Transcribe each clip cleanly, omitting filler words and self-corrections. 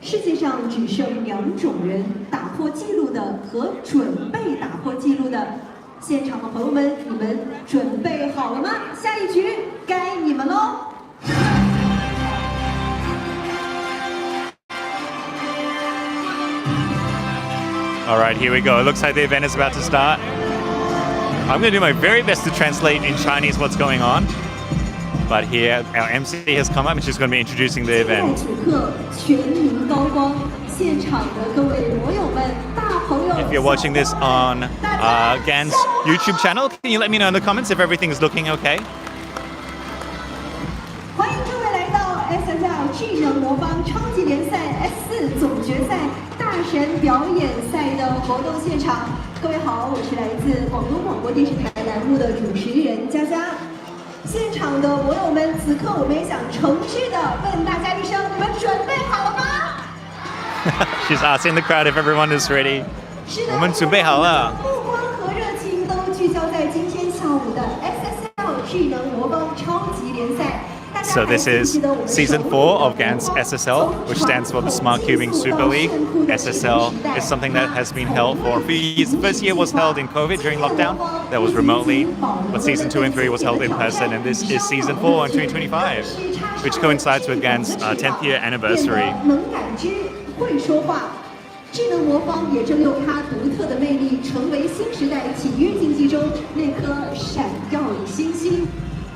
世界上只剩2种人：打破纪录的和准备打破纪录的。现场的朋友们，你们准备好了吗？下一局该你们喽！ All right, here we go. It looks like the event is about to start. I'm going to do my very best to translate in Chinese what's going on. But here, our MC has come up and she's going to be introducing the event. If you're watching this on Gan's YouTube channel, can you let me know in the comments if everything is looking okay? 欢迎各位来到 SSL 智能魔方超级联赛 S4 总决赛大神表演赛的活动现场。各位好，我是来自广东广播电视台栏目的主持人佳佳。现场的网友们，此刻我们也想诚挚的问大家一声：你们准备好了吗？ She's asking the crowd if everyone is ready. 我们准备好了。目光和热情都聚焦在今天下午的 SSL 智能魔方超级联赛。 So this is Season 4 of Gan's SSL, which stands for the Smart Cubing Super League. SSL is something that has been held for a few years. The first year was held in COVID during lockdown. That was remotely. But Season 2 and 3 was held in person. And this is Season 4 in 2025, which coincides with Gan's 10th year anniversary. 智能魔方也正用它独特的魅力，成为新时代体育竞技中那颗闪耀的星星。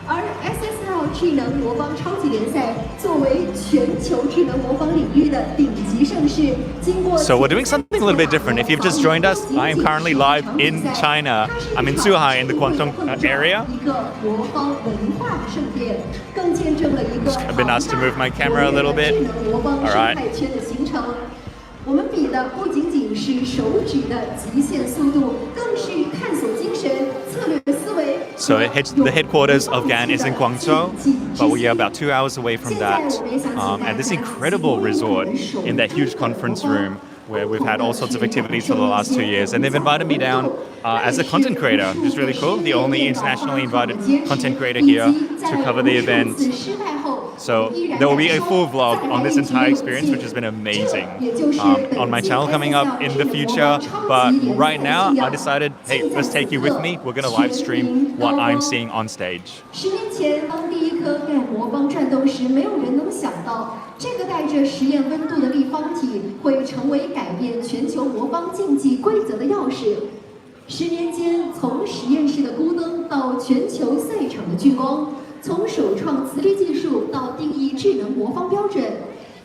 而 SSL 智能魔方超级联赛作为全球智能魔方领域的顶级盛事，经过 So we're doing something a little bit different. If you've just joined us, I am currently live in China. I'm in Zhuhai in the Guangdong area. 一个魔方文化的盛典，更见证了一个 I've been asked to move my camera a little bit. 智能魔方生态圈的形成。 我们比的不仅仅是手指的极限速度，更是探索精神、策略思维。So the headquarters of Gan is in Guangzhou, but we are about 2 hours away from that. And this incredible resort in that huge conference room where we've had all sorts of activities for the last 2 years. And they've invited me down as a content creator, which is really cool. The only internationally invited content creator here to cover the event. So there will be a full vlog on this entire experience, which has been amazing, on my channel coming up in the future. But right now, I decided, hey, let's take you with me. We're going to live stream what I'm seeing on stage. 10年前，当第一颗盖魔方转动时，没有人能想到，这个带着实验温度的立方体会成为改变全球魔方竞技规则的钥匙。10年间，从实验室的孤灯到全球赛场的聚光。 从首创磁力技术到定义智能魔方标准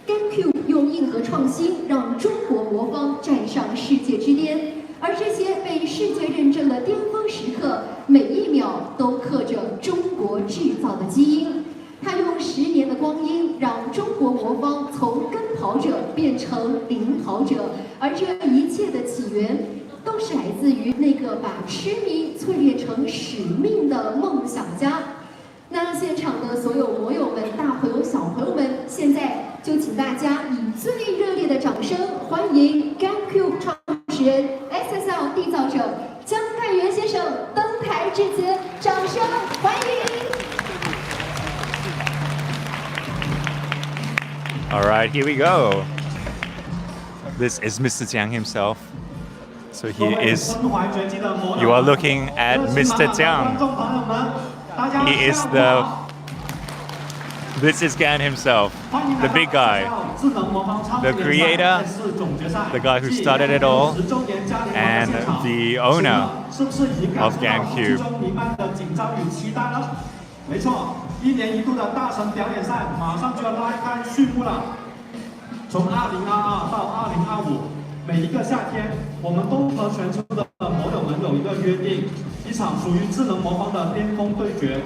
，Gancube 用硬核创新让中国魔方站上世界之巅。而这些被世界认证的巅峰时刻，每一秒都刻着中国制造的基因。它用10年的光阴，让中国魔方从跟跑者变成领跑者。而这一切的起源，都是来自于那个把痴迷淬炼成使命的梦想家。 那现场的所有魔友们、大朋友、小朋友们，现在就请大家以最热烈的掌声欢迎 Gancube 创始人、SSL 缔造者姜太元先生登台致辞，掌声欢迎！ All right, here we go. This is Mr. Jiang himself. So he is. You are looking at Mr. Jiang. He is the. This is Gan himself, the big guy, the creator, the guy who started it all, and the owner of Gancube. 没错，1年1度的大神表演赛马上就要拉开序幕了。从2022到2025，每一个夏天，我们都和全球的魔友们有一个约定，一场属于智能魔方的巅峰对决。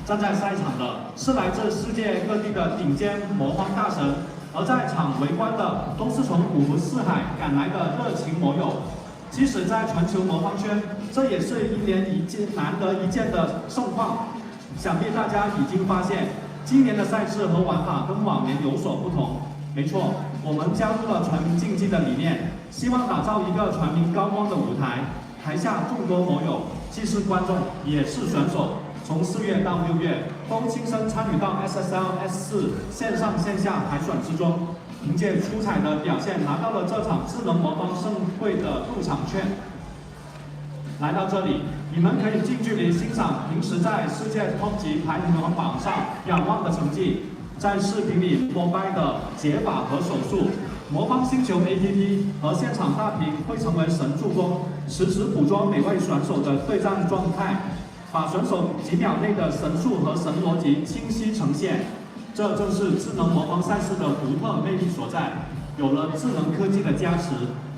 站在赛场的是来自世界各地的顶尖魔方大神，而在场围观的都是从五湖四海赶来的热情魔友。即使在全球魔方圈，这也是1年1见难得一见的盛况。想必大家已经发现，今年的赛制和玩法跟往年有所不同。没错，我们加入了全民竞技的理念，希望打造一个全民高光的舞台。台下众多魔友，既是观众，也是选手。从4月到6月，都亲身参与到 SSL S4线上线下海选之中，凭借出彩的表现拿到了这场智能魔方盛会的入场券。来到这里，你们可以近距离欣赏平时在世界 Top 级排名榜上仰望的成绩，在视频里膜拜的解法和手速。魔方星球 APP 和现场大屏会成为神助攻，实时捕捉每位选手的对战状态，把选手几秒内的神速和神逻辑清晰呈现。这正是智能魔方赛事的独特魅力所在。有了智能科技的加持，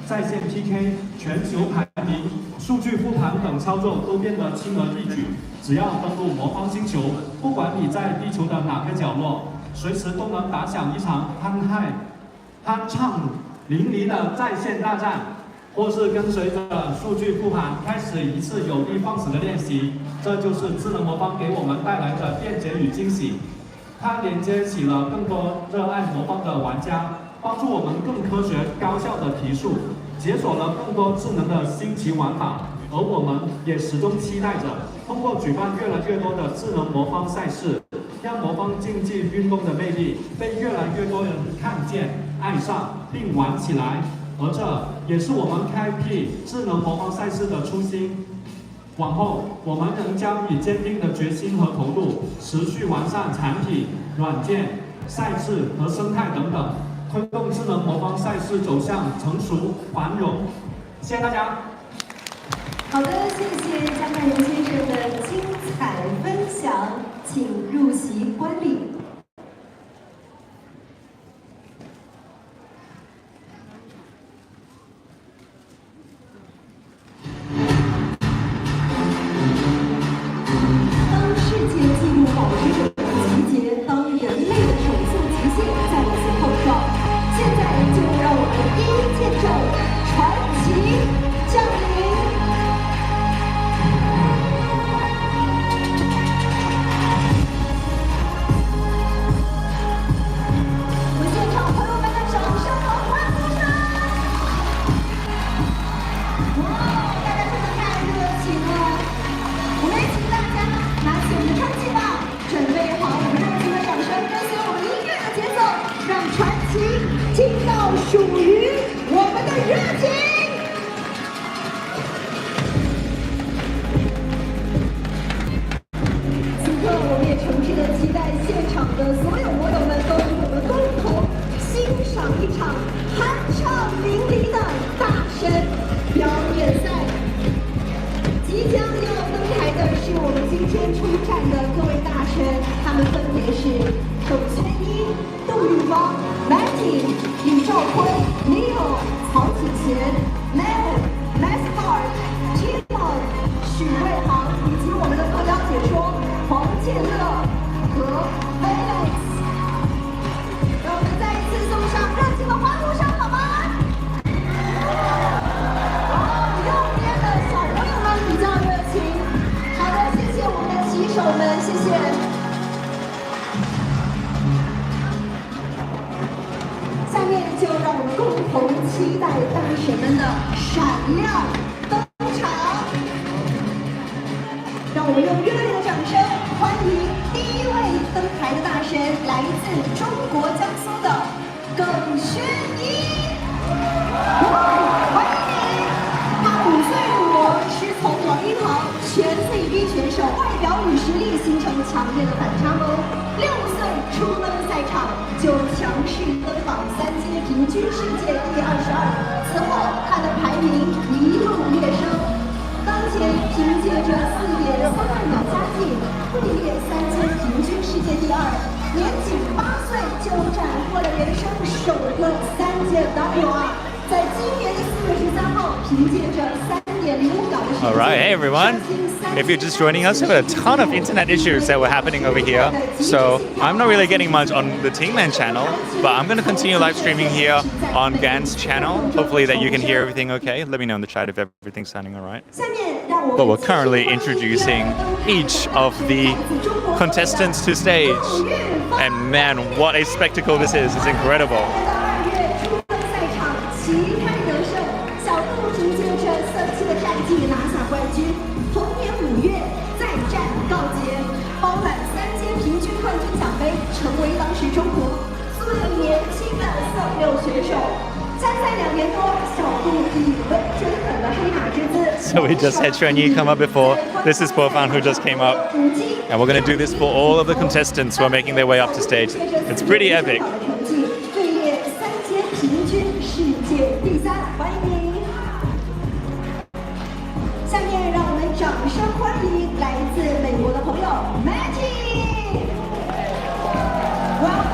在线 PK、全球排名、数据复盘等操作都变得轻而易举。只要登录魔方星球，不管你在地球的哪个角落，随时都能打响一场酣畅淋漓的在线大战，或是跟随着数据复盘开始一次有的放矢的练习。这就是智能魔方给我们带来的便捷与惊喜。它连接起了更多热爱魔方的玩家，帮助我们更科学高效的提速，解锁了更多智能的新奇玩法。而我们也始终期待着通过举办越来越多的智能魔方赛事，让魔方竞技运动的魅力被越来越多人看见、爱上并玩起来。而这也是我们开辟智能魔方赛事的初心。往后，我们仍将以坚定的决心和投入，持续完善产品、软件、赛事和生态等等，推动智能魔方赛事走向成熟繁荣。谢谢大家。好的，谢谢江大荣先生的精彩分享，请入席观礼。当世界纪录保持者集结，当人类的手速极限再次碰撞，现在就让我们一一见证传奇降临。听到属于我们的热情。此刻，我们也诚挚的期待现场的所有魔友们都与我们共同欣赏一场酣畅淋漓的大神表演赛。即将要登台的是我们今天出战的各位大神，他们分别是董轩一、杜玉芳、Maddie、李兆坤、Leo、曹子贤、Maddie、Mascart、Timon、许卫航，以及我们的特邀解说黄建乐和 Felix。让我们再一次送上热情的欢呼声，好吗？右边的小朋友们比较热情。好的，谢谢我们的骑手们，谢谢。下面就让我们共同期待大神们的闪亮登场。让我们用热烈的掌声欢迎第一位登台的大神，来自中国江苏的耿轩一。欢迎你！他5岁入魔，师从老鹰行，全 CB 选手，外表与实力形成强烈的反差萌。6岁出登赛场就强势登榜3阶平均世界第22，此后他的排名一路跃升，当前凭借着4.32秒佳绩，位列3阶平均世界第2，年仅8岁就斩获了人生首个3阶 WR， 在今年的4月13号，凭借着3.05秒的时间。 Alright, hey everyone. If you're just joining us, we've got a ton of internet issues that were happening over here. So I'm not really getting much on the Timon channel, but I'm going to continue live streaming here on Gan's channel. Hopefully that you can hear everything okay. Let me know in the chat if everything's sounding alright. But we're currently introducing each of the contestants to stage. And man, what a spectacle this is. It's incredible. 同年5月再战告捷。So we just had Shwini come up before. This is Pofan who just came up. And we're going to do this for all of the contestants who are making their way up to stage. It's pretty epic.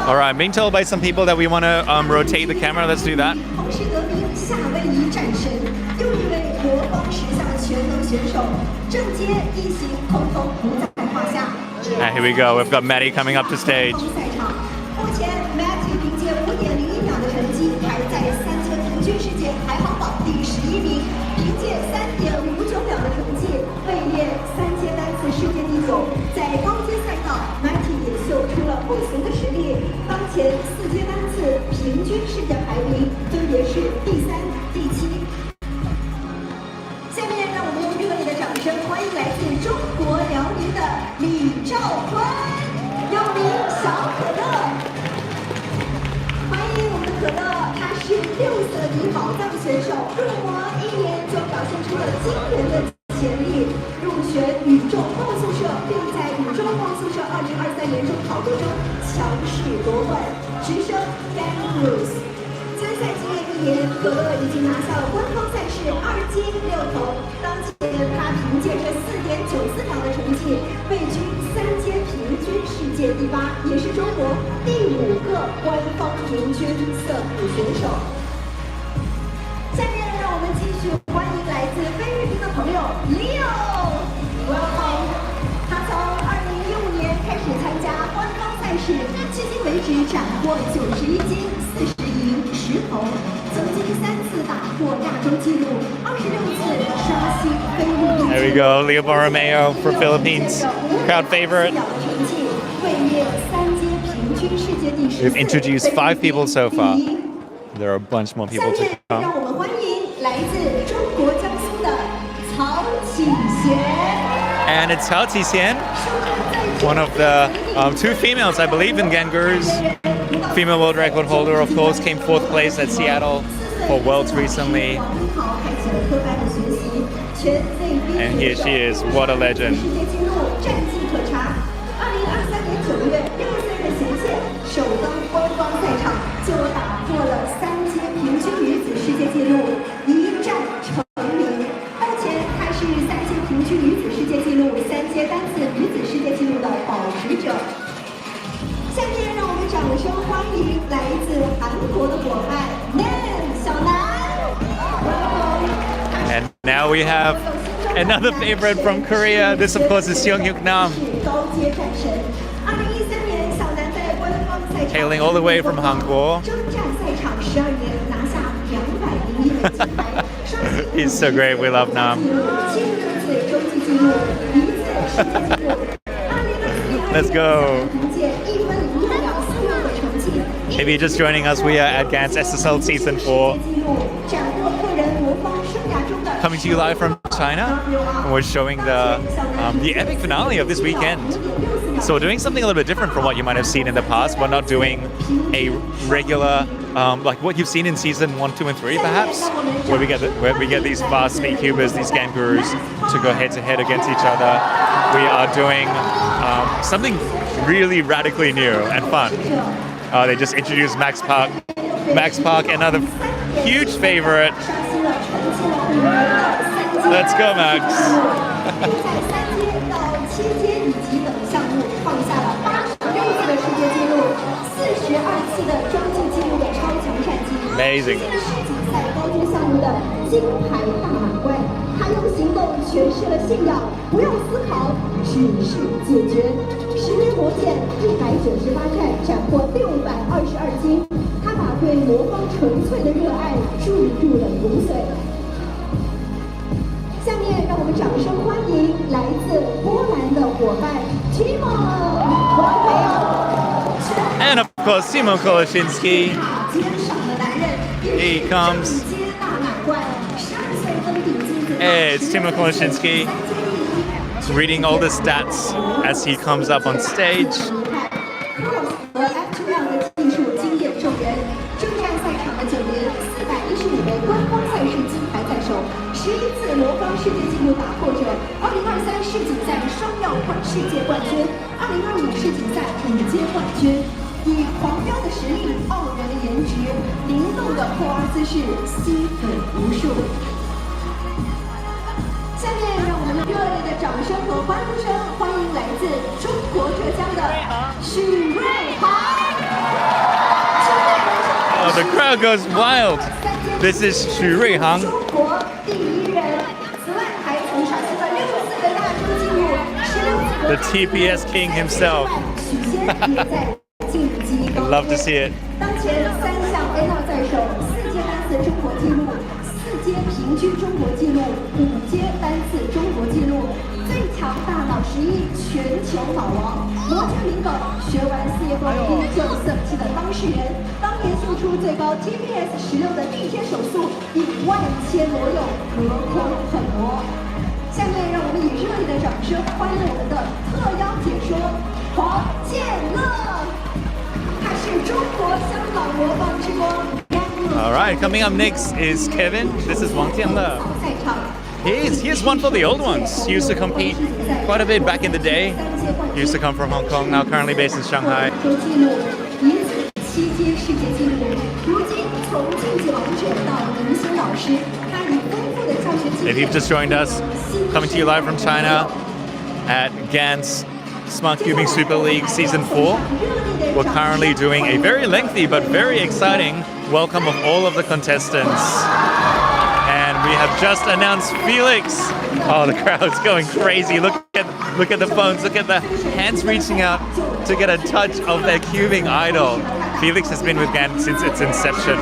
All right, I'm being told by some people that we want to rotate the camera. Let's do that. Here we go. We've got Maddie coming up to stage. Gancube 参赛经验1年，可乐已经拿下了官方赛事2金6铜。当前他凭借着4.94秒的成绩，位居3阶平均世界第8，也是中国第5个官方平均色谱选手。下面让我们继续欢迎来自菲律宾的朋友 Leo。Welcome， 他从2015年开始参加官方赛事，迄今为止斩获91金、40银、10铜，曾经3次打破亚洲纪录，26次刷新菲律宾。There we go, Leo Borromeo for Philippines, crowd favorite. We've introduced 5 people so far. There are a bunch more people to come. 让我们欢迎来自中国江苏的曹启贤。And it's Cao Tisen, one of the 2 females, I believe, in Gangu's. Female world record holder, of course, came 4th place at Seattle for Worlds recently. And here she is, what a legend. And now we have another favorite from Korea. This, of course, is Seong-hyuk Nam. Hailing all the way from Hangul. He's so great. We love Nam. Let's go. If you're just joining us, we are at Gans SSL Season 4. Coming to you live from China. And we're showing the epic finale of this weekend. So we're doing something a little bit different from what you might have seen in the past. We're not doing a regular, like what you've seen in Season 1, 2, and 3, perhaps, where we get these fast speed cubers, these Gancubes, to go head-to-head against each other. We are doing something really radically new and fun. They just introduced Max Park. Max Park, another huge favorite. Let's go, Max. Amazing. 他用行动诠释了信仰，不用思考，只是解决。10年磨剑，198战，斩获622金。他把对魔方纯粹的热爱注入了骨髓。下面让我们掌声欢迎来自波兰的伙伴 Timon。And of course, Timon Koloshinsky. He comes. It's Timon Koloshinsky reading all the stats as he comes up on stage. 杯官方赛事金牌在手，11次魔方世界纪录打破者，2023世锦赛双药款世界冠军，2025世锦赛5阶冠军。以狂飙的实力、傲人的颜值、灵动的破二姿势，吸粉无数。下面让我们热烈的掌声和欢呼声，欢迎来自中国浙江的许瑞航。Oh, the crowd goes wild. This is Xu Ruihang. 中国第一人，此外还曾刷新了6次的大洲纪录，16次。 The TPS king himself. 许仙也在晋级高阶。 Love to see it. 当前3项 A2在手，4阶单次中国纪录，4阶平均中国纪录，5阶单次中国纪录，最强大脑11全球脑王，摩拳灵梗，学完4业后依旧色气的当事人，当年秀出最高 TPS 16的逆天手速，以万千魔友隔空狠魔。下面让我们以热烈的掌声欢迎我们的特邀解说黄建乐。 All right, coming up next is Kevin. This is Wang Tianle. He's one for the old ones. He used to compete quite a bit back in the day. He used to come from Hong Kong, now currently based in Shanghai. If you've just joined us, coming to you live from China at GAN's Smart Cubing Super League Season 4. We're currently doing a very lengthy but very exciting welcome of all of the contestants. And we have just announced Felix. Oh, the crowd's going crazy. Look at the phones, look at the hands reaching out to get a touch of their cubing idol. Felix has been with GAN since its inception.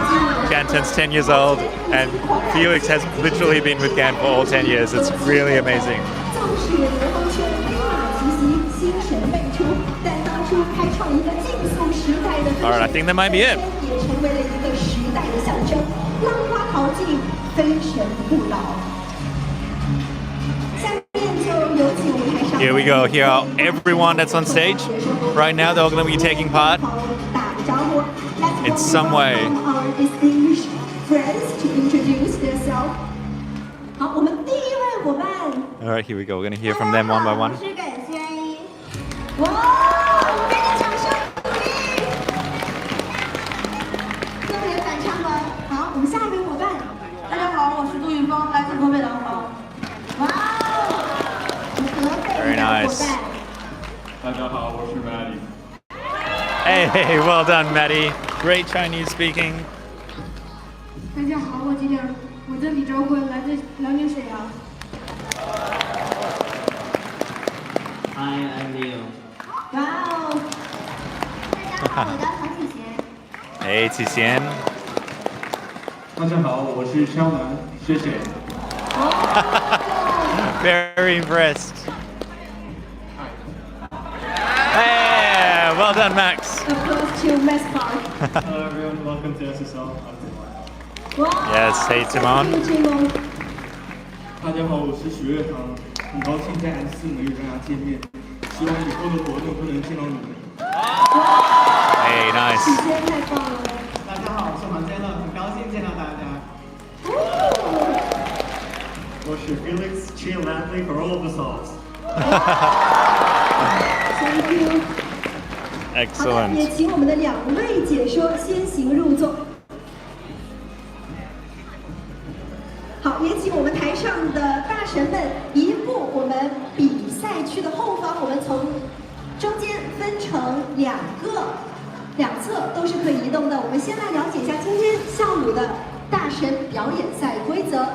GAN turns 10 years old, and Felix has literally been with GAN for all 10 years. It's really amazing. All right, I think that might be it. Here we go. Here are everyone that's on stage. Right now, they're all going to be taking part in some way. All right, here we go. We're going to hear from them one by one. 大家好，我是杜云峰，来自河北廊坊。哇哦， Very nice. 大家好，我是 Maddie。 Hey, well done, Maddie. Great Chinese speaking. 大家好，我叫李昭坤，来自辽宁沈阳。Hi, I'm Leo. 哇哦！大家好，我叫黄启贤。Hey, Tisen. 大家好，我是肖楠，谢谢。Very impressed. Hey, well done, Max. Applause to mascot. Hello everyone, welcome to SSL. Yes, hey, Timon. 大家好，我是许瑞航，很高兴在 S4能与大家见面，希望以后的活动都能见到你们。Hey, nice. 时间太棒了。大家好，我是黄建乐，很高兴见到大家。我是 Felix Chin Lamley for all of the songs. Thank you. 好的， Excellent. 也请我们的2位解说先行入座。好，也请我们台上的大神们移步我们比赛区的后方，我们从中间分成2侧都是可以移动的。我们先来了解一下今天下午的大神表演赛规则。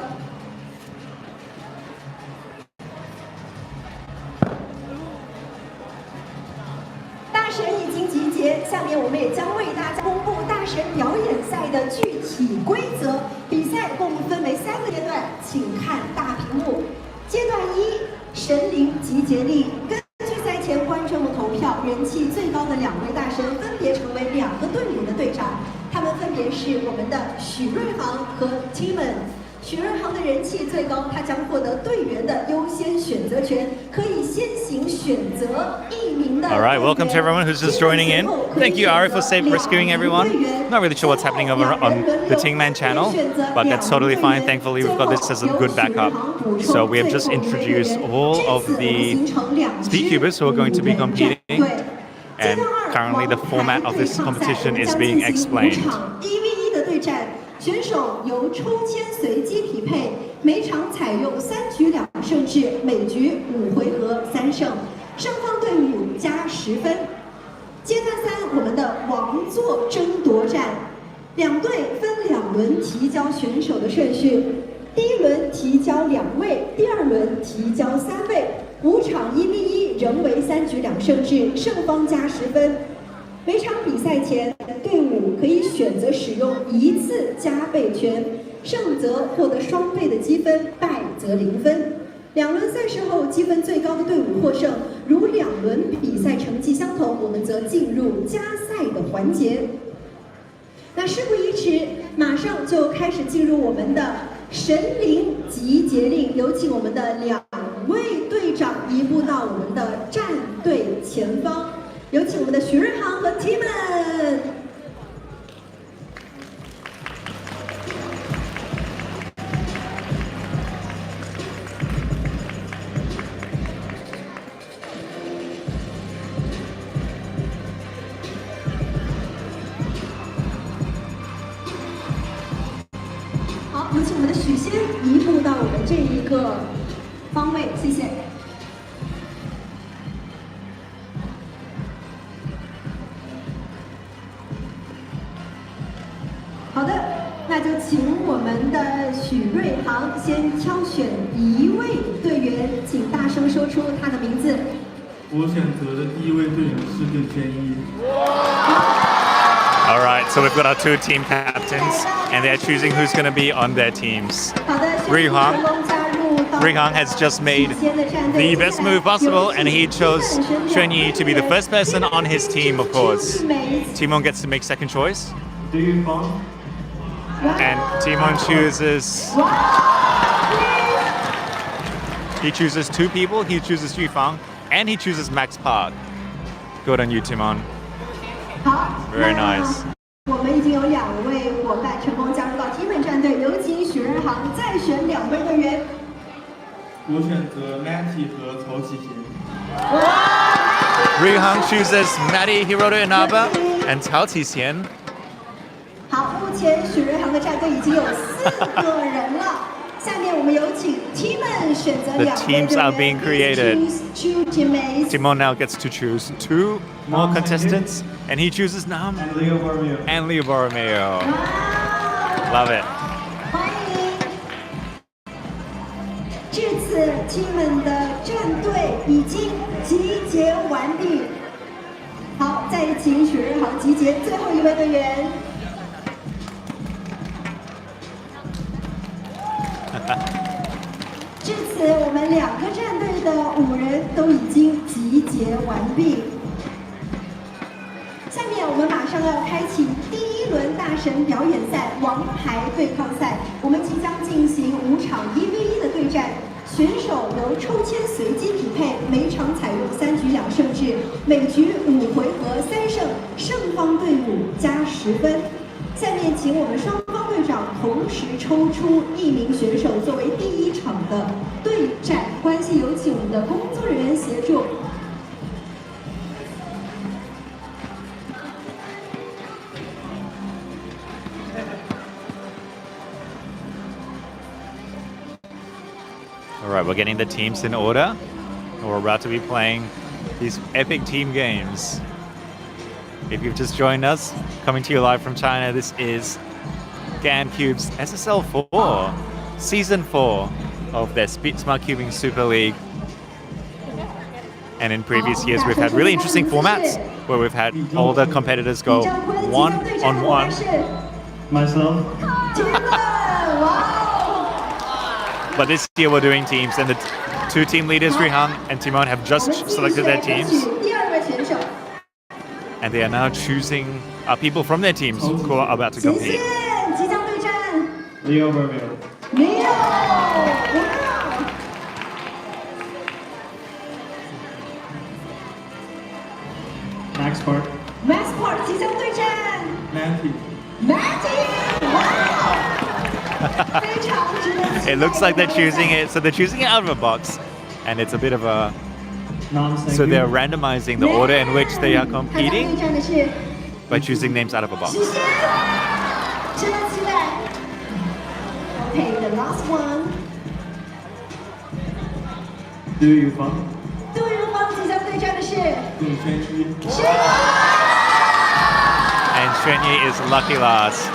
大神已经集结，下面我们也将为大家公布大神表演赛的具体规则。比赛共分为3个阶段，请看大屏幕。阶段1，神灵集结力。根据赛前观众的投票，人气最高的2位大神分别成为2个队伍的队长，他们分别是我们的许瑞航和 Timon。许润航的人气最高，他将获得队员的优先选择权，可以先行选择一名的。All right, welcome to everyone who's just joining in. Thank you, Ari, for rescuing everyone. Not really sure what's happening over on the Tingman channel, but that's totally fine. Thankfully, we've got this as a good backup. So we have just introduced all of the Speedcubers who are going to be competing. And currently the format of this competition is being explained. 1v1的对战，选手由抽签随机匹配，每场采用3局2胜制，每局5回合3胜，上方队伍加10分。阶段3，我们的王座争夺战，2队分2轮提交选手的顺序，第1轮提交2位，第2轮提交3位。5场1v1仍为3局2胜制，胜方加10分。每场比赛前，队伍可以选择使用1次加倍权，胜则获得双倍的积分，败则0分。2轮赛事后，积分最高的队伍获胜。如2轮比赛成绩相同，我们则进入加赛的环节。那事不宜迟，马上就开始进入我们的神灵集结令，有请我们的2位队长移步到我们的战队前方，有请我们的许润航和 Timon。好，有请我们的许仙移步到我们这一个方位，谢谢。好的，那就请我们的许瑞航先挑选1位队员，请大声说出他的名字。我选择的第1位队员是邓天一。All right, so we've got our 2 team captains, and they're choosing who's going to be on their teams. Rihan has just made the best move possible, and he chose Shwini to be the first person on his team, of course. Timon gets to make second choice. And Timon chooses... He chooses 2 people, he chooses Yufang, and he chooses Max Park. Good on you, Timon. Very nice. 我们已经有2位伙伴成功加入到 Timon 战队，有请许润航再选2位队员。我选择 Maddie 和曹启贤。Rihan chooses Maddie Hiroto Inaba and Cao Tisen. 好，目前许润航的战队已经有4个人了。下面我们有请 Timon 选择2位 The teams are being created. Choose 2 teammates. Timon now gets to choose 2 more contestants, and he chooses Nam and Leo Borromeo. Love it. 欢迎。至此 Timon 的战队已经集结完毕。好，再请许润航集结最后1位队员。至此，我们2个战队的5人都已经集结完毕。下面我们马上要开启第1轮大神表演赛王牌对抗赛，我们即将进行5场1v1的对战，选手由抽签随机匹配，每场采用3局2胜制，每局5回合3胜，胜方队伍加10分。下面请我们双方队长同时抽出1名选手作为第1场的对战关系，有请我们的工作人员协助。All right, we're getting the teams in order. We're about to be playing these epic team games. If you've just joined us, coming to you live from China, this is Gancube's SSL 4, Season 4 of their Smart Cubing Super League. And in previous years, we've had really interesting formats where we've had all the competitors go 1-on-1. Myself. But this year we're doing teams, and the 2 team leaders, Rihan and Timon, have just selected their teams. And they are now choosing people from their teams who are about to compete. Leo Borromeo. 没有，哇！ Max Park. Max Park 即将对战 Maddie. Maddie，哇！非常值得期待。 It looks like they're choosing it, so they're choosing it out of a box, and it's a bit of a. So they're randomizing the order in which they are competing by choosing names out of a box. 值得期待。Okay, the last one. 杜玉芳。杜玉芳即将对战的是杜轩一。是。 And Shwini is lucky last.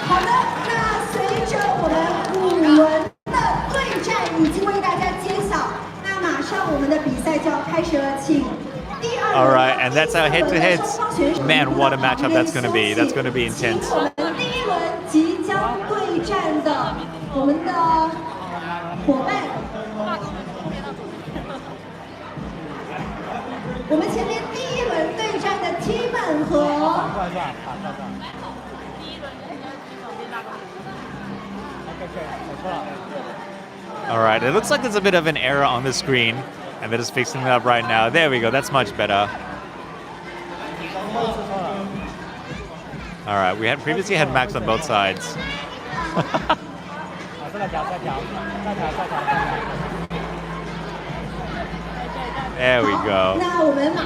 好的，那随着我们5轮的对战已经为大家揭晓，那马上我们的比赛就要开始了，请第2轮。 All right, and that's our head-to-heads. Man, what a matchup that's going to be. That's going to be intense. 我们第1轮即将对战的我们的伙伴，我们前面第1轮对战的 Timon 和。 All right, it looks like there's a bit of an error on the screen, and they're just fixing it up right now. There we go, that's much better. All right, we had previously had Max on both sides. There we go.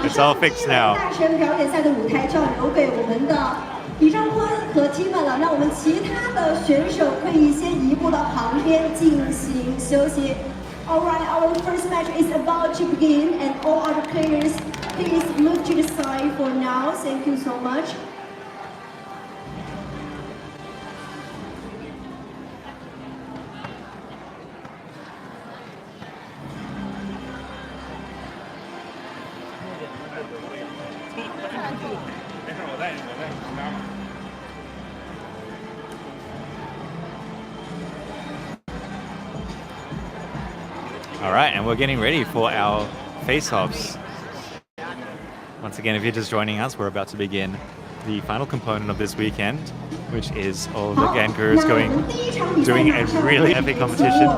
It's all fixed now. 大神表演赛的舞台就要留给我们的李兆坤和 Timon 了，让我们其他的选手可以先移步到旁边进行休息。Alright, our first match is about to begin, and all other players, please move to the side for now. Thank you so much. All right, and we're getting ready for our face-offs. Once again, if you're just joining us, we're about to begin the final component of this weekend, which is all the Gancubes doing a really epic competition.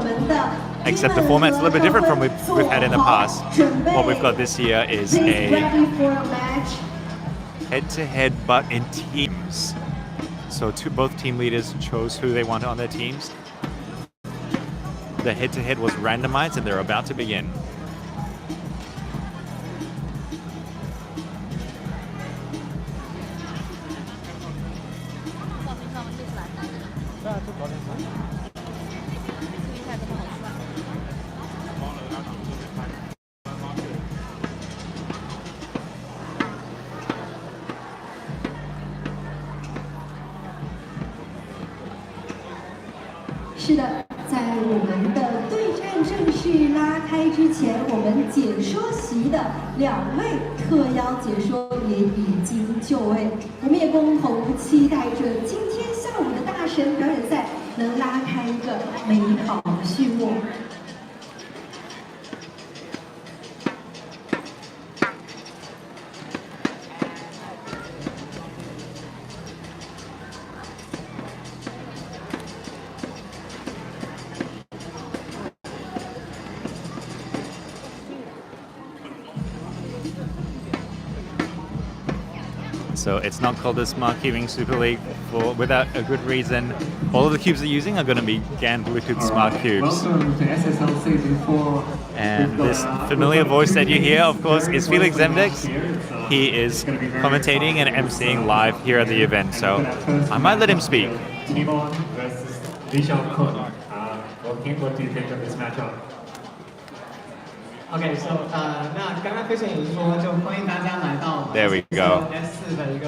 Except the format's a little bit different from what we've had in the past. What we've got this year is a head-to-head, but in teams. So both team leaders chose who they wanted on their teams. The head-to-head was randomized, and they're about to begin.是的，在我们的对战正式拉开之前，我们解说席的2位特邀解说也已经就位。我们也共同期待着今天下午的大神表演赛能拉开一个美好的序幕。So it's not called the Smart Cubing Super League without a good reason. All of the cubes they're using are going to be GAN Bluetooth Smart Cubes. Welcome to SSL Season 4. And this familiar voice that you hear, of course, is Felix Zemdex. He is commentating and emceeing live here at the event, so I might let him speak. Timon versus Jakun. What do you think of this matchup? OK, so 那刚刚飞神也说，就欢迎大家来到 There we go. S4的一个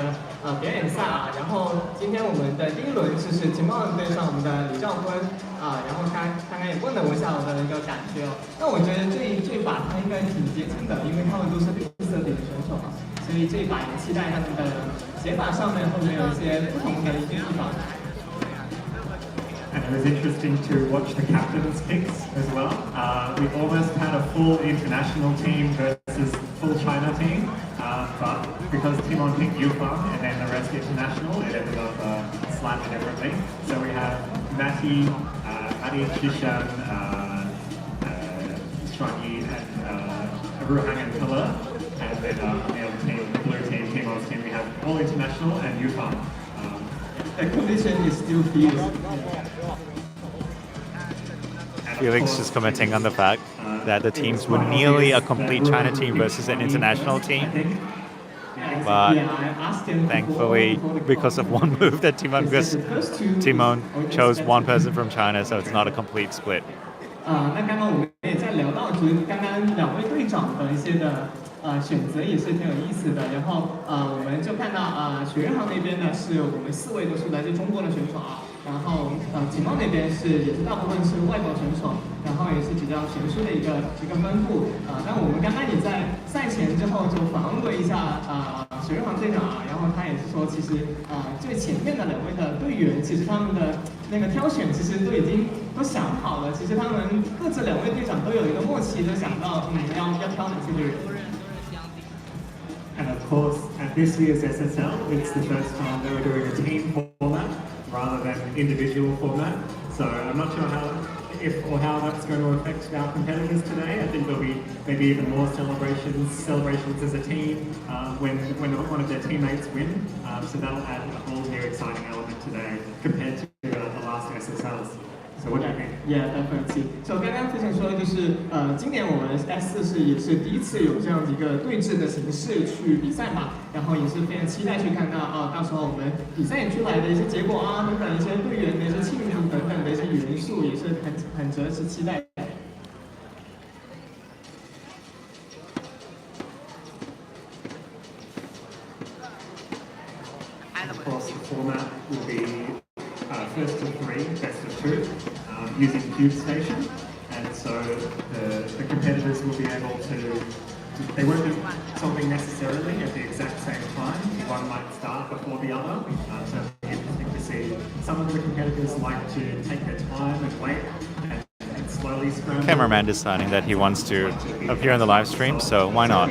表演赛啊。然后今天我们的第1轮就是 Timon 对上我们的李兆坤啊。然后他刚刚也问了我一下我的一个感觉哦。那我觉得这一把他应该挺接近的，因为他们都是绿色点的选手嘛，所以这一把也期待他们的解法上面会不会有一些不同的一些地方。 And it was interesting to watch the captain's picks as well. We almost had a full international team versus full China team, but because Timon picked Yufeng and then the rest international, it ended up slightly differently. So we have Maddie, Tisen, Shwini, and Rihan and Pillar. And then on the other team, the blue team, Timon's team, we have all international and Yufan. The condition is still fierce. Felix just commenting on the fact that the teams were nearly a complete China team versus an international team. But thankfully, because of one move that Timon chose one person from China, so it's not a complete split. 那刚刚我们也在聊到，就是刚刚两位队长的一些的选择也是挺有意思的。然后我们就看到学院行那边呢，是我们4位都是来自中国的选手啊。然后Timon那边也是大部分是外国选手，然后也是比较悬殊的一个分布但我们刚刚也在赛前之后就访问过一下学院行队长然后他也是说，其实最前面的2位的队员，其实他们的那个挑选其实都已经想好了。其实他们各自2位队长都有一个默契，都想到要挑哪些队员。And of course, at this year's SSL, it's the first time that we're doing a team format rather than individual format. So I'm not sure how that's going to affect our competitors today. I think there'll be maybe even more celebrations as a team when one of their teammates win. So that'll add a whole new exciting element today compared to the last SSLs. So what do you think? Yeah, definitely. So 刚刚之前说的就是今年我们 S4也是第一次有这样的一个对峙的形式去比赛嘛，然后也是非常期待去看到到时候我们比赛出来的一些结果等等一些队员的一些庆祝等等的一些元素，也是很值得是期待。Of course, the format will be first of 3, best of 2, using Cube Station, and so the competitors will be able to. They won't do something necessarily at the exact same time. One might start before the other. So it's interesting to see. Some of the competitors like to take their time and wait and slowly scramble. Cameraman deciding that he wants to appear in the live stream, so why not?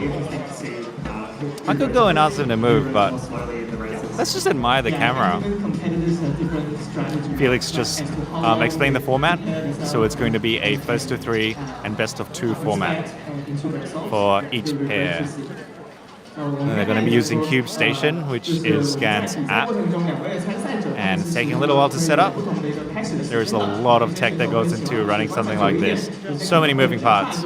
I could go and ask him to move, but let's just admire the camera. Felix just explained the format, so it's going to be a first of 3 and best of 2 format for each pair. And they're going to be using Cube Station, which is Gan's app, and it's taking a little while to set up. There's a lot of tech that goes into running something like this. So many moving parts.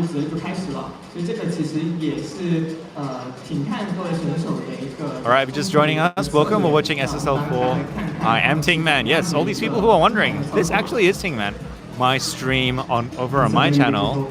Alright, if you're just joining us, welcome. We're watching SSL4. I am Tingman. Yes, all these people who are wondering, this actually is Tingman. My stream over on my channel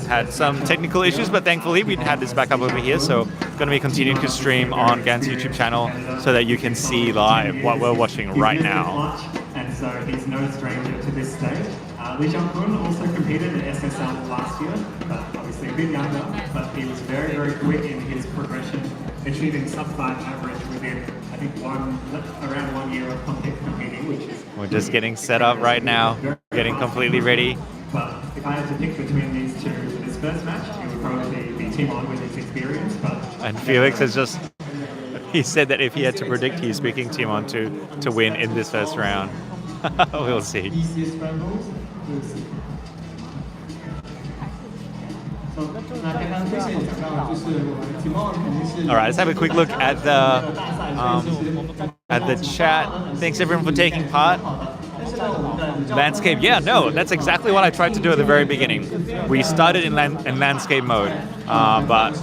had some technical issues, but thankfully we had this back up over here, so going to be continuing to stream on Gan's YouTube channel so that you can see live what we're watching right now. And so he's no stranger to this stage. Jakun also competed at SSL last year, but obviously a bit younger, but he was very, very quick in his progression, achieving sub-5 average within, I think, around 1 year of competing, which is... We're just getting set up right now, getting completely ready. But if I had to pick between these two for this first match, it would probably be Timon with his experience, but... And Felix has just... He said that if he had to predict, he's picking Timon to win in this first round. We'll see. All right, let's have a quick look at the chat. Thanks everyone for taking part. Landscape, yeah, no, that's exactly what I tried to do at the very beginning. We started in landscape mode, but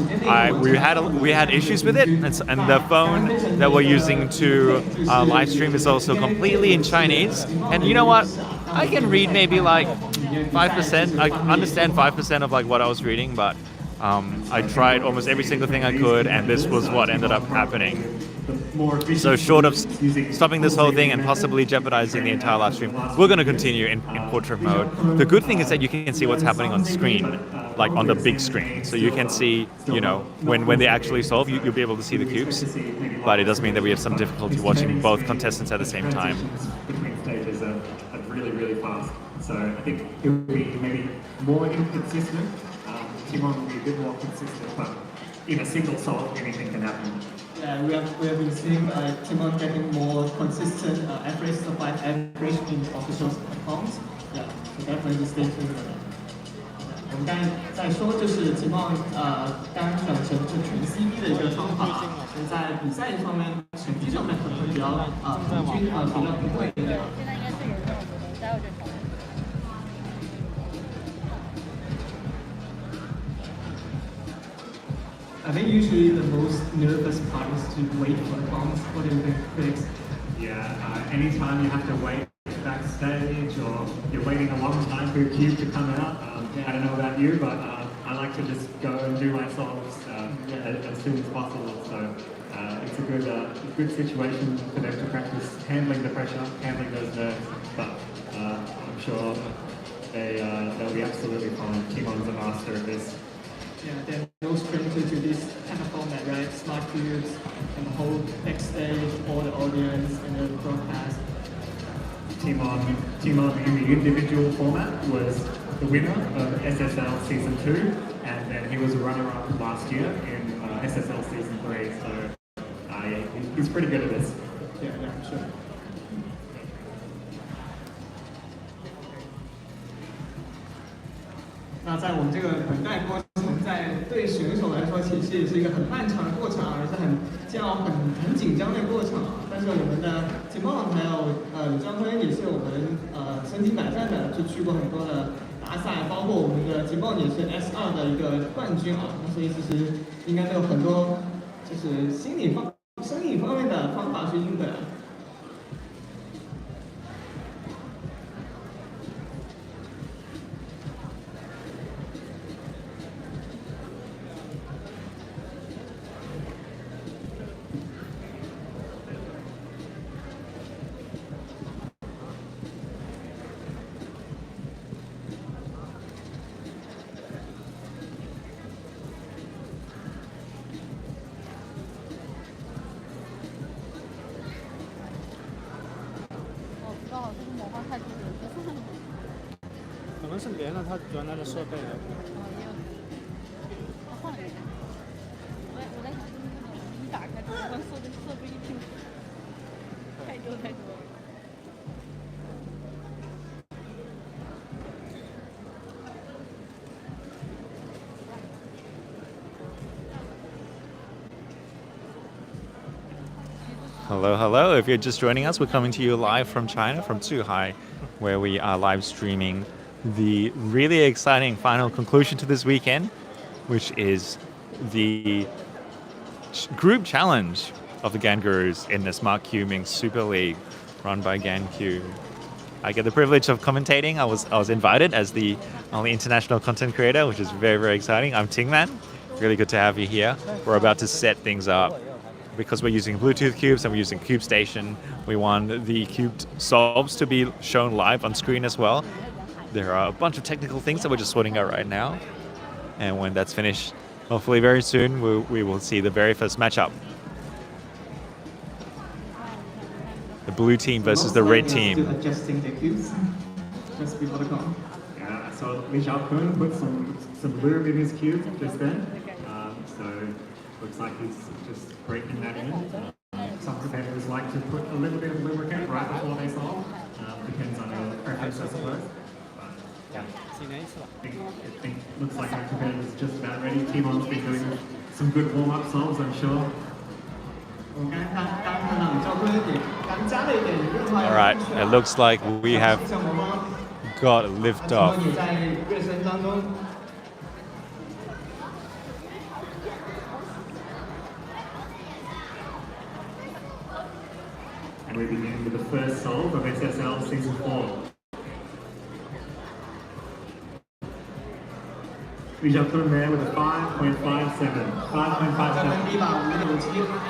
we had issues with it, and the phone that we're using to live stream is also completely in Chinese. And you know what? I can read maybe like 5%. I understand 5% of like what I was reading, but I tried almost every single thing I could, and this was what ended up happening. So short of stopping this whole thing and possibly jeopardizing the entire live stream, we're going to continue in portrait mode. The good thing is that you can see what's happening on screen, like on the big screen. So you can see, you know, when they actually solve, you'll be able to see the cubes. But it does mean that we have some difficulty watching both contestants at the same time. Between stages are really, really fast. So I think it will be maybe more inconsistent. Timon will be a bit more consistent, but in a single solve, anything can happen. Yeah, we have been seeing Timon getting more consistent average survive average in official accounts. Yeah, so definitely stay tuned for that. 我们刚才在说，就是情况，刚转成这全 CB 的一个方法，所以在比赛方面，成绩上面可能会比较平均，比较平稳一点。现在应该是有人我觉得加油就好。I think usually the most nervous part is to wait for the bounce. What do you think, critics? Yeah, anytime you have to wait backstage or you're waiting a long time for a cube to come out. I don't know about you, but I like to just go and do my songs as soon as possible. So it's a good situation for them to practice handling the pressure, handling those nerves. But I'm sure they'll be absolutely fine. Timon's a master of this. Yeah, they're no stranger to this kind of format, right? Smart cubes and the whole backstage, all the audience and the broadcast. Timon in the individual format was the winner of SSL Season 2, and then he was a runner-up last year in SSL Season 3, so yeah, he's pretty good at this. Yeah, sure. 那在我们这个等待过程，在对选手来说，其实也是一个很漫长的过程，也是很煎熬、很紧张的过程。但是我们的Timon还有李章辉也是我们身经百战的，就去过很多的大赛，包括我们的Timon也是 S2的一个冠军啊。所以其实应该都有很多就是生理方面的方法去应对。可能是连了他原来的设备了。换了一个。我在想，一打开之后，关设备一拼，太多了。Hello. If you're just joining us, we're coming to you live from China, from Zhuhai, where we are live streaming the really exciting final conclusion to this weekend, which is the group challenge of the GAN Gurus in the Smart Cubing Super League run by Gancube. I get the privilege of commentating. I was invited as the only international content creator, which is very, very exciting. I'm Timon. Really good to have you here. We're about to set things up. Because we're using Bluetooth cubes and we're using Cube Station, we want the cubed solves to be shown live on screen as well. There are a bunch of technical things that we're just sorting out right now. And when that's finished, hopefully very soon, we will see the very first matchup. The blue team versus the red team. Adjusting the cubes just before the call. Yeah, so Jakun put some lube in his cube just then. So looks like he's just breaking that in. Some competitors like to put a little bit of lubricant right before they solve. Depends on your preference, I suppose. But yeah, I think looks like our competitor's just about ready. Timon's been doing some good warm-up solves, I'm sure. All right, it looks like we have got a lift off. And we begin with the first solve of SSL Season 4. Jakun there with a 5.57. 5.57.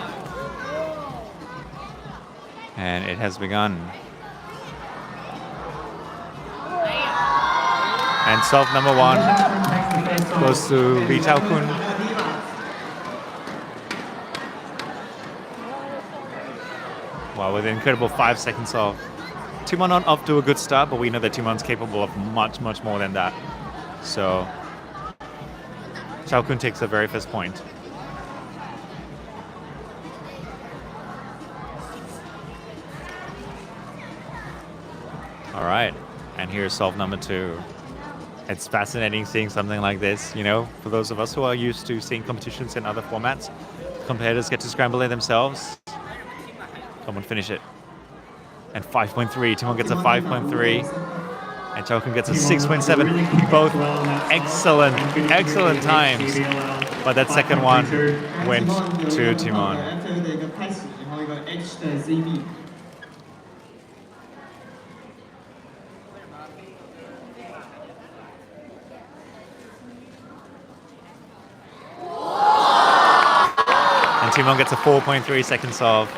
And it has begun. And solve number one goes to Jakun. Wow, with an incredible 5-second solve. Timon off to a good start, but we know that Timon's capable of much, much more than that. So, Jakun takes the very first point. All right, and here's solve number 2. It's fascinating seeing something like this, you know, for those of us who are used to seeing competitions in other formats. Competitors get to scramble it themselves. Someone finish it. And 5.3, Timon gets a 5.3. And Jakun gets a 6.7. Both excellent times. But that second one went to Timon. And Timon gets a 4.3 second solve.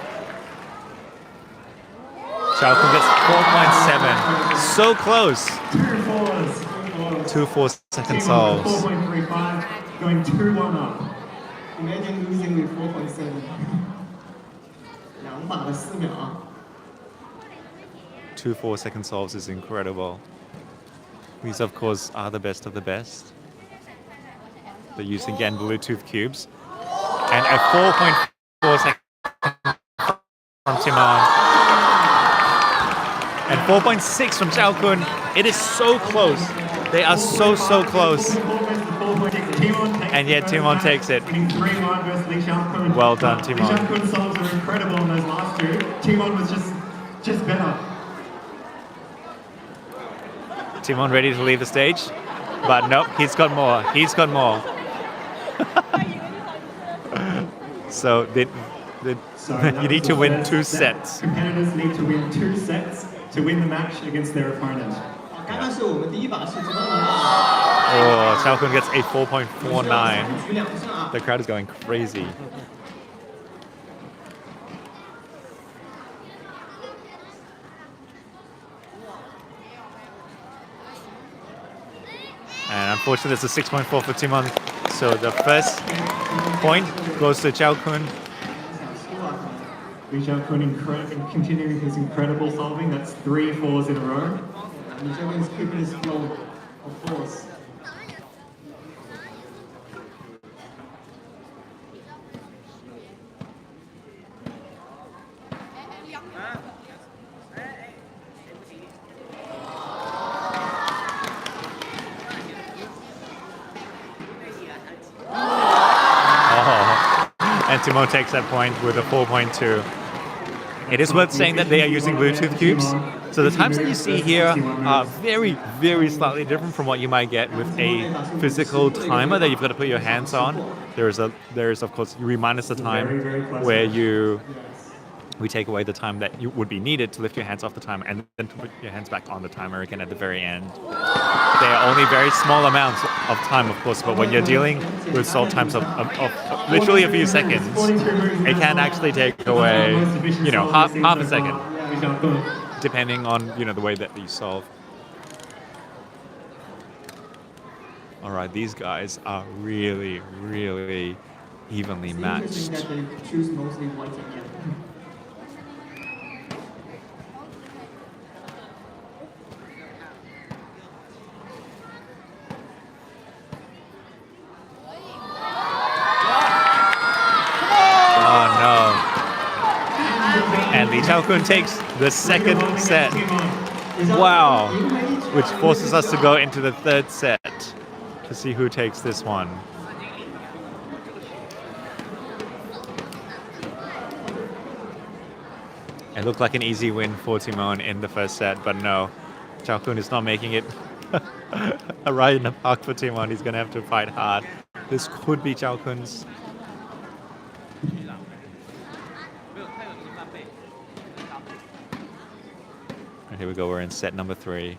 Jakun gets 4.7. So close. 2 4-second solves. 4.35, going 2-1 up. Imagine losing with 4.7. 2把的4秒啊。 2 4-second solves is incredible. These, of course, are the best of the best. They're using again Bluetooth cubes. And a 4.4 second from Timon. And 4.6 from Jakun. It is so close. They are so close. And yet Timon takes it. Well done, Timon. Jakun's solves are incredible in those last 2. Timon was just better. Timon ready to leave the stage? But nope, he's got more. He's got more. So you need to win 2 sets. Competitors need to win 2 sets to win the match against their opponent. Oh, Jakun gets a 4.49. The crowd is going crazy. And unfortunately, it's a 6.4 for Timon. So the first point goes to Jakun. Jakun continuing his incredible solving. That's 3 4s in a row. Jakun's keeping his flow of force. And Timon takes that point with a 4.2. It is worth saying that they are using Bluetooth cubes. So the times that you see here are very slightly different from what you might get with a physical timer that you've got to put your hands on. There is of course, you minus the time where we take away the time that would be needed to lift your hands off the timer and then to put your hands back on the timer again at the very end. They are only very small amounts of time, of course, but when you're dealing with solve times of literally a few seconds, it can actually take away, half a second, depending on, the way that you solve. All right, these guys are really evenly matched. And Lee Jakun takes the second set. Wow. Which forces us to go into the third set to see who takes this one. It looked like an easy win for Timon in the first set, but no. Jakun is not making it a ride in the park for Timon. He's going to have to fight hard. This could be Jakun's. Here we go, we're in set number 3.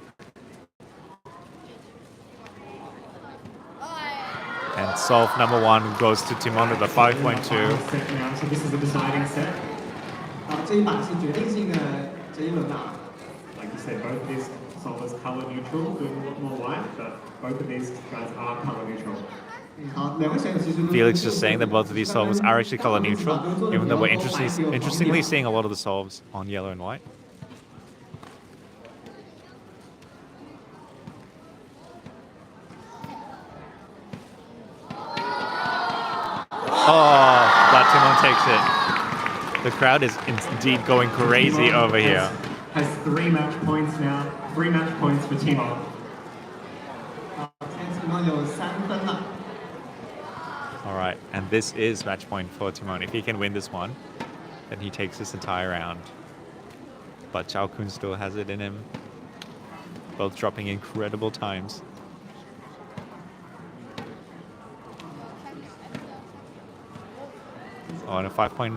And solve number 1 goes to Timon with a 5.2. So this is the deciding set. Like you said, both these solvers color neutral, doing a lot more white, but both of these guys are color neutral. Felix just saying that both of these solvers are actually color neutral, even though we're interestingly seeing a lot of the solves on yellow and white. Oh, but Timon takes it. The crowd is indeed going crazy over here. has 3 match points now. 3 match points for Timon. 现在 Timon 有3分了。 All right, and this is match point for Timon. If he can win this one, then he takes this entire round. But Jakun still has it in him. Both dropping incredible times. Oh, and a 5.9.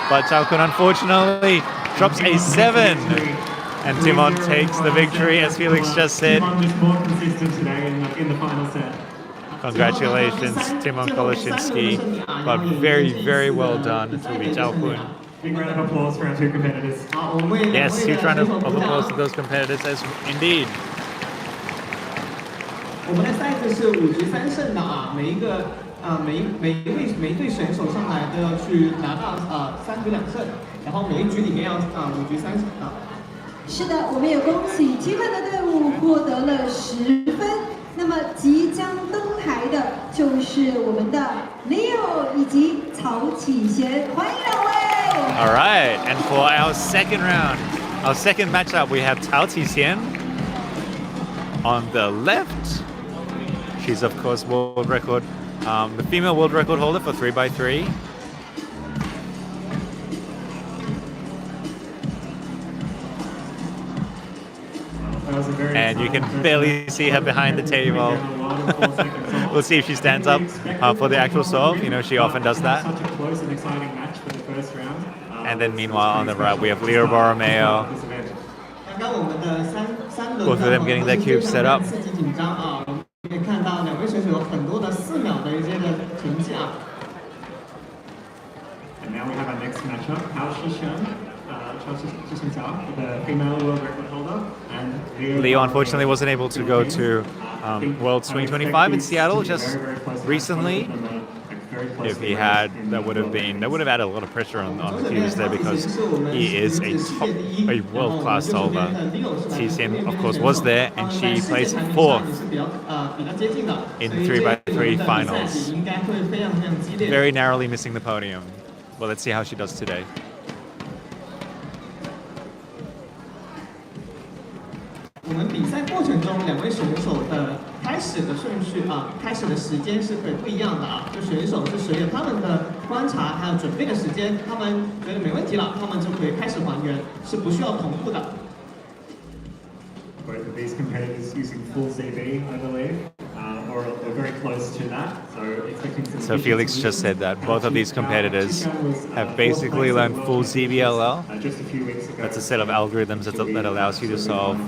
But Jakun unfortunately drops a 7. And Timon takes the victory, as Felix just said. Timon just more consistent today in the final set. Congratulations, Timon Koloshinsky. But very, very well done to Jakun. Big round of applause for our 2 competitors. Yes, huge round of applause to those competitors, as indeed. 我们的赛制是5局3胜的啊，每一队选手上来都要去拿到3局2胜，然后每一局里面要5局3胜啊。是的，我们也恭喜 Timon 的队伍获得了10分。那么即将登台的就是我们的 Leo 以及曹启贤，欢迎2位。All right, and for our second round, our second matchup, we have Tisen on the left. She's of course world record, the female world record holder for 3x3. And you can barely see her behind the table. We'll see if she stands up for the actual solve. You know, she often does that. Such a close and exciting match for the first round. And then meanwhile on the right we have Leo Borromeo. Both of them getting their cubes set up. And now we have our next matchup, Hao Shishan, the female world record holder, and Leo unfortunately wasn't able to go to Worlds 2025 in Seattle just recently. If he had, that would have added a lot of pressure on the cubes there, because he is a world-class solver. Tisen, of course, was there, and she placed 4th in 3x3 finals. Very narrowly missing the podium. Well, let's see how she does today. 我们比赛过程中2位选手的开始的顺序开始的时间是会不一样的啊。就选手是随着他们的观察还有准备的时间，他们觉得没问题了，他们就可以开始还原，是不需要同步的。Both of these competitors using full ZB, I believe, or very close to that. So Felix just said that both of these competitors have basically learned full ZBLL. Just a few weeks ago. That's a set of algorithms that allows you to solve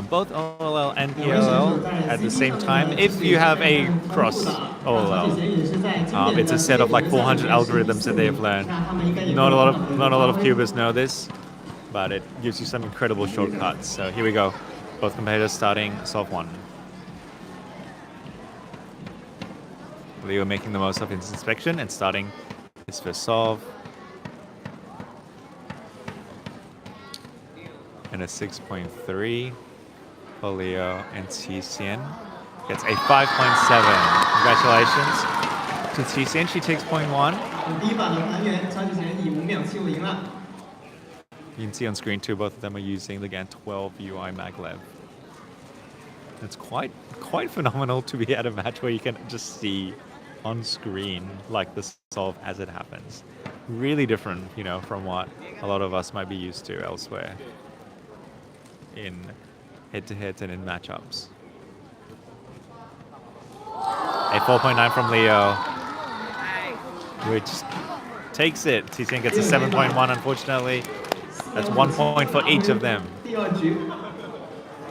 both OLL and PLL at the same time. If you have a cross OLL, it's a set of like 400 algorithms that they have learned. Not a lot of cubers know this, but it gives you some incredible shortcuts. So here we go. Both competitors starting solve 1. Leo making the most of his inspection and starting his first solve. And a 6.3 for Leo, and Tisen gets a 5.7. Congratulations to Tisen, she takes 0.1. You can see on screen too, both of them are using the GAN 12 UI maglev. It's quite phenomenal to be at a match where you can just see on screen like the solve as it happens. Really different, you know, from what a lot of us might be used to elsewhere in head-to-heads and in matchups. A 4.9 from Leo, which takes it. Tisen gets a 7.1, unfortunately. That's 1 point for each of them.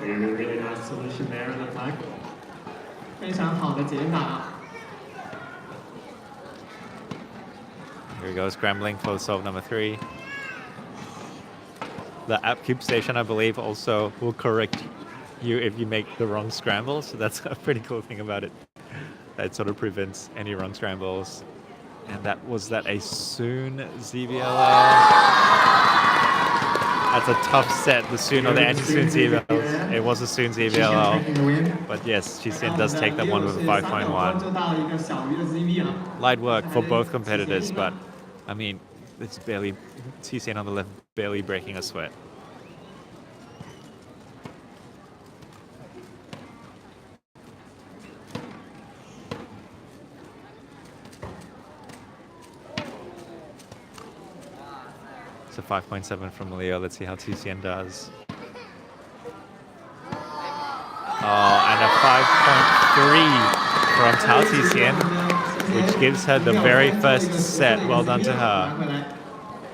Really nice solution there in the flag. 非常好的解法。 Here we go, scrambling for solve number 3. The app Cube Station, I believe, also will correct you if you make the wrong scramble. So that's a pretty cool thing about it. That sort of prevents any wrong scrambles. And was that a Soon ZVLL? That's a tough set, the Soon or the anti-Soon ZVLLs. It was a Soon ZVLL. But yes, Tisen does take that one with a 5.1. Light work for both competitors, but I mean, it's barely, Tisen on the left, barely breaking a sweat. So 5.7 from Leo. Let's see how Tisen does. Oh, and a 5.3 from Tao Tisen, which gives her the very first set. Well done to her.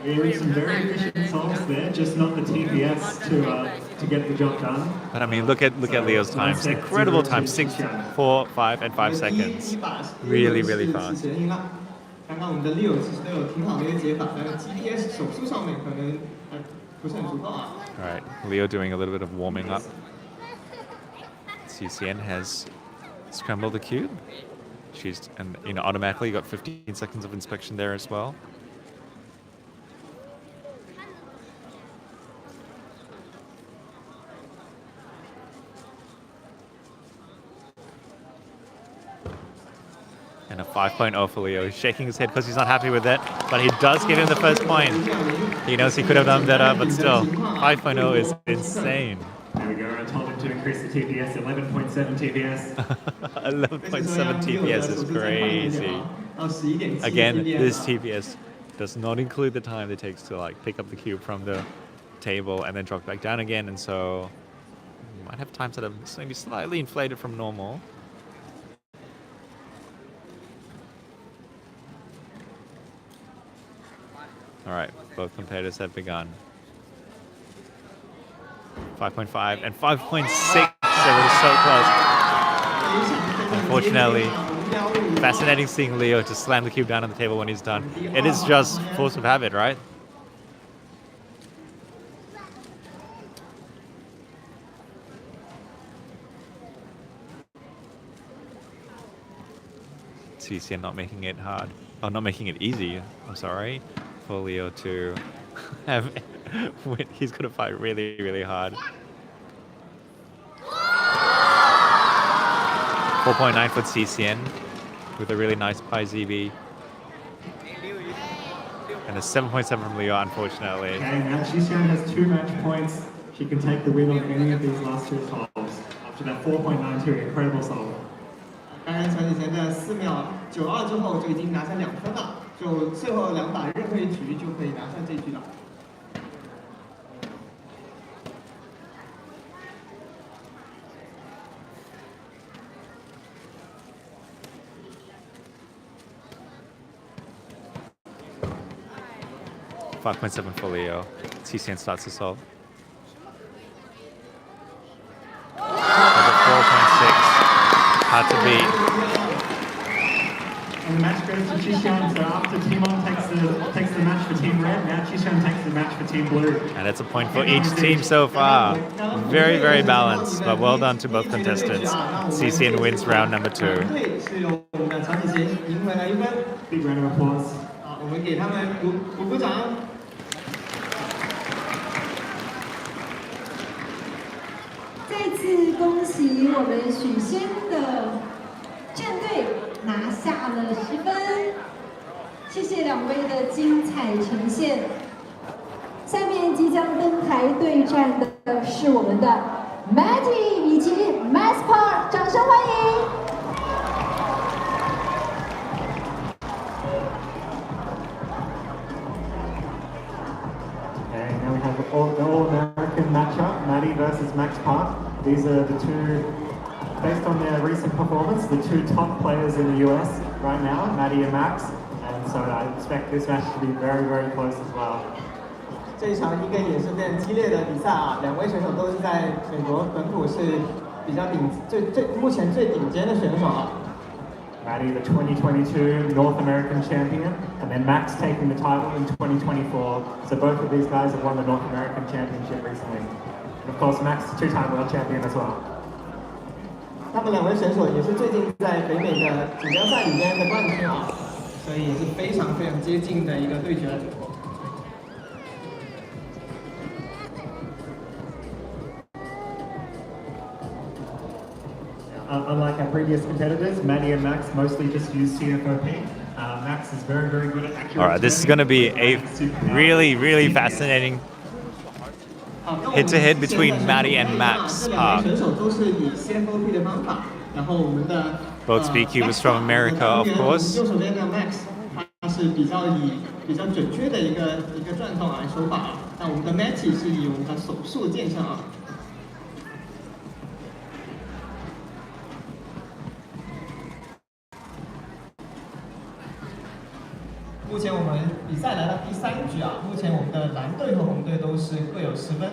Yeah, some very efficient solves there, just not the TPS to get the job done. But I mean, look at Leo's times. Incredible time. 6, 4, 5, and 5 seconds. Really, really fast. 刚刚我们的 Leo 其实都有挺好的一个解法，但是 GPS 手速上面可能不是很足够啊。All right, Leo doing a little bit of warming up. Tisen has scrambled the cube. And automatically got 15 seconds of inspection there as well. And a 5.0 for Leo. He's shaking his head because he's not happy with it, but he does give him the first point. He knows he could have done better, but still, 5.0 is insane. There we go. I told him to increase the TPS. 11.7 TPS. 11.7 TPS is crazy. Again, this TPS does not include the time it takes to pick up the cube from the table and then drop back down again, and so you might have times that are maybe slightly inflated from normal. All right, both competitors have begun. 5.5 and 5.6. They were so close. Unfortunately, fascinating seeing Leo to slam the cube down on the table when he's done. It is just force of habit, right? Tisen not making it hard. Oh, not making it easy. I'm sorry. For Leo to have he's gonna fight really, really hard. 4.9 for Tisen with a really nice Pi ZB. And a 7.7 from Leo, unfortunately. Okay, now Tisen has 2 match points. She can take the win on any of these last 2 solves. After that 4.92, incredible solve. 刚才陈子贤在4秒92之后就已经拿下2分了，就最后2把任何一局就可以拿下这局了。5.7 for Leo. Tisen starts to solve. Another 4.6. Hard to beat. And the match goes to Tisen, so after Timon takes the match for Team Red, now Tisen takes the match for Team Blue. And it's a point for each team so far. Very, very balanced, but well done to both contestants. Tisen wins round number 2. Big round of applause. 我们给他们鼓掌。再次恭喜我们许仙的战队拿下了10分，谢谢2位的精彩呈现。下面即将登台对战的是我们的 Maddie 以及 Max Park， 掌声欢迎！ Okay, now we have the All-American matchup, Maddie versus Max Park. These are the 2, based on their recent performance, the 2 top players in the US right now, Maddie and Max. And so I expect this match to be very, very close as well. 这一场应该也是非常激烈的比赛啊，2位选手都是在美国本土是比较目前最顶尖的选手啊。 Maddie, the 2022 North American champion, and then Max taking the title in 2024. So both of these guys have won the North American championship recently. And of course, Max, 2-time world champion as well. 他们2位选手也是最近在北美的锦标赛里面的冠军啊，所以也是非常非常接近的一个对决。 Unlike our previous competitors, Maddie and Max mostly just use CFOP. Max is very, very good at accurate. All right, this is going to be a really, really fascinating head-to-head between Maddie and Max Park. Both speak Cubers from America, of course. 比较准确的一个转动啊手法啊。那我们的 Maddie 是以我们的手速见称啊。目前我们比赛来到第3局啊，目前我们的蓝队和红队都是各有10分。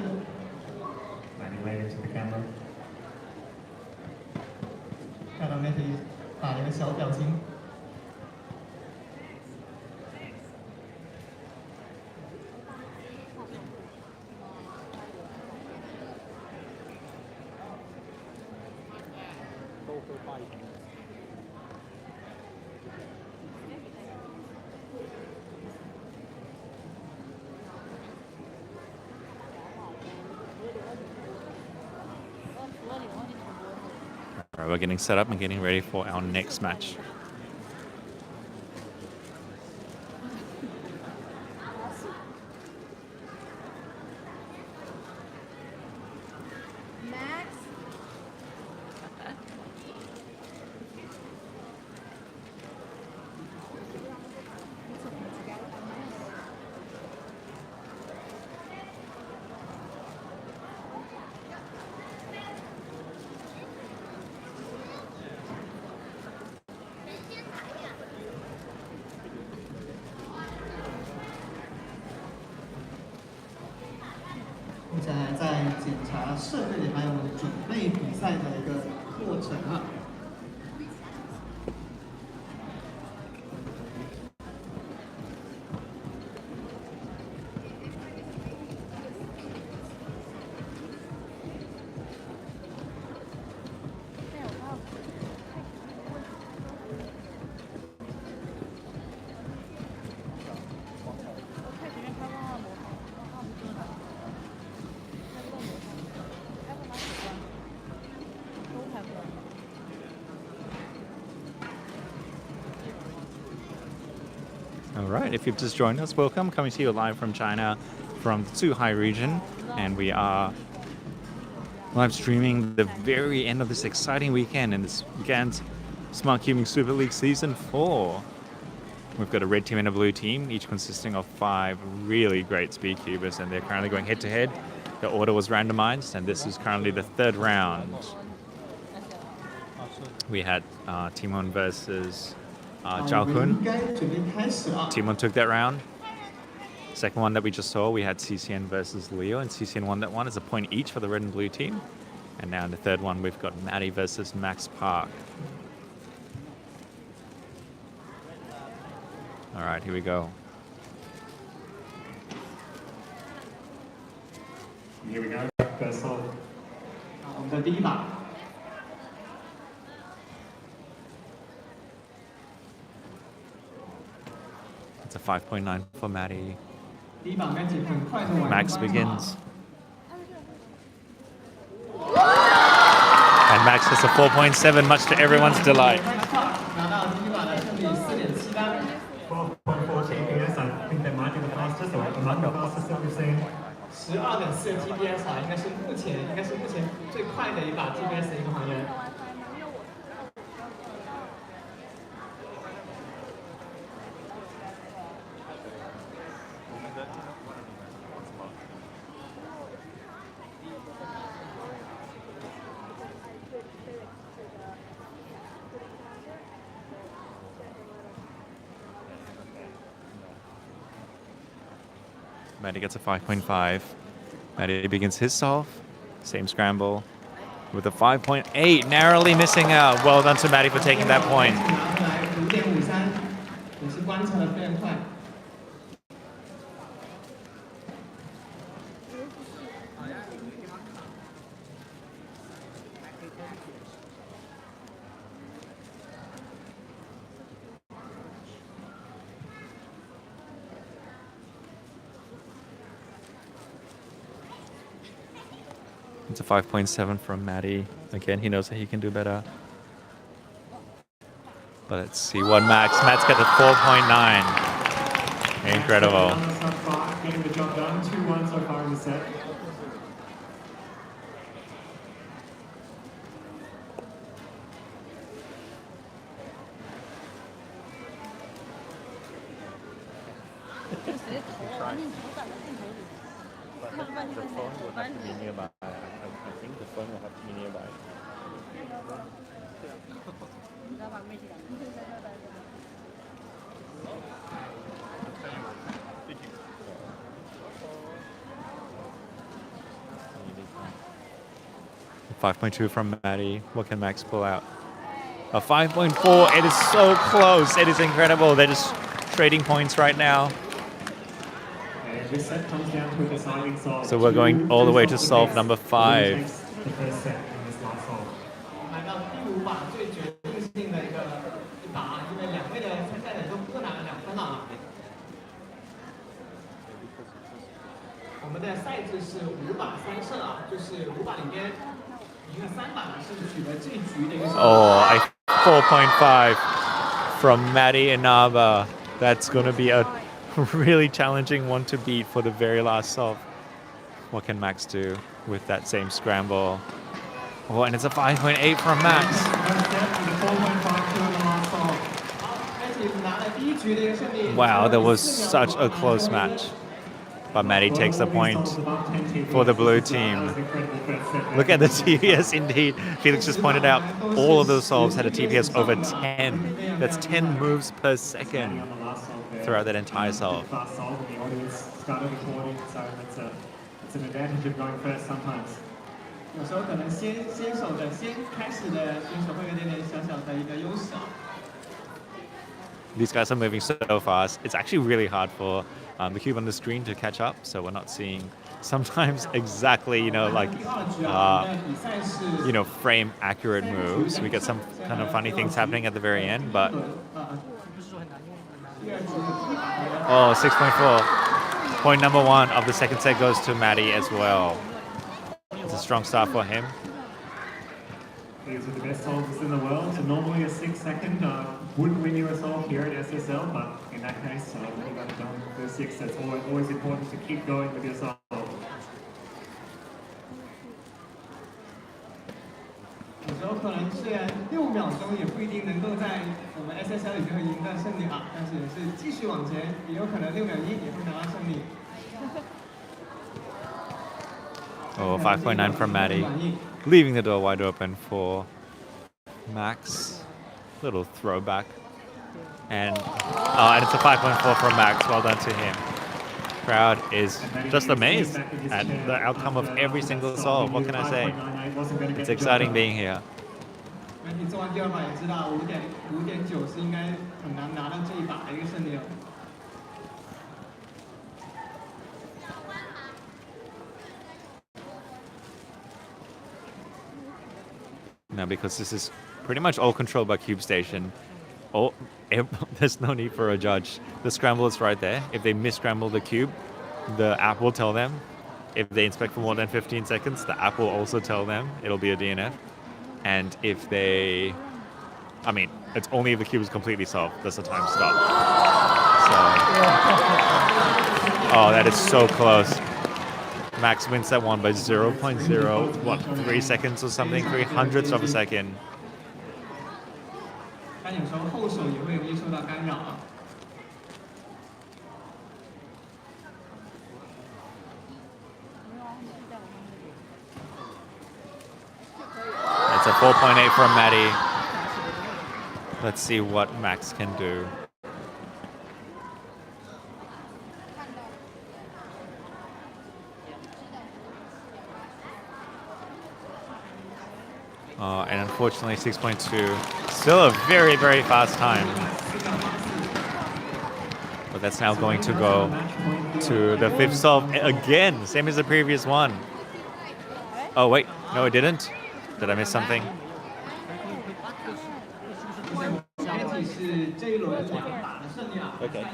看到 Maddie 打了一个小表情。Alright, we're getting set up and getting ready for our next match.目前还在检查设备，还有准备比赛的一个过程啊。Alright, if you've just joined us, welcome. Coming to you live from China, from the Zhuhai region. And we are live streaming the very end of this exciting weekend in this GAN's Smart Cubing Super League Season 4. We've got a red team and a blue team, each consisting of 5 really great speed cubers, and they're currently going head to head. The order was randomized, and this is currently the 3rd round. We had Timon versus Jakun. Timon took that round. Second one that we just saw, we had Tisen versus Leo, and Tisen won that one. It's a point each for the red and blue team. And now in the 3rd one, we've got Maddie versus Max Park. All right, here we go. Here we go. First off. 我们的第一把。It's a 5.9 for Maddie. 第一把 Maddie 很快就完。Max begins. And Max has a 4.7, much to everyone's delight. 拿到第一把的胜利4.7单。 12.4 TPS, I think that might be the fastest or among the fastest that we've seen. 12.4 TPS 啊，应该是目前最快的一把 TPS 的一个还原。Maddie gets a 5.5. Maddie begins his solve. Same scramble with a 5.8, narrowly missing out. Well done to Maddie for taking that point. 5.53，也是观察的非常快。It's a 5.7 from Maddie. Again, he knows that he can do better. But let's see what Matt's got a 4.9. Incredible. Getting the job done. 2-1 so far in the set. 你头挡在镜头里，看了半天 The 没 phone will 发 have 现 to be nearby. I think the phone will have to be nearby. 你知道吧？没起来，你就在那待着。 5.2 from Maddie. What can Max pull out? A 5.4. It is so close. It is incredible. They're just trading points right now. And this set comes down to a deciding solve. So we're going all the way to solve number 5. The first set in this last solve. 来到第5把最决定性的一把，因为2位的参赛者都各拿了2分了。我们的赛制是5把3胜啊，就是5把里边赢了3把呢，是取得这局的一个胜利。Oh, 4.5 from Maddie and Nava. That's going to be a really challenging one to beat for the very last solve. What can Max do with that same scramble? Oh, and it's a 5.8 from Max. Wow, that was such a close match. But Maddie takes the point for the blue team. Look at the TPS indeed. Felix just pointed out all of those solves had a TPS over 10. That's 10 moves per second throughout that entire solve. It's an advantage of going first sometimes. 有时候可能先开始的选手会有点小小的一个优势啊。 These guys are moving so fast. It's actually really hard for the cube on the screen to catch up. So we're not seeing sometimes exactly, frame accurate moves. We get some kind of funny things happening at the very end, but oh, 6.4. Point number 1 of the second set goes to Maddie as well. It's a strong start for him. These are the best solves in the world. So normally a 6-second would win you a solve here at SSL, but in that case, you got it done for 6. That's always important to keep going with your solve. 有时候可能虽然6秒钟也不一定能够在我们 SSL 里面会赢得胜利啊，但是也是继续往前，也有可能6秒1也会拿到胜利。Oh, 5.9 from Maddie. Leaving the door wide open for Max. Little throwback. And it's a 5.4 from Max. Well done to him. Crowd is just amazed at the outcome of every single solve. What can I say? It's exciting being here. 你做完第2把也知道5.9是应该很难拿到这一把的一个胜利了。 Now, because this is pretty much all controlled by Cube Station, there's no need for a judge. The scramble is right there. If they mis-scramble the cube, the app will tell them. If they inspect for more than 15 seconds, the app will also tell them. It'll be a DNF. And if they... it's only if the cube is completely solved. Does the time stop? Oh, that is so close. Max wins that one by 0.03 seconds or something, 300ths of a second. 但有时候后手也会容易受到干扰啊。 It's a 4.8 from Maddie. Let's see what Max can do. And unfortunately 6.2, still a very, very fast time. But that's now going to go to the 5th solve again, same as the previous one. Oh wait, no it didn't. Did I miss something? Okay.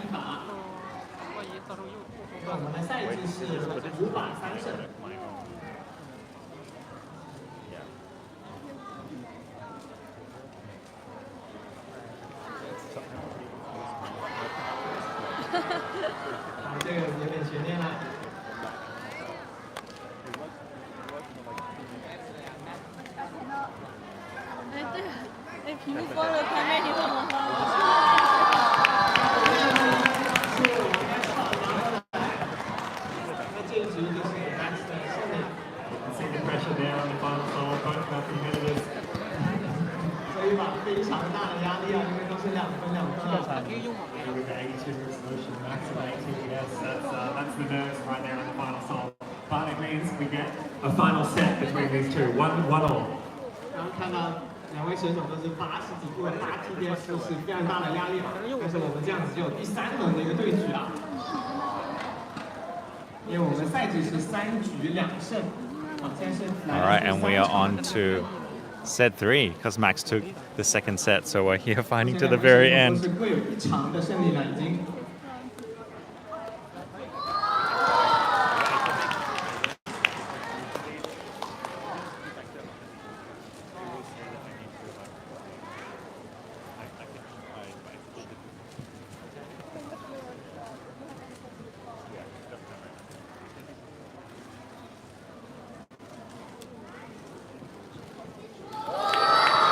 常大的压力啊，因为都是2分2分啊。 With the 82 resolution, max of 82, yes, that's the nerves right there in the final solve. But it means we get a final set between these two, one all. 然后看到2位选手都是80几步的大 TDS， 是非常大的压力啊。但是我们这样子就有第3轮的一个对局啊，因为我们赛制是3局2胜。好，现在是。All right, and we are on to set 3 because Max took the second set, so we're here fighting to the very end. 是各有1场的胜利了，已经。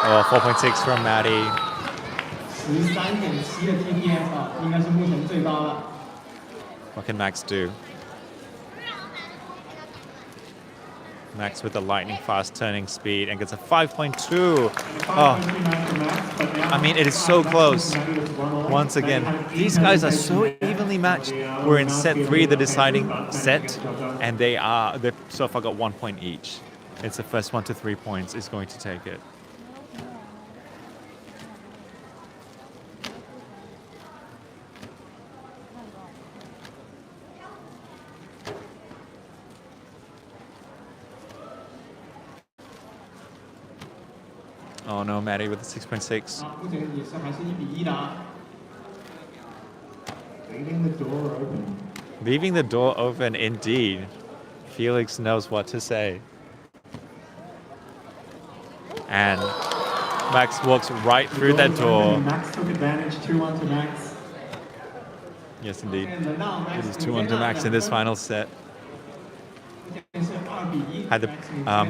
Oh, 4.6 from Maddie. 13.7的 TDS 啊，应该是目前最高的。 What can Max do? Max with the lightning fast turning speed and gets a 5.2. Oh, I mean, it is so close. Once again, these guys are so evenly matched. We're in set 3, the deciding set, and they've so far got 1 point each. It's the first 1 to 3 points is going to take it. Oh no, Maddie with the 6.6. 目前也是还是1比1的啊。 Leaving the door open. Leaving the door open indeed. Felix knows what to say. And Max walks right through that door. Max took advantage, 2-1 to Max. Yes, indeed. It is 2-1 to Max in this final set. Had the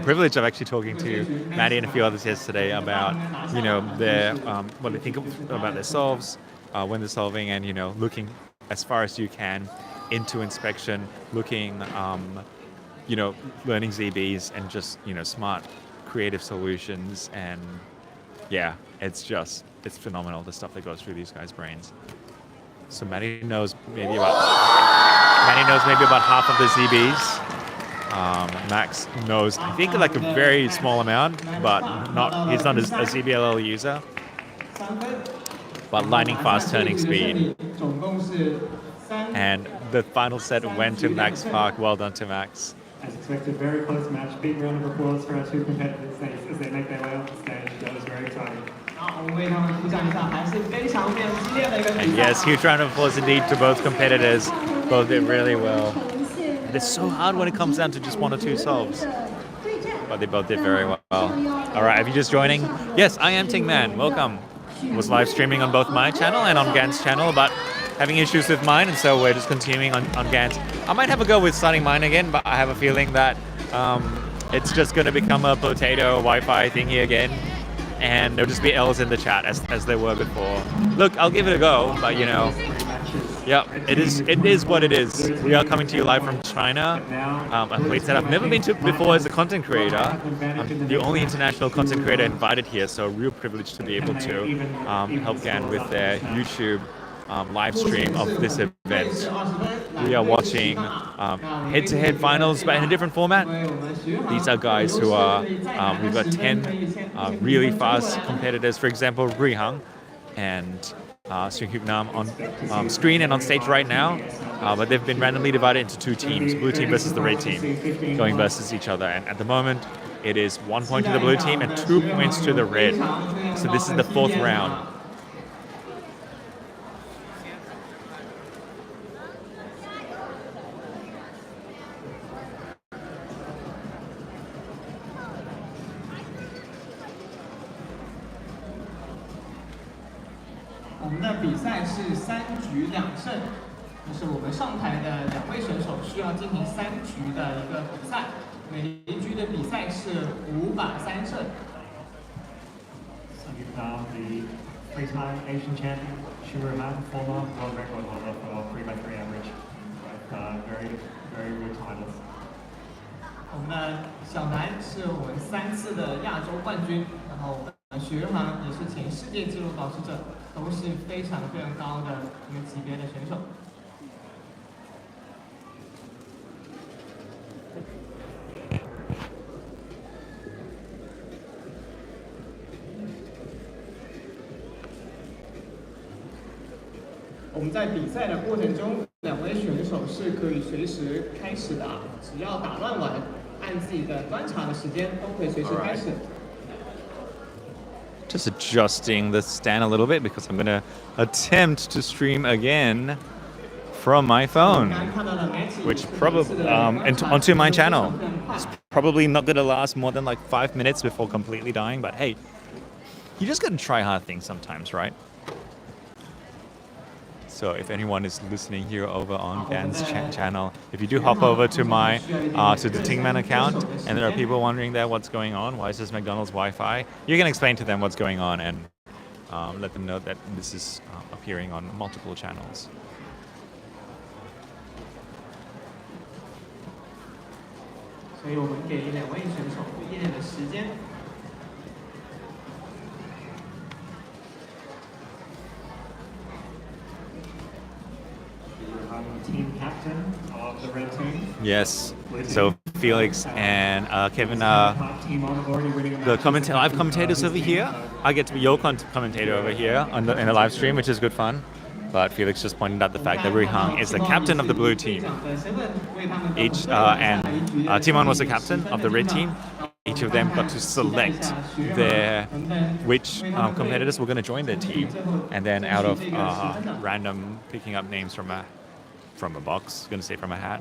privilege of actually talking to Maddie and a few others yesterday about, you know, their what they think about their solves when they're solving, and you know, looking as far as you can into inspection, looking, you know, learning ZBs and just, you know, smart, creative solutions. And yeah, it's phenomenal the stuff that goes through these guys' brains. So Maddie knows maybe about half of the ZBs. Max knows, I think, like a very small amount, but he's not a ZBLL user. But lightning fast turning speed. And the final set went to Max Park. Well done to Max. As expected, very close match. Big round of applause for our two competitors as they make their way off the stage. That was very exciting. And yes, huge round of applause indeed to both competitors. Both did really well. It's so hard when it comes down to just 1 or 2 solves. But they both did very well. Alright, if you're just joining, yes, I am Timon. Welcome. Was live streaming on both my channel and on Gant's channel, but having issues with mine, and so we're just continuing on Gant. I might have a go with starting mine again, but I have a feeling that it's just going to become a potato Wi-Fi thingy again. And there'll just be L's in the chat as there were before. Look, I'll give it a go, but you know, yeah, it is what it is. We are coming to you live from China. A place that I've never been to before as a content creator. I'm the only international content creator invited here, so a real privilege to be able to help Gan with their YouTube live stream of this event. We are watching head-to-head finals, but in a different format. These are guys who are, we've got 10 really fast competitors. For example, Rihan and Sung Nam on screen and on stage right now, but they've been randomly divided into 2 teams, blue team versus the red team, going versus each other. And at the moment, it is 1 point to the blue team and 2 points to the red. So this is the 4th round.我们的比赛是3局2胜，就是我们上台的2位选手需要进行3局的一个比赛，每一局的比赛是5把3胜。So you've got the 3-time Asian champion, Rihan, former world record holder for 3x3 average. Very, very good titles. 我们的小南是我们3次的亚洲冠军，然后许日航也是前世界纪录保持者，都是非常非常高的一个级别的选手。我们在比赛的过程中，2位选手是可以随时开始的，只要打乱完，按自己的观察的时间都可以随时开始。Just adjusting the stand a little bit because I'm going to attempt to stream again from my phone, which probably onto my channel. It's probably not going to last more than like 5 minutes before completely dying, but hey, you just got to try hard things sometimes, right? So if anyone is listening here over on Gan's channel, if you do hop over to my to the Timon account, and there are people wondering there what's going on, why is this McDonald's Wi-Fi? You can explain to them what's going on and let them know that this is appearing on multiple channels. 所以我们给2位选手一点的时间。 Team captain of the red team. Yes. So Felix and Kevin, the live commentators over here. I get to be your commentator over here in the live stream, which is good fun. But Felix just pointed out the fact that Rihan is the captain of the blue team. And Timon was the captain of the red team. Each of them got to select which competitors were going to join their team, and then out of random picking up names from a box, going to say from a hat,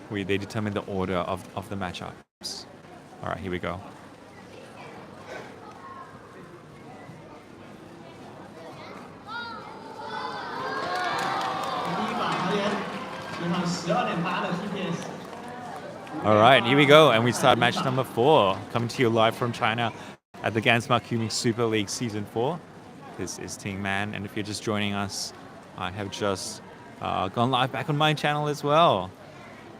they determine the order of the matchups. All right, here we go. All right, here we go, and we start match number 4, coming to you live from China at the Gancube Super League Season 4. This is Timon, and if you're just joining us, I have just gone live back on my channel as well.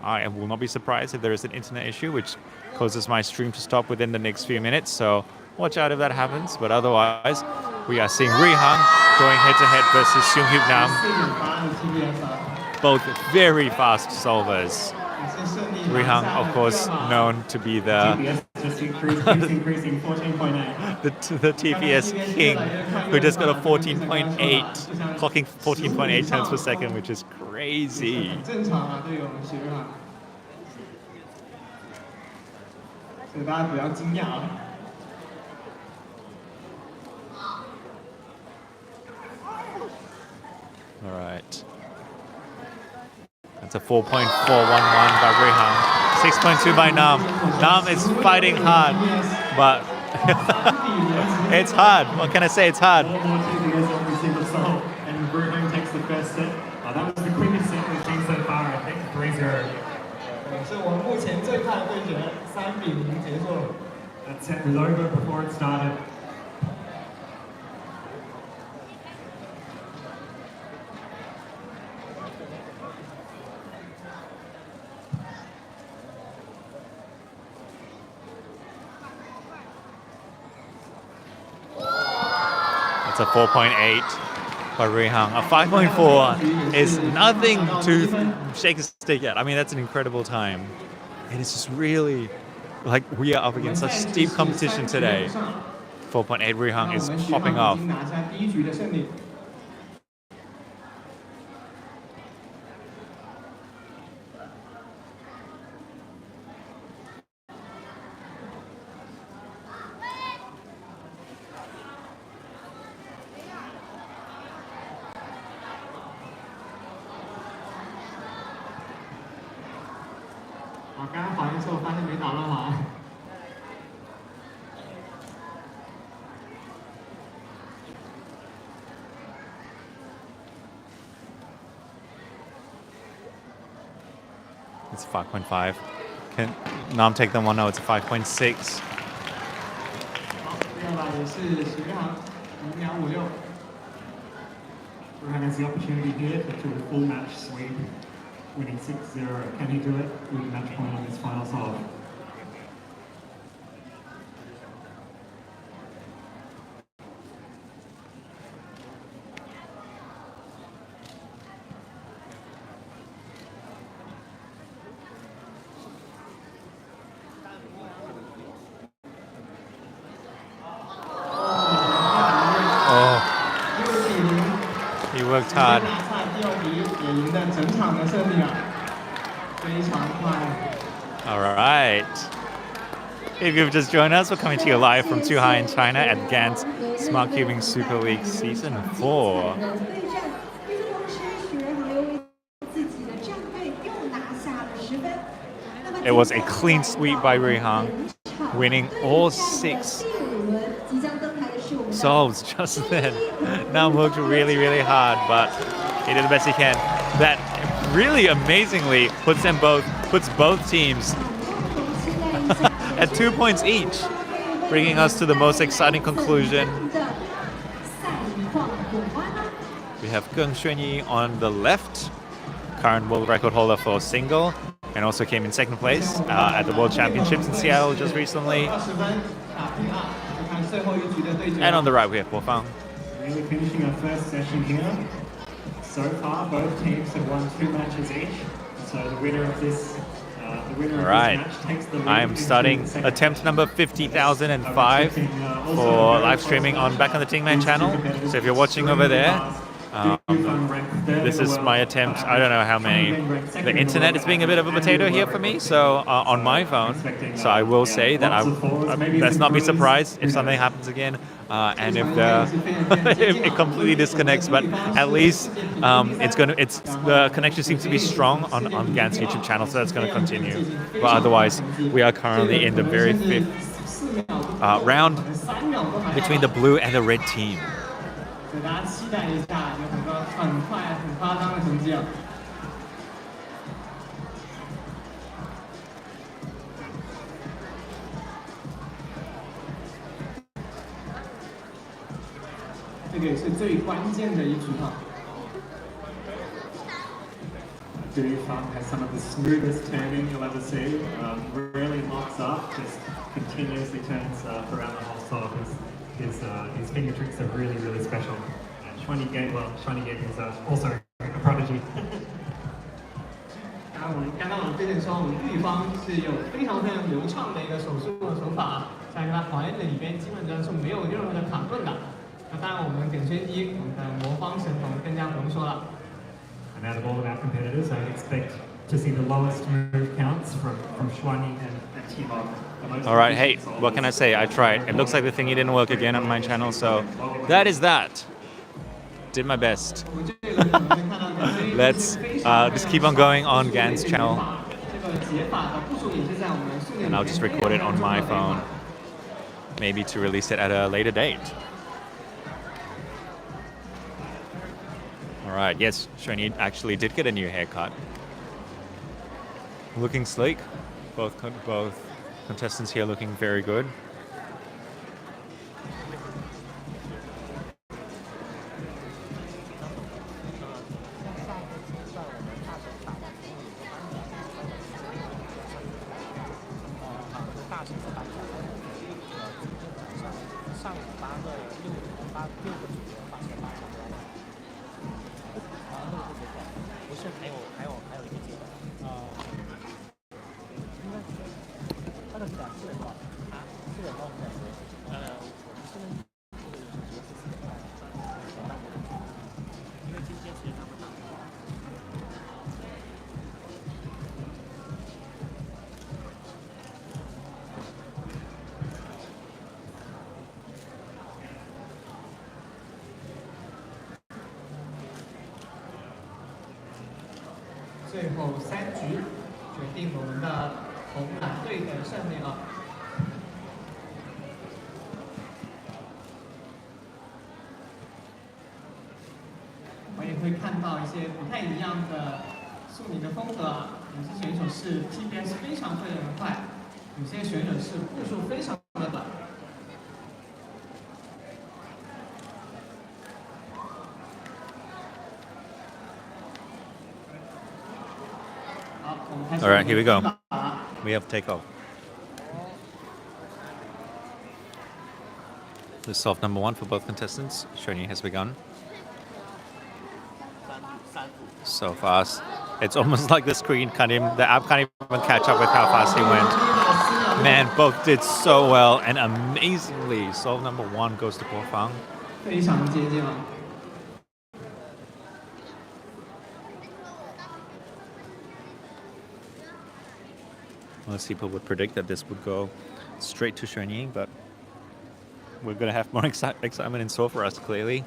I will not be surprised if there is an internet issue which causes my stream to stop within the next few minutes, so watch out if that happens. But otherwise, we are seeing Rihan going head-to-head versus Seunghyuk Nam. Both very fast solvers. Rihan, of course, known to be the the TPS king, who just got a 14.8, clocking 14.8 turns per second, which is crazy. All right. That's a 4.411 by Rihan, 6.2 by Nam. Nam is fighting hard, but it's hard. What can I say? It's hard. And Rihan takes the first set. That was the quickest set we've seen so far, I think, 3-0. 是我们目前最快的对决，3比0结束了。 That set was over before it started. It's a 4.8 by Rihan. A 5.4 is nothing to shake a stick at. I mean, that's an incredible time. It is just really, like, we are up against such steep competition today. 4.8 Rihan is popping off. It's 5.5. Can Nam take them one? No, it's a 5.6. Rihan has the opportunity here to do a full match sweep, winning 6-0. Can he do it with a match point on his final solve? worked hard. 拿下第2题，也赢得整场的胜利啊，非常快。 All right. If you've just joined us, we're coming to you live from Too High in China at GAN's Smart Cubing Super League Season 4. It was a clean sweep by Rihan, winning all 6 solves just then. Nam worked really, really hard, but he did the best he can. That really amazingly puts both teams at 2 points each, bringing us to the most exciting conclusion. We have Shwini on the left, current world record holder for single, and also came in 2nd place at the World Championships in Seattle just recently. And on the right we have Guofang. Really finishing our first session here. So far, both teams have won 2 matches each. So the winner of this match takes the lead. I am starting attempt number 50,005 for live streaming on back on the Tingman channel. So if you're watching over there, this is my attempt. I don't know how many. The internet is being a bit of a potato here for me, so on my phone. So I will say that let's not be surprised if something happens again, and if it completely disconnects. But at least the connection seems to be strong on GAN's YouTube channel, so that's going to continue. But otherwise, we are currently in the very 5th round between the blue and the red team. 给大家期待一下，有很多很快、很夸张的成绩啊！这个也是最关键的一局啊。Rihan has some of the smoothest turning you'll ever see. Really locks up, just continuously turns throughout the whole song. His finger tricks are really, really special. Shwini game is also a prodigy. 刚刚我们之前说，我们玉方是有非常流畅的一个手速的手法，在它环里边基本上是没有任何的卡顿的。那当然，我们点圈一，我们的魔方神童更加不用说了。And out of all of our competitors, I expect to see the lowest move counts from Shwini and Timon. All right, hey, what can I say? I tried. It looks like the thingy didn't work again on my channel, so that is that. Did my best. Let's just keep on going on GAN's channel. And I'll just record it on my phone, maybe to release it at a later date. All right, yes, Shwini actually did get a new haircut. Looking sleek. Both contestants here looking very good.最后3局决定我们的红蓝队的胜利了。我也会看到一些不太一样的速拟的风格啊，有些选手是 TPS 非常非常的快，有些选手是步数非常的短。All right, here we go. We have takeoff. This is solve number 1 for both contestants. Shwini has begun. So fast. It's almost like the app can't even catch up with how fast he went. Man, both did so well and amazingly. Solve number 1 goes to Guofang. 非常接近了。Most people would predict that this would go straight to Shwini, but we're going to have more excitement in store for us, clearly,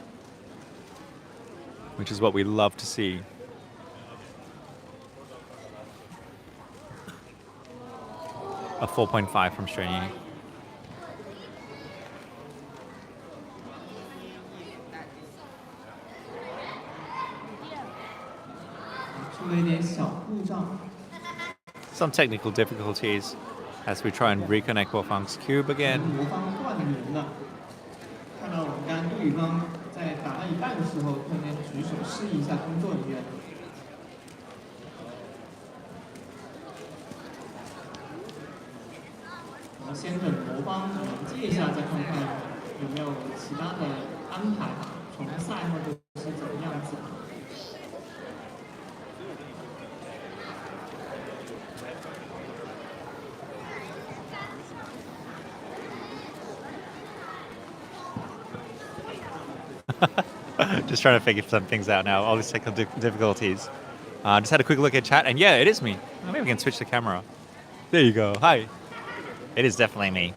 which is what we love to see. A 4.5 from Shwini. Some technical difficulties as we try and reconnect Wolfang's cube again. 看到我们刚刚对方在打到一半的时候，突然间举手示意一下工作人员。我们先等魔方连接一下，再看看有没有其他的安排，从赛后就是怎么样子。Just trying to figure some things out now. All these technical difficulties. Just had a quick look at chat, and yeah, it is me. Maybe we can switch the camera. There you go. Hi. It is definitely me.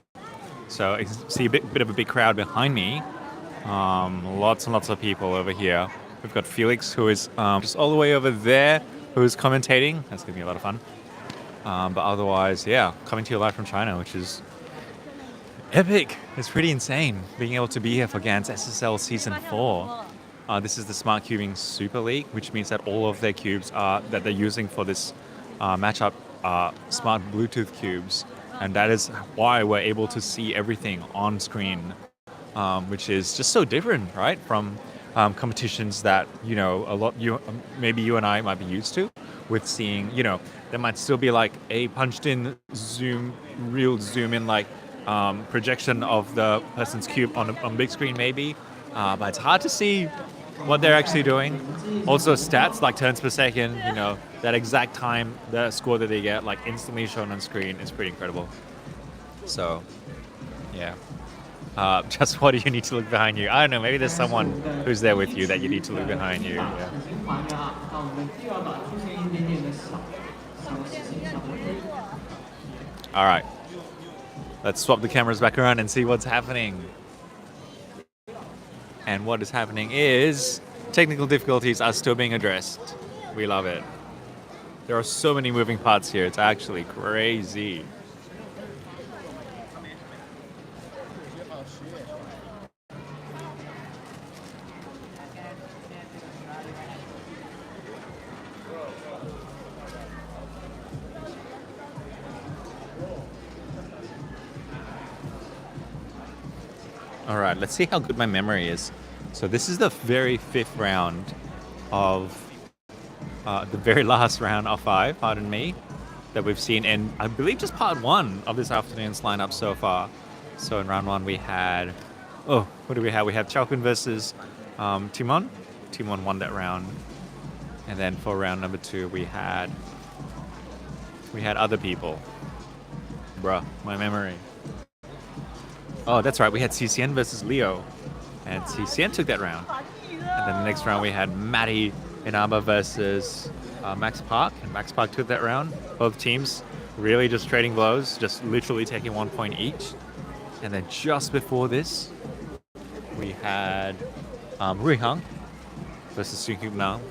So you can see a bit of a big crowd behind me. Lots and lots of people over here. We've got Felix, who is just all the way over there, who is commentating. That's going to be a lot of fun. But otherwise, yeah, coming to you live from China, which is epic. It's pretty insane being able to be here for GAN's SSL Season 4. This is the Smart Cubing Super League, which means that all of their cubes that they're using for this matchup are smart Bluetooth cubes. And that is why we're able to see everything on screen, which is just so different, right? From competitions that, you know, maybe you and I might be used to, with seeing, you know, there might still be like a punched in real zoom in like projection of the person's cube on big screen maybe, but it's hard to see what they're actually doing. Also stats like turns per second, you know, that exact time, the score that they get like instantly shown on screen is pretty incredible. So yeah, just what do you need to look behind you? I don't know, maybe there's someone who's there with you that you need to look behind you. Yeah. All right, let's swap the cameras back around and see what's happening. And what is happening is technical difficulties are still being addressed. We love it. There are so many moving parts here. It's actually crazy. All right, let's see how good my memory is. So this is the very fifth round of the very last round of 5, pardon me, that we've seen in, I believe, just part 1 of this afternoon's lineup so far. So in round 1 we had, what do we have? We have Jakun versus Timon. Timon won that round. And then for round number 2 we had other people. Bruh, my memory. Oh, that's right. We had Tisen versus Leo, and Tisen took that round. And then the next round we had Maddie Inaba versus Max Park, and Max Park took that round. Both teams really just trading blows, just literally taking 1 point each. And then just before this, we had Rihan versus Jakun,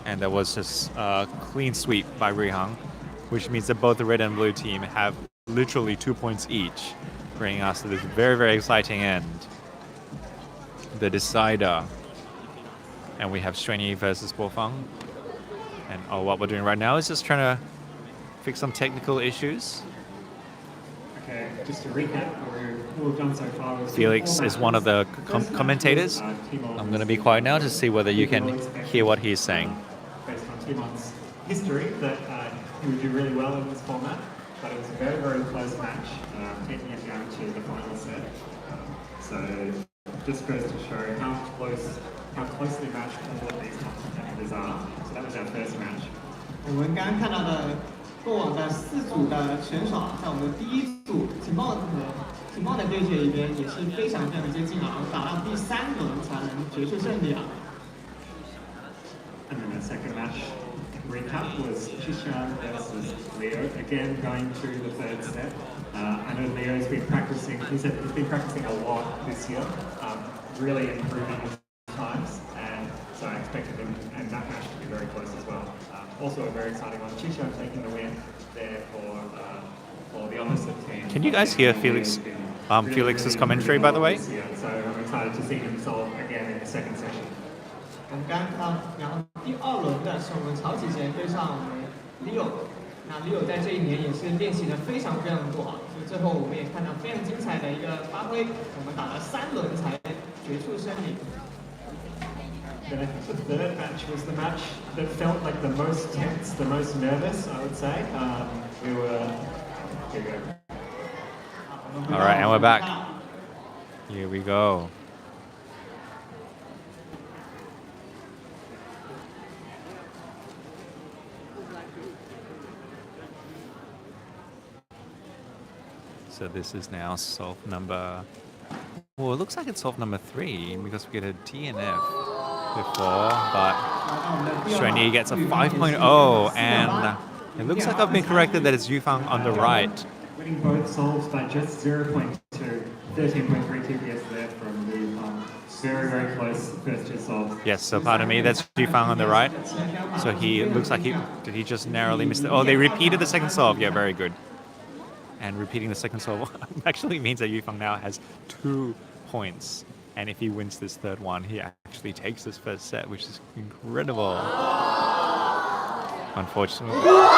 and there was just a clean sweep by Rihan, which means that both the red and blue team have literally 2 points each, bringing us to this very, very exciting end. The decider. And we have Shwini versus Wolfang. And what we're doing right now is just trying to fix some technical issues. Okay, just to recap, what we've done so far was Felix is one of the commentators. I'm going to be quiet now to see whether you can hear what he's saying. Based on Timon's history, that he would do really well in this format. But it was a very, very close match, taking it down to the final set. So just goes to show how closely matched all of these competitors are. So that was our first match. 我们刚刚看到的过往的4组的选手，在我们的第一组Timon的对决里边也是非常接近啊，打到第3轮才能决出胜利啊。And then the second match recap was Chishan versus Leo, again going through the third set. I know Leo's been practicing, he said he's been practicing a lot this year, really improving his times, and so I expected him and that match to be very close as well. Also a very exciting one, Chishan taking the win there for the opposite team. Can you guys hear Felix's commentary, by the way? So I'm excited to see him solve again in the second session. 我们刚刚看到，然后第二轮的是我们曹启贤对上我们 Leo， 那 Leo 在这一年也是练习的非常非常多啊，所以最后我们也看到非常精彩的一个发挥，我们打了3轮才决出胜利。The third match was the match that felt like the most tense, the most nervous, I would say. Here we go. All right, and we're back. Here we go. So this is now solve number, well, it looks like it's solve number 3 because we get a D and F before, but Shwini gets a 5.0 and it looks like I've been corrected that it's Yufang on the right. Winning both solves by just 0.2, 13.3 TPS there from Rihan. Very, very close first 2 solves. Yes, so pardon me, that's Yufang on the right. So he looks like did he just narrowly miss it? Oh, they repeated the second solve. Yeah, very good. And repeating the second solve actually means that Yufang now has 2 points. And if he wins this third one, he actually takes this first set, which is incredible. Unfortunately. Whoa.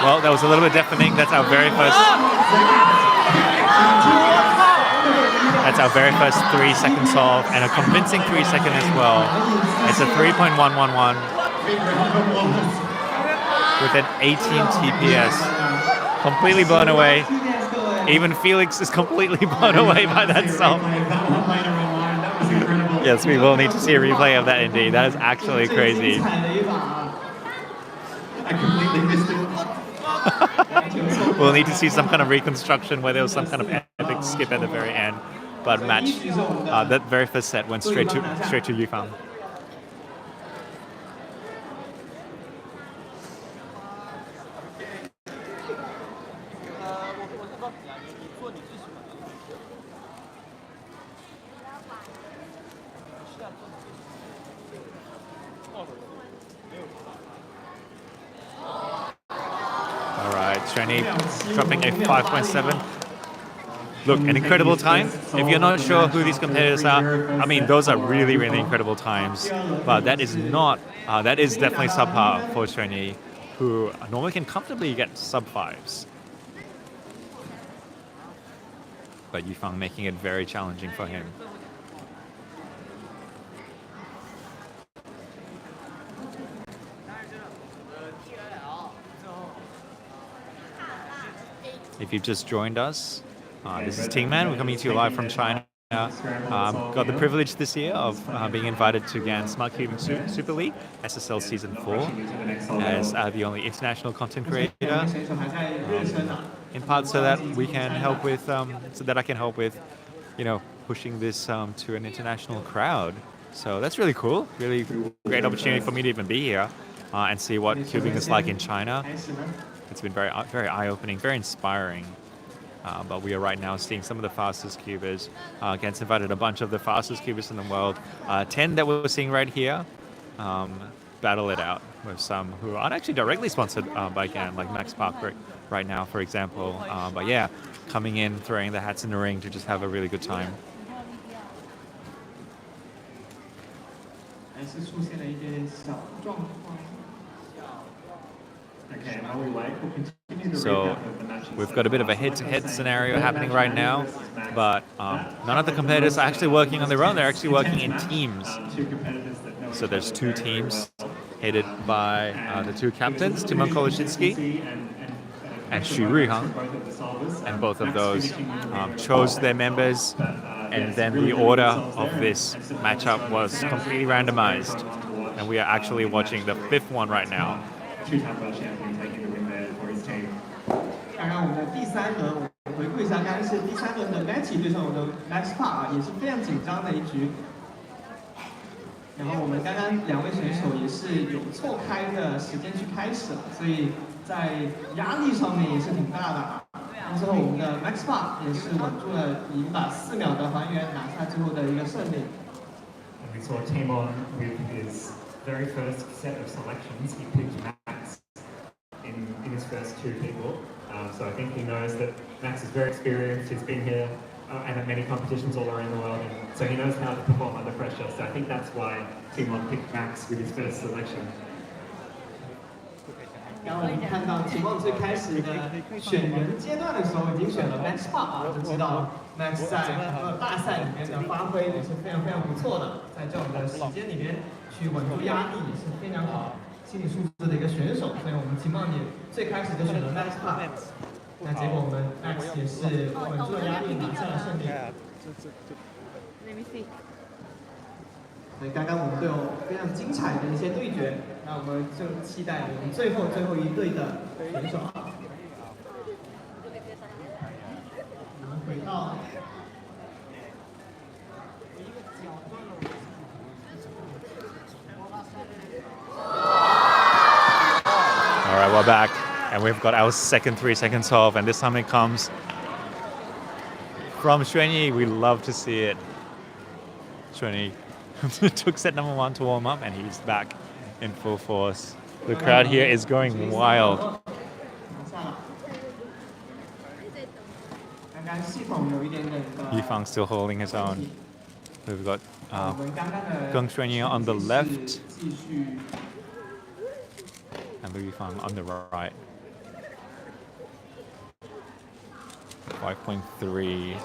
Well, that was a little bit deafening. That's our very first 3-second solve, and a convincing 3-second as well. It's a 3.111 with an 18 TPS. Completely blown away. Even Felix is completely blown away by that solve. Yes, we will need to see a replay of that indeed. That is actually crazy. I completely missed it. We'll need to see some kind of reconstruction where there was some kind of epic skip at the very end. But match, that very first set went straight to Yufang. Shwini dropping a 5.7. Look, an incredible time. If you're not sure who these competitors are, I mean, those are really, really incredible times. But that is not, that is definitely subpar for Shwini, who normally can comfortably get sub-5s. But Yufang making it very challenging for him. If you've just joined us, this is Timon. We're coming to you live from China. Got the privilege this year of being invited to GAN's Smart Cubing Super League, SSL Season 4, as the only international content creator. In part so that we can help with, so that I can help with, you know, pushing this to an international crowd. So that's really cool. Really great opportunity for me to even be here and see what cubing is like in China. It's been very eye-opening, very inspiring. But we are right now seeing some of the fastest cubers. Gans invited a bunch of the fastest cubers in the world. 10 that we're seeing right here battle it out with some who aren't actually directly sponsored by GAN, like Max Park right now, for example. But yeah, coming in, throwing the hats in the ring to just have a really good time. Okay, while we wait, we'll continue the So recap of the matches. we've got a bit of a head-to-head scenario happening right now, but none of the competitors are actually working on their own. They're actually working in teams. So there's 2 teams headed by the 2 captains, Timon and Rihan, and both of those chose their members, and then the order of this matchup was completely randomized, and we are actually watching the 5th one right now. 2-time world champion taking the win there for his team. 看看我们的第3轮，我回顾一下，刚刚是第3轮的 Maddie 对上我们的 Max Park 啊，也是非常紧张的一局。然后我们刚刚两位选手也是有错开的时间去开始了，所以在压力上面也是挺大的啊。最后我们的 Max Park 也是稳住了，已经把4秒的还原拿下最后的一个胜利。And we saw Timon with his very first set of selections. He picked Max in his first 2 people. So I think he knows that Max is very experienced. He's been here and at many competitions all around the world, and so he knows how to perform under pressure. So I think that's why Timon picked Max with his first selection. 刚刚我们看到Timon最开始的选人阶段的时候，已经选了 Max Park 啊，就知道 Max 在大赛里面的发挥也是非常非常不错的，在这种的时间里面去稳住压力也是非常好心理素质的一个选手，所以我们Timon也最开始就选了 Max Park， 那结果我们 Max 也是稳住了压力拿下了胜利。所以刚刚我们都有非常精彩的一些对决，那我们就期待我们最后一队的选手。我们回到。All right, we're back, and we've got our second 3-second solve, and this time it comes from Shwini. We love to see it. Shwini took set number 1 to warm up, and he's back in full force. The crowd here is going wild. Yifang still holding his own. We've got Shwini on the left, and Yifang on the right. 5.3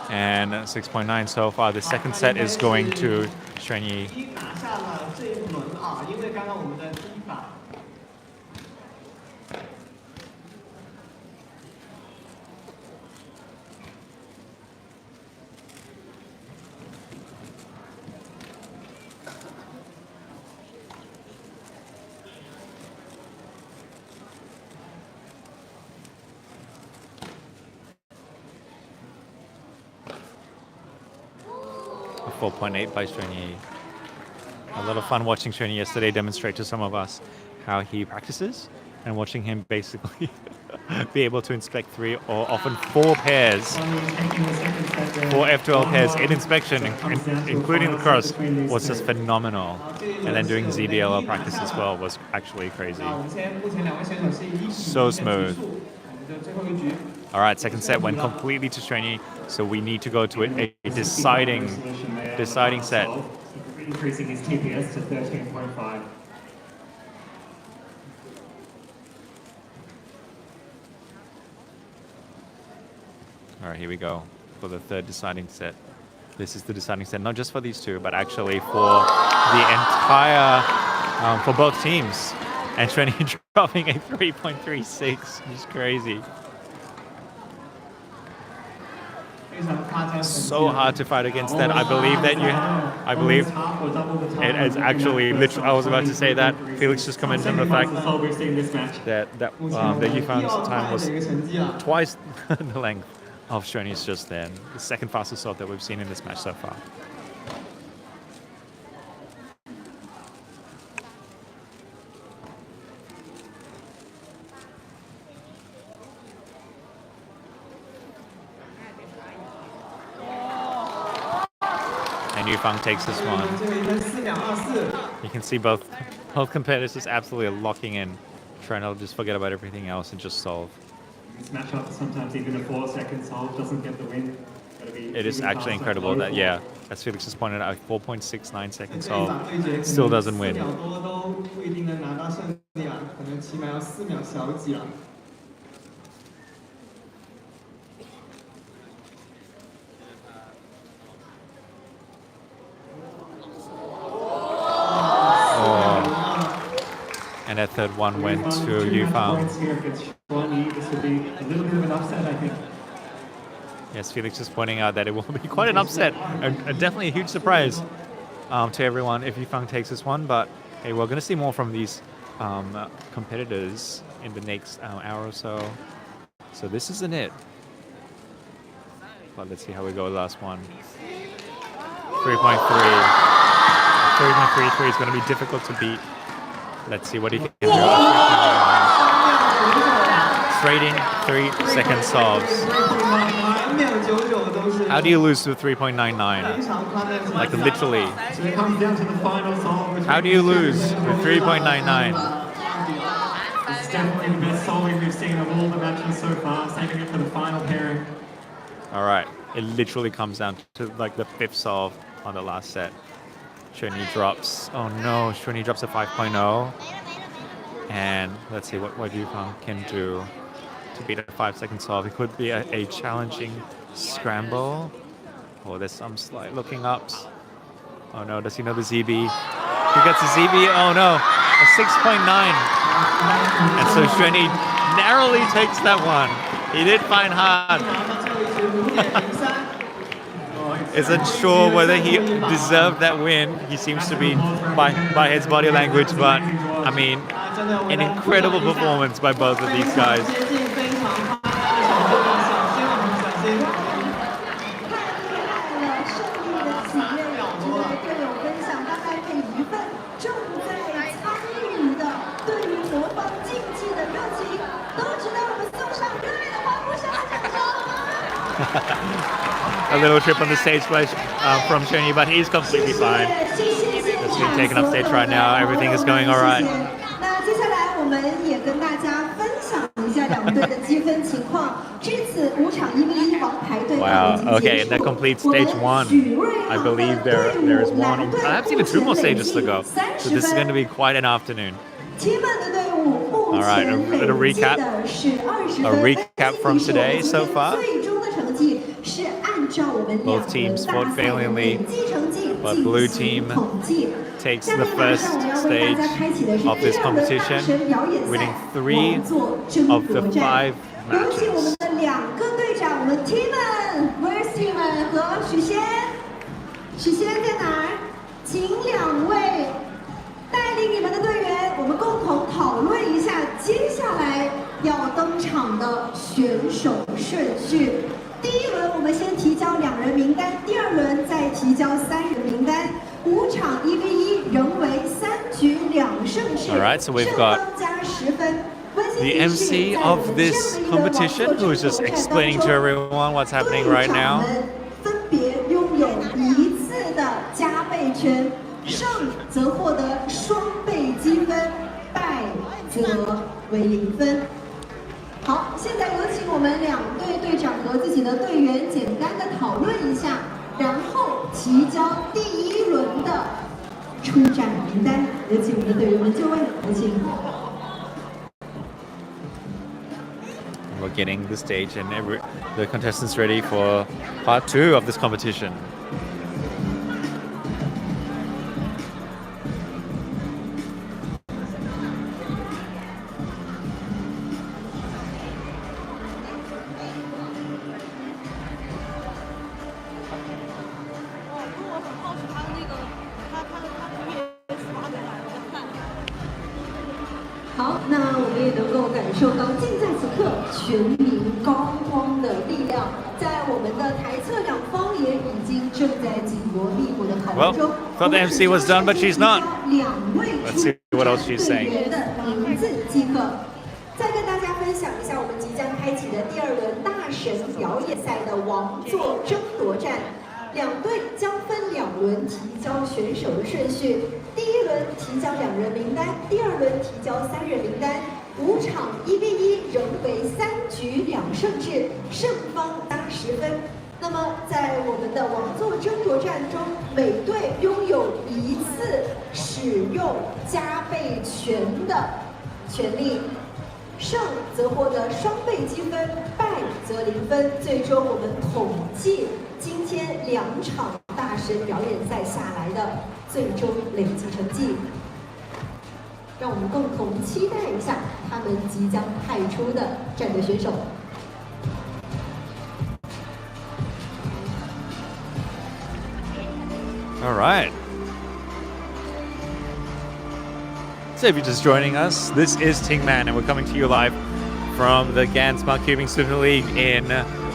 and 6.9 so far. The second set is going to Shwini. 拿下了这一轮啊，因为刚刚我们的第一把。4.8 by Shwini. A lot of fun watching Shwini yesterday demonstrate to some of us how he practices, and watching him basically be able to inspect 3 or often 4 pairs, 4 F12 pairs in inspection, including the cross, was just phenomenal. And then doing ZBLL practice as well was actually crazy. So smooth. All right, second set went completely to Shwini, so we need to go to a deciding set. Increasing his TPS to 13.5. All right, here we go for the third deciding set. This is the deciding set, not just for these two, but actually for the entire, for both teams. And Shwini dropping a 3.36, which is crazy. So hard to fight against that. I believe it is actually literally. I was about to say that Felix just commented on the fact that Yifang's time was twice the length of Shwini's just then. The second fastest shot that we've seen in this match so far. And Yifang takes this one. You can see both competitors absolutely locking in, trying to just forget about everything else and just solve. This matchup, sometimes even a 4-second solve doesn't get the win. It is actually incredible that, yeah, as Felix just pointed out, 4.69 second solve still doesn't win. And that third one went to Yifang. This would be a little bit of an upset, I think. Yes, Felix is pointing out that it will be quite an upset, and definitely a huge surprise to everyone if Yifang takes this one. But hey, we're going to see more from these competitors in the next hour or so. So this isn't it. But let's see how we go. Last one. 3.3. 3.33 is going to be difficult to beat. Let's see what he can do. Straight in 3-second solves. How do you lose to 3.99? Like literally. So it comes down to the final solve. How do you lose with 3.99? It's definitely the best solving we've seen of all the matches so far, saving it for the final pairing. All right, it literally comes down to like the 5th solve on the last set. Shwini drops. Oh no, Shwini drops a 5.0. And let's see what Yukong can do to beat a 5-second solve. It could be a challenging scramble. Oh, there's some slight looking ups. Oh no, does he know the ZB? He gets a ZB. Oh no, a 6.9. And so Shwini narrowly takes that one. He did find hard. Isn't sure whether he deserved that win. He seems to be by his body language, but I mean, an incredible performance by both of these guys. A little trip on the stage splash from Shwini, but he's completely fine. Just being taken up stage right now. Everything is going all right. Wow. Okay, and that completes stage 1. I believe there is one, perhaps even 2 more stages to go. So this is going to be quite an afternoon. All right, a recap. A recap from today so far. Both teams fought valiantly, but blue team takes the first stage of this competition, winning 3 of the 5 matches. Where's Timon 和许仙？许仙在哪儿？请2位带领你们的队员，我们共同讨论一下接下来要登场的选手顺序。第1轮我们先提交2人名单，第2轮再提交3人名单。5场1v1仍为3局2胜制。 All right, so we've got the MC of this competition who's just explaining to everyone what's happening right now. 分别拥有1次的加倍权，胜则获得双倍积分，败则为0分。好，现在有请我们2队队长和自己的队员简单的讨论一下，然后提交第1轮的出战名单。有请我们的队员们就位，有请。 We're getting the stage and the contestants ready for part 2 of this competition. Well, thought the MC was done, but she's not. Let's see what else she's saying. 再跟大家分享一下我们即将开启的第2轮大神表演赛的王座争夺战。2队将分2轮提交选手的顺序。第1轮提交2人名单，第2轮提交3人名单。5场1v1仍为3局2胜制，胜方加10分。 那么，在我们的王座争夺战中，每队拥有1次使用加倍权的权利，胜则获得双倍积分，败则0分。最终我们统计今天2场大神表演赛下来的最终累计成绩，让我们共同期待一下他们即将派出的战队选手。 All right. So if you're just joining us, this is Timon, and we're coming to you live from the GAN Smart Cubing Super League in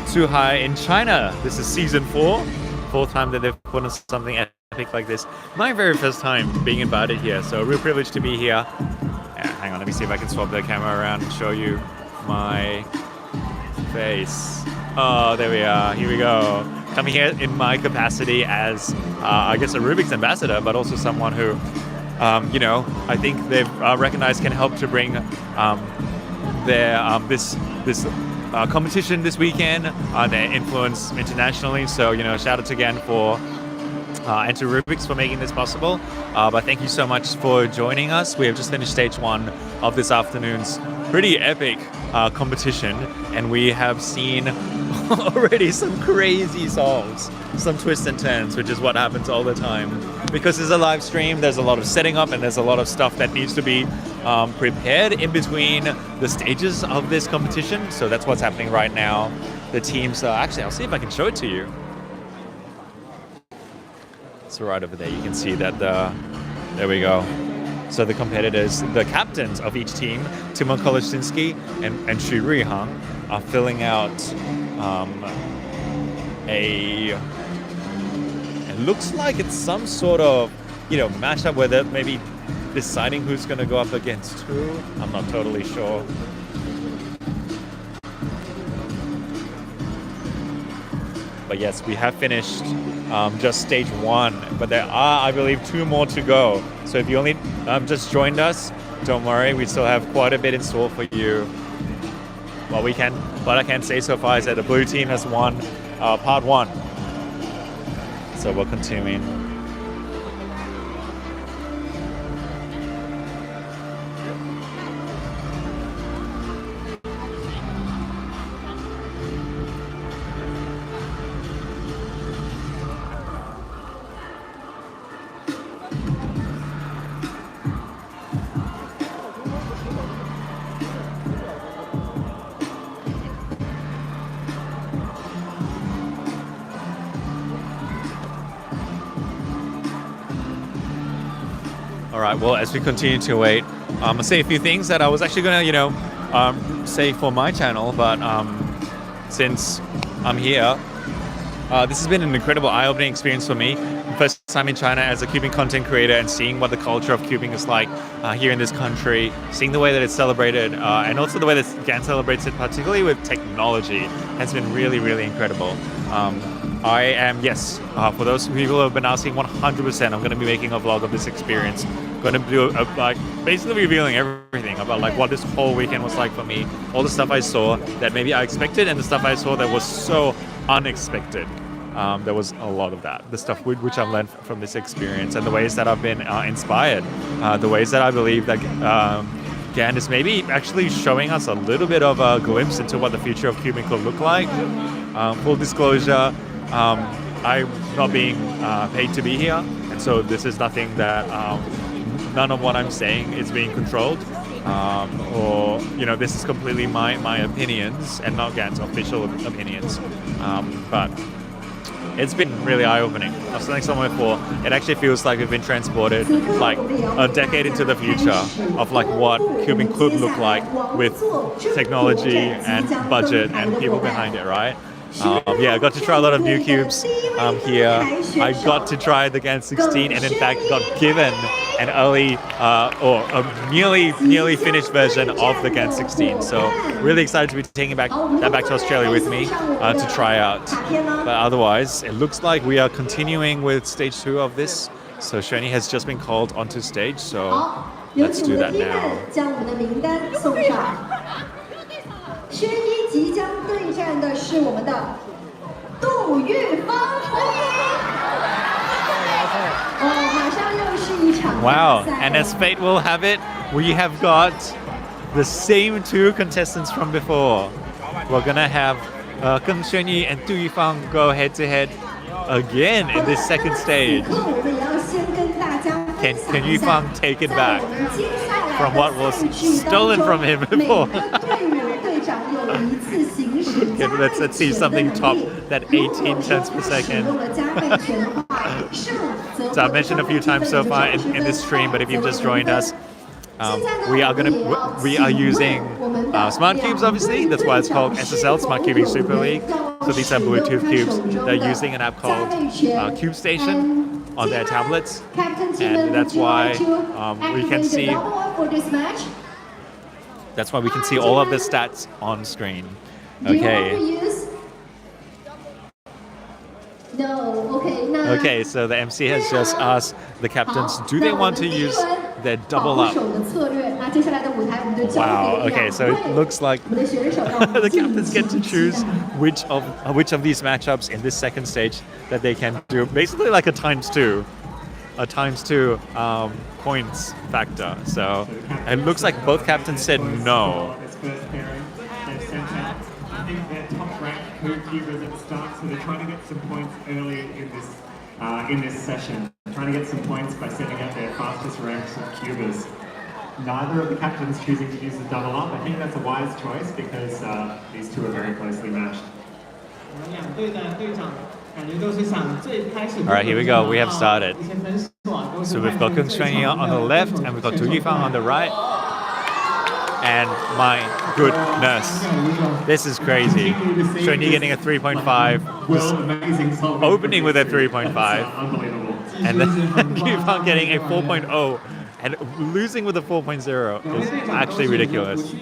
Zhuhai in China. This is season 4, 4th time that they've put on something epic epic like this. My very first time being invited here, so a real privilege to be here. Hang on, let me see if I can swap the camera around and show you my face. Oh, there we are. Here we go. Coming here in my capacity as, I guess, a Rubik's ambassador, but also someone who, you know, I think they've recognized can help to bring their this competition this weekend, their influence internationally. So, you know, shout out again for and to Rubik's for making this possible. But thank you so much for joining us. We have just finished stage 1 of this afternoon's pretty epic competition, and we have seen already some crazy solves, some twists and turns, which is what happens all the time. Because it's a live stream, there's a lot of setting up and there's a lot of stuff that needs to be prepared in between the stages of this competition. So that's what's happening right now. The teams, actually, I'll see if I can show it to you. So right over there, you can see that there we go. So the competitors, the captains of each team, Timon and Rihan, are filling out it looks like it's some sort of, you know, mashup where they're maybe deciding who's going to go up against who. I'm not totally sure. But yes, we have finished just stage 1, but there are, I believe, 2 more to go. So if you only just joined us, don't worry, we still have quite a bit in store for you. What I can say so far is that the blue team has won part 1. So we're continuing. All right, well, as we continue to wait, I'll say a few things that I was actually going to, you know, say for my channel, but since I'm here, this has been an incredible eye-opening experience for me. First time in China as a cubing content creator and seeing what the culture of cubing is like here in this country, seeing the way that it's celebrated, and also the way that GAN celebrates it, particularly with technology, has been really, really incredible. I am, yes, for those people who have been asking, 100%, I'm going to be making a vlog of this experience. Going to do like basically revealing everything about like what this whole weekend was like for me, all the stuff I saw that maybe I expected, and the stuff I saw that was so unexpected. There was a lot of that, the stuff which I've learned from this experience, and the ways that I've been inspired, the ways that I believe that GAN is maybe actually showing us a little bit of a glimpse into what the future of cubing could look like. Full disclosure, I'm not being paid to be here, and so this is nothing that none of what I'm saying is being controlled, or, you know, this is completely my opinions and not GAN's official opinions, but it's been really eye-opening. I was telling someone before, it actually feels like we've been transported like a decade into the future of like what cubing could look like with technology and budget and people behind it, right? Yeah, I got to try a lot of new cubes here. I got to try the GAN 16 and in fact got given an early or a nearly finished version of the GAN 16. So really excited to be taking that back to Australia with me to try out. But otherwise, it looks like we are continuing with stage 2 of this. So Shwini has just been called onto stage, so let's do that now. 轩一即将对战的是我们的杜玉芳，马上又是一场。 Wow, and as fate will have it, we have got the same 2 contestants from before. We're gonna have Geng Shwini and Du Yifang go head-to-head again in this second stage. Can Yifang take it back from what was stolen from him before? Okay, let's see something top that 18 turns per second. So I've mentioned a few times so far in this stream, but if you've just joined us, we are using smart cubes, obviously. That's why it's called SSL, Smart Cubing Super League. So these are Bluetooth cubes. They're using an app called Cube Station on their tablets, and that's why we can see. That's why we can see all of the stats on screen. Okay. Okay, so the MC has just asked the captains, do they want to use their double up? Wow, okay, so it looks like the captains get to choose which of these matchups in this second stage that they can do. Basically like a times two points factor. So it looks like both captains said no. Cubers at the start, so they're trying to get some points early in this session. Trying to get some points by setting up their fastest ranks of cubers. Neither of the captains choosing to use the double up. I think that's a wise choice because these two are very closely matched. Alright, here we go. We have started. So we've got Shwini on the left and we've got Yifang on the right. And my goodness, this is crazy. Shwini getting a 3.5, opening with a 3.5, and then Yifang getting a 4.0 and losing with a 4.0 is actually ridiculous. A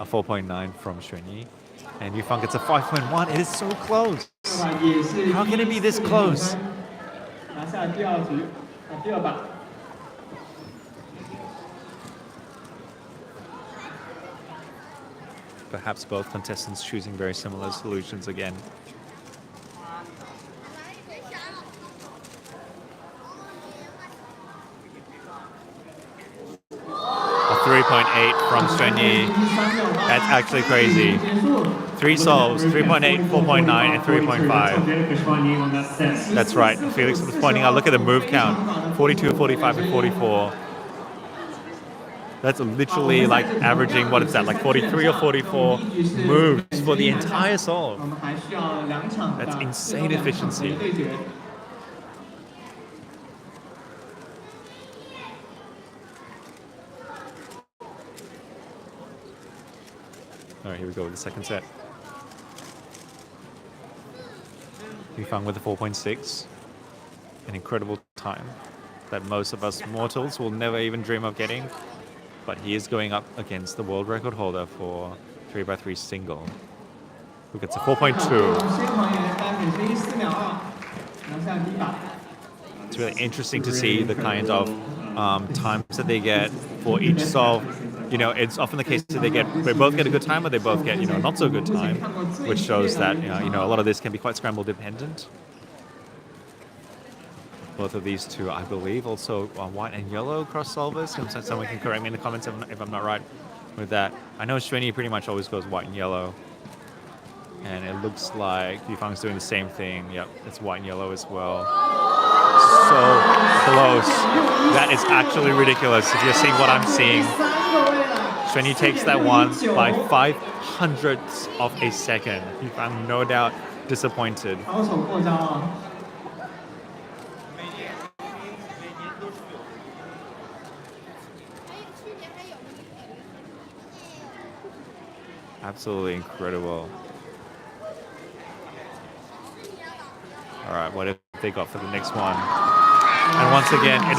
4.9 from Shwini. And Yifang gets a 5.1. It is so close. How can it be this close? Perhaps both contestants choosing very similar solutions again. A 3.8 from Shwini. That's actually crazy. 3 solves, 3.8, 4.9, and 3.5. That's right. Felix was pointing out, look at the move count. 42, 45, and 44. That's literally like averaging, what is that, like 43 or 44 moves for the entire solve. That's insane efficiency. Alright, here we go with the second set. Yifang with a 4.6. An incredible time that most of us mortals will never even dream of getting. But he is going up against the world record holder for 3x3 single, who gets a 4.2. It's really interesting to see the kind of times that they get for each solve. You know, it's often the case that they both get a good time or they both get, not so good time, which shows that, a lot of this can be quite scramble dependent. Both of these two, I believe, also white and yellow cross solvers. Someone can correct me in the comments if I'm not right with that. I know Shwini pretty much always goes white and yellow. And it looks like Yifang's doing the same thing. Yep, it's white and yellow as well. So close. That is actually ridiculous if you're seeing what I'm seeing. Shwini takes that one by 0.05 of a second. I'm no doubt disappointed. Absolutely incredible. All right, what have they got for the next one? And once again, it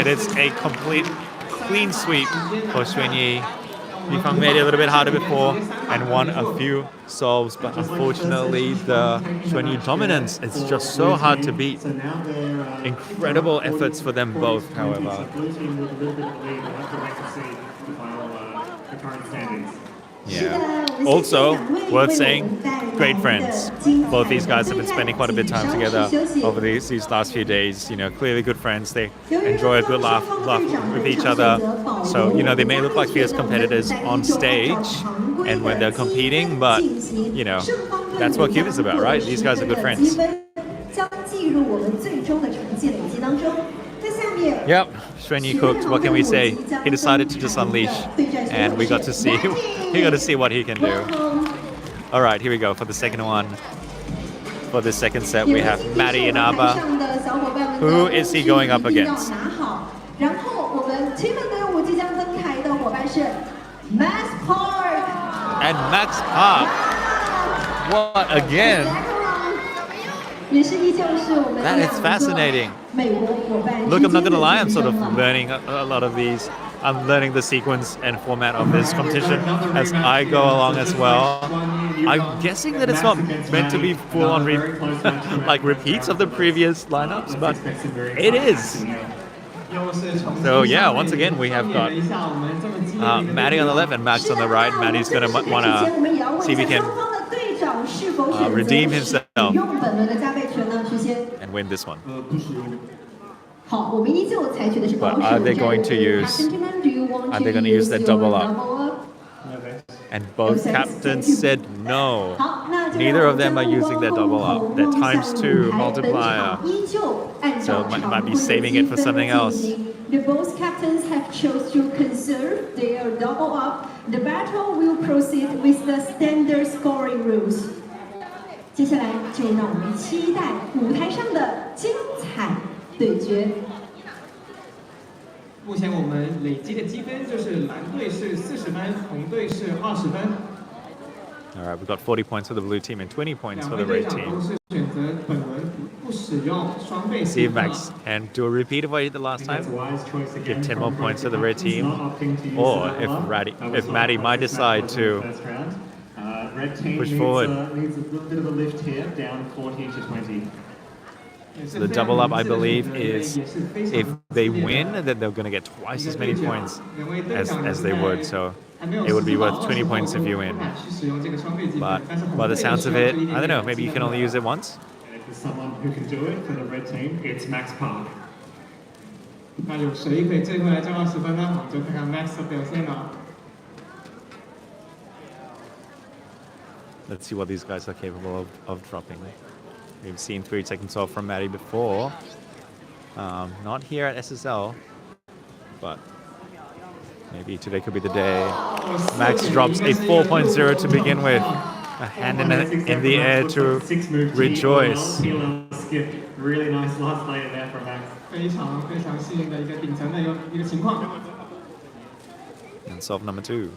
is a complete clean sweep for Shwini. Yifang made it a little bit harder before and won a few solves, but unfortunately the Shwini dominance is just so hard to beat. Incredible efforts for them both, however. Yeah. Also, worth saying, great friends. Both these guys have been spending quite a bit of time together over these last few days. Clearly good friends. They enjoy a good laugh with each other. So, they may look like fierce competitors on stage and when they're competing, but, that's what Cube is about, right? These guys are good friends. Yep, Shwini cooked. What can we say? He decided to just unleash, and we got to see what he can do. All right, here we go for the second one. For the second set, we have Maddie and Abba. Who is he going up against? 然后我们 Timon 队伍即将登台的伙伴是 Max Park。 And Max Park. What again? 也是依旧是我们 That is fascinating. 美国伙伴。 Look, I'm not gonna lie, I'm sort of learning a lot of these. I'm learning the sequence and format of this competition as I go along as well. I'm guessing that it's not meant to be full-on like repeats of the previous lineups, but it is. So yeah, once again we have got Maddie on the left and Max on the right. Maddie's gonna wanna see if he can redeem himself and win this one. But are they going to use? Are they going to use that double up? And both captains said no. Neither of them are using their double up. Their ×2 multiplier. So might be saving it for something else. Both captains have chose to conserve their double up. The battle will proceed with the standard scoring rules. 接下来就让我们期待舞台上的精彩对决。目前我们累积的积分就是蓝队是40分，红队是20分。All right, we've got 40 points for the blue team and 20 points for the red team. See if Max can do a repeat of what he did the last time. Give 10 more points to the red team. Or if Maddie might decide to push forward. Needs a little bit of a lift here, down 14 to 20. So the double up, I believe, is if they win, then they're going to get twice as many points as they would. So it would be worth 20 points if you win. But by the sounds of it, I don't know, maybe you can only use it once? And if there's someone who can do it for the red team, it's Max Park. 那有谁可以最后来赚20分呢？我们就看看 Max 的表现了。 Let's see what these guys are capable of dropping. We've seen 3 seconds off from Maddie before. Not here at SSL, but maybe today could be the day. Max drops a 4.0 to begin with. A hand in the air to rejoice. Really nice last layer there from Max. 非常非常幸运的一个顶层的一个情况。 And solve number 2.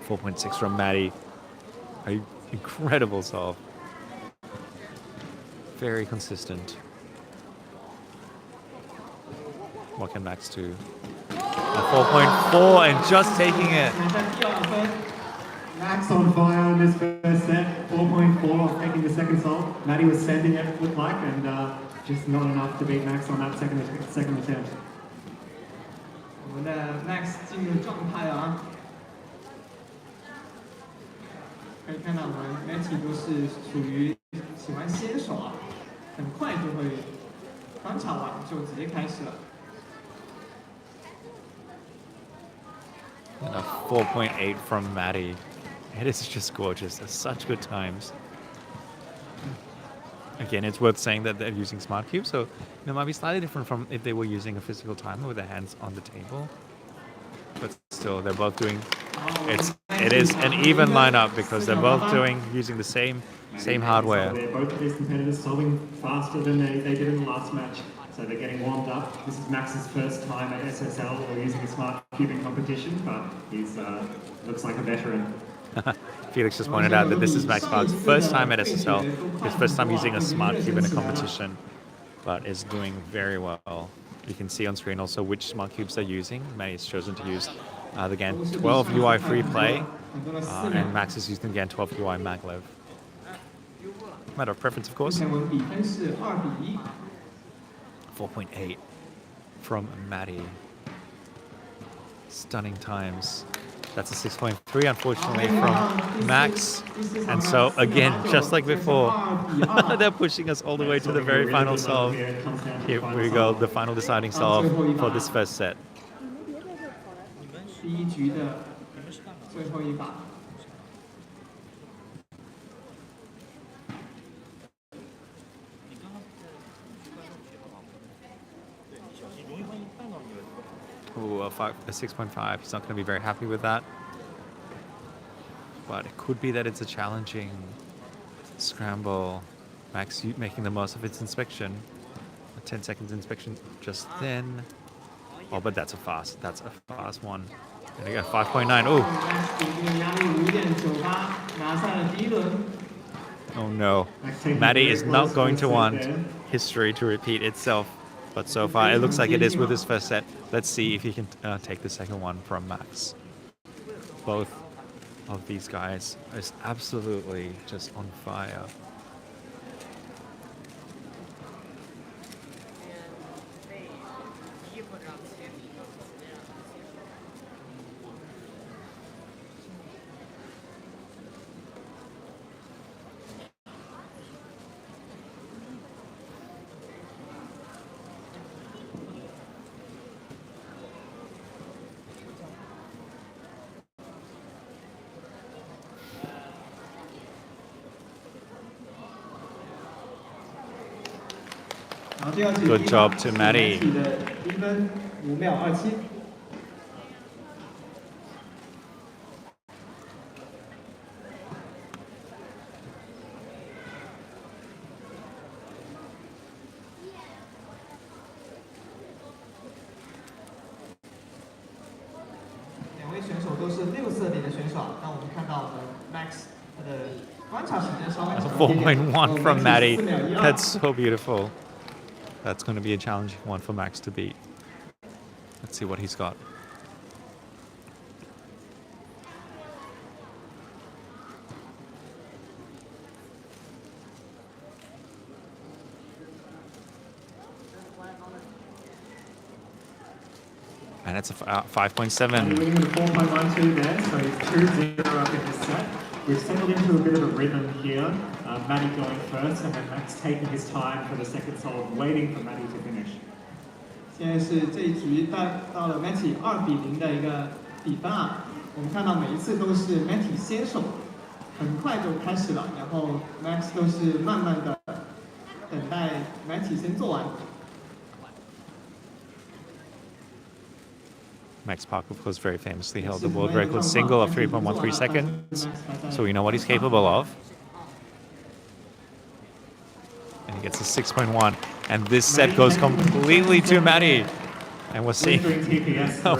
.6 from Maddie. An incredible solve. Very consistent. What can Max do? A 4.4 and just taking it. Max on fire in this first set. 4.4 taking the second solve. Maddie was sending it, looked like, and just not enough to beat Max on that second attempt. 我们的 Max 进入状态啊。 可以看到我们 Maddie 都是属于喜欢先手啊，很快就会翻炒完就直接开始了。 And a 4.8 from Maddie. It is just gorgeous. It's such good times. Again, it's worth saying that they're using smart cubes, so it might be slightly different from if they were using a physical timer with their hands on the table. But still, they're both doing. It is an even lineup because they're both using the same hardware. Both of these competitors solving faster than they did in the last match, so they're getting warmed up. This is Max's first time at SSL or using a smart cubing competition, but he's looks like a veteran. Felix just pointed out that this is Max Park's first time at SSL, his first time using a smart cube in a competition, but is doing very well. You can see on screen also which smart cubes they're using. Maddie's chosen to use the GAN 12 UI free play, and Max is using the GAN 12 UI maglev. Matter of preference, of course. 4.8 from Maddie. Stunning times. That's a 6.3, unfortunately, from Max. And so, again, just like before, they're pushing us all the way to the very final solve. Here we go, the final deciding solve for this first set. 第一局的最后一把。 容易万一绊到你了。a 6.5. He's not going to be very happy with that. But it could be that it's a challenging scramble. Max making the most of its inspection. A 10 seconds inspection just then. Oh, but that's a fast one. And I got 5.9. Oh. Oh no. Maddie is not going to want history to repeat itself. But so far, it looks like it is with his first set. Let's see if he can take the second one from Max. Both of these guys is absolutely just on fire. Good job to Maddie. 1分5秒27。两位选手都是6色点的选手，那我们看到Max 他的观察时间稍微长一点。 4.1 from Maddie. That's so beautiful. That's going to be a challenging one for Max to beat. Let's see what he's got. And it's a 5.7. Winning with 4.12 there, so he's 2-0 up in this set. We've settled into a bit of a rhythm here. Maddie going first, and then Max taking his time for the second solve, waiting for Maddie to finish. 现在是这一局到了 Maddie 2比0的一个比分啊。我们看到每一次都是 Maddie 先手，很快就开始了，然后 Max 都是慢慢的等待 Maddie 先做完。 Max Park, of course, very famously held the world record single of 3.13 seconds. So we know what he's capable of. And he gets a 6.1. And this set goes completely to Maddie. And we're seeing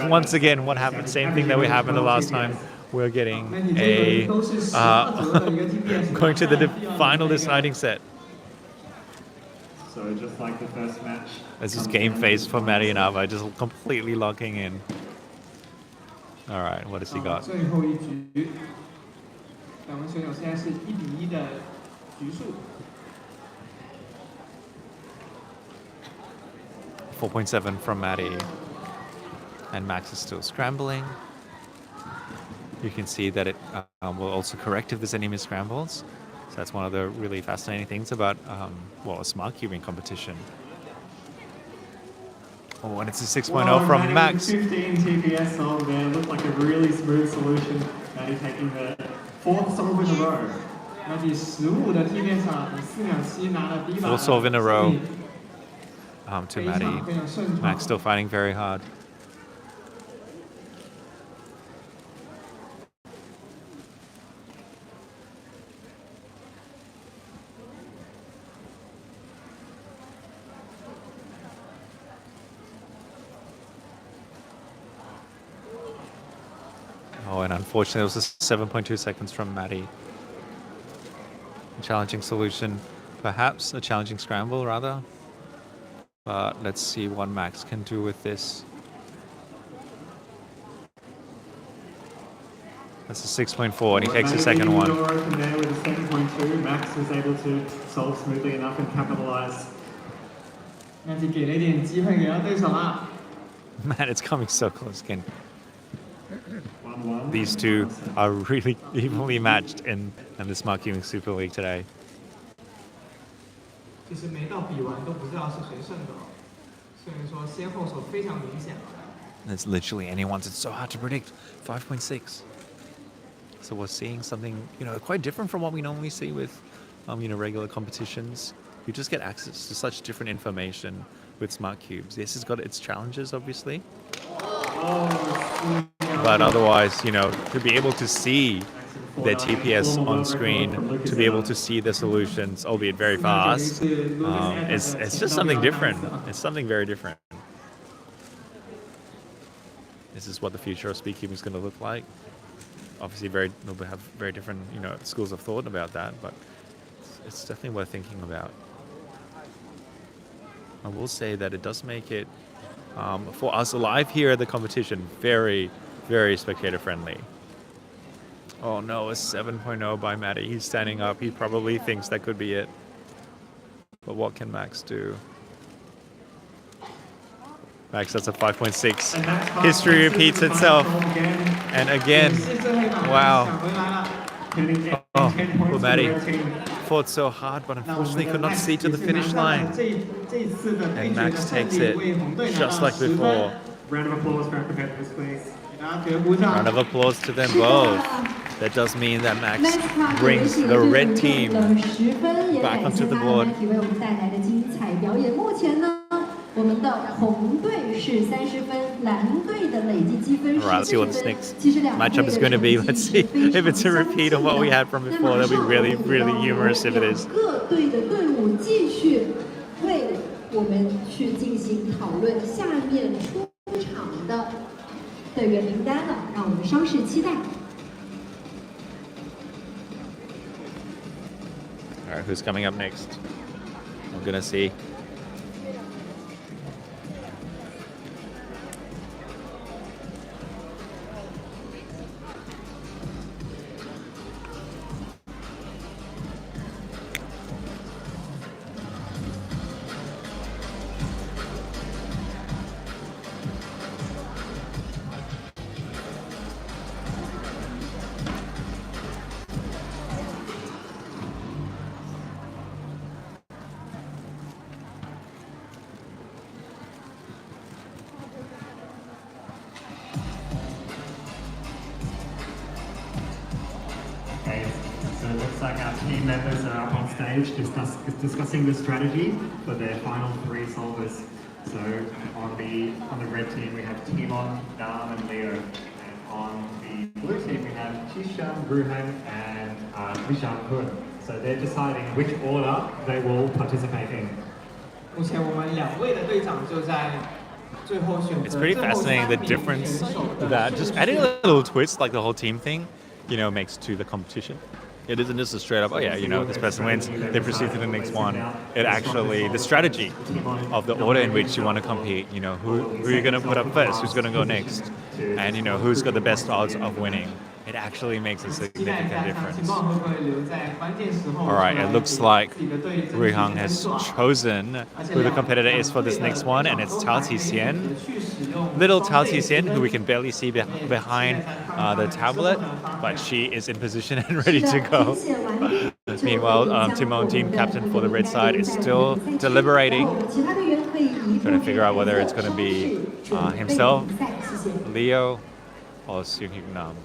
once again what happened. Same thing that we happened the last time. We're getting a going to the final deciding set. So just like the first match. This is game face for Maddie and Ava, just completely locking in. All right, what has he got? 最后一局，两位选手现在是1比1的局数。 4.7 from Maddie. And Max is still scrambling. You can see that it will also correct if there's any misscrambles. So that's one of the really fascinating things about, well, a smart cubing competition. Oh, and it's a 6.0 from Max. 15 TPS solve there. Looked like a really smooth solution. Maddie taking the 4th solve in a row. Maddie 15的 TPS 啊，4秒7拿了第一把。 4 solve in a row to Maddie. Max still fighting very hard. Oh, and unfortunately, it was a 7.2 seconds from Maddie. A challenging solution, perhaps a challenging scramble, rather. But let's see what Max can do with this. That's a 6.4, and he takes the second one. From there with a 7.2, Max was able to solve smoothly enough and capitalize. Maddie 给了一点机会给他对手啊。 Man, it's coming so close again. These two are really evenly matched in the Smart Cubing Super League today. 其实每道比完都不知道是谁胜的，虽然说先后手非常明显。 It's literally anyone's. It's so hard to predict. 5.6. So we're seeing something, quite different from what we normally see with, regular competitions. You just get access to such different information with Smart Cubes. This has got its challenges, obviously. But otherwise, you know, to be able to see their TPS on screen, to be able to see the solutions, albeit very fast, it's just something different. It's something very different. This is what the future of speedcubing is going to look like. Obviously, we'll have very different, you know, schools of thought about that, but it's definitely worth thinking about. I will say that it does make it, for us live here at the competition, very, very spectator friendly. Oh no, a 7.0 by Maddie. He's standing up. He probably thinks that could be it. But what can Max do? Max, that's a 5.6. History repeats itself. And again, wow. Oh, poor Maddie. Fought so hard, but unfortunately could not see to the finish line. And Max takes it, just like before. Round of applause for our competitors, please. Round of applause to them both. That does mean that Max brings the red team back onto the board. Alright, let's see what this next matchup is going to be. Let's see if it's a repeat of what we had from before. That'll be really, really humorous if it is. Alright, who's coming up next? I'm gonna see. Members are up on stage discussing the strategy for their final three solvers. So on the red team we have Timon, Nam and Leo. And on the blue team we have Tisen, Rihan and Jakun. So they're deciding which order they will participate in. It's pretty fascinating the difference that just adding a little twist like the whole team thing, you know, makes to the competition. It isn't just a straight up, oh yeah, you know, this person wins, they proceed to the next one. It actually, the strategy of the order in which you want to compete, you know, who are you going to put up first, who's going to go next, and, you know, who's got the best odds of winning. It actually makes a significant difference. Alright, it looks like Rihan has chosen who the competitor is for this next one, and it's Tisen. Little Tisen, who we can barely see behind the tablet, but she is in position and ready to go. Meanwhile, Timon, team captain for the red side, is still deliberating, trying to figure out whether it's going to be himself, Leo, or Nam.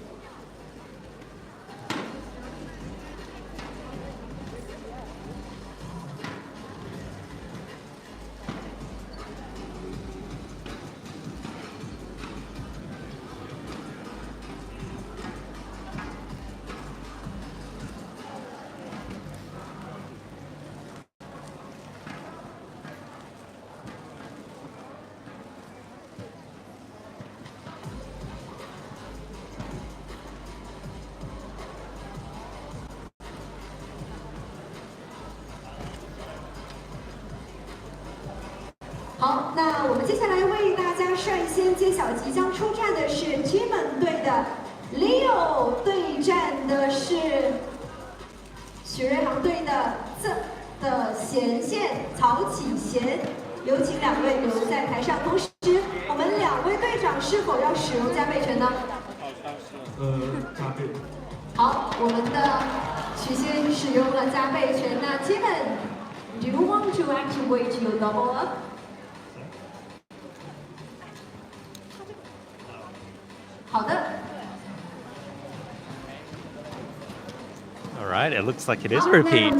好，那我们接下来为大家率先揭晓即将出战的是 Timon 队的 Leo 对战的是许瑞航队的贤曹启贤，有请两位留在台上。同时，我们两位队长是否要使用加倍拳呢？加倍。好，我们的许仙使用了加倍拳。那 Timon，do you want to activate your double up？好的。All right, it looks like it is a repeat.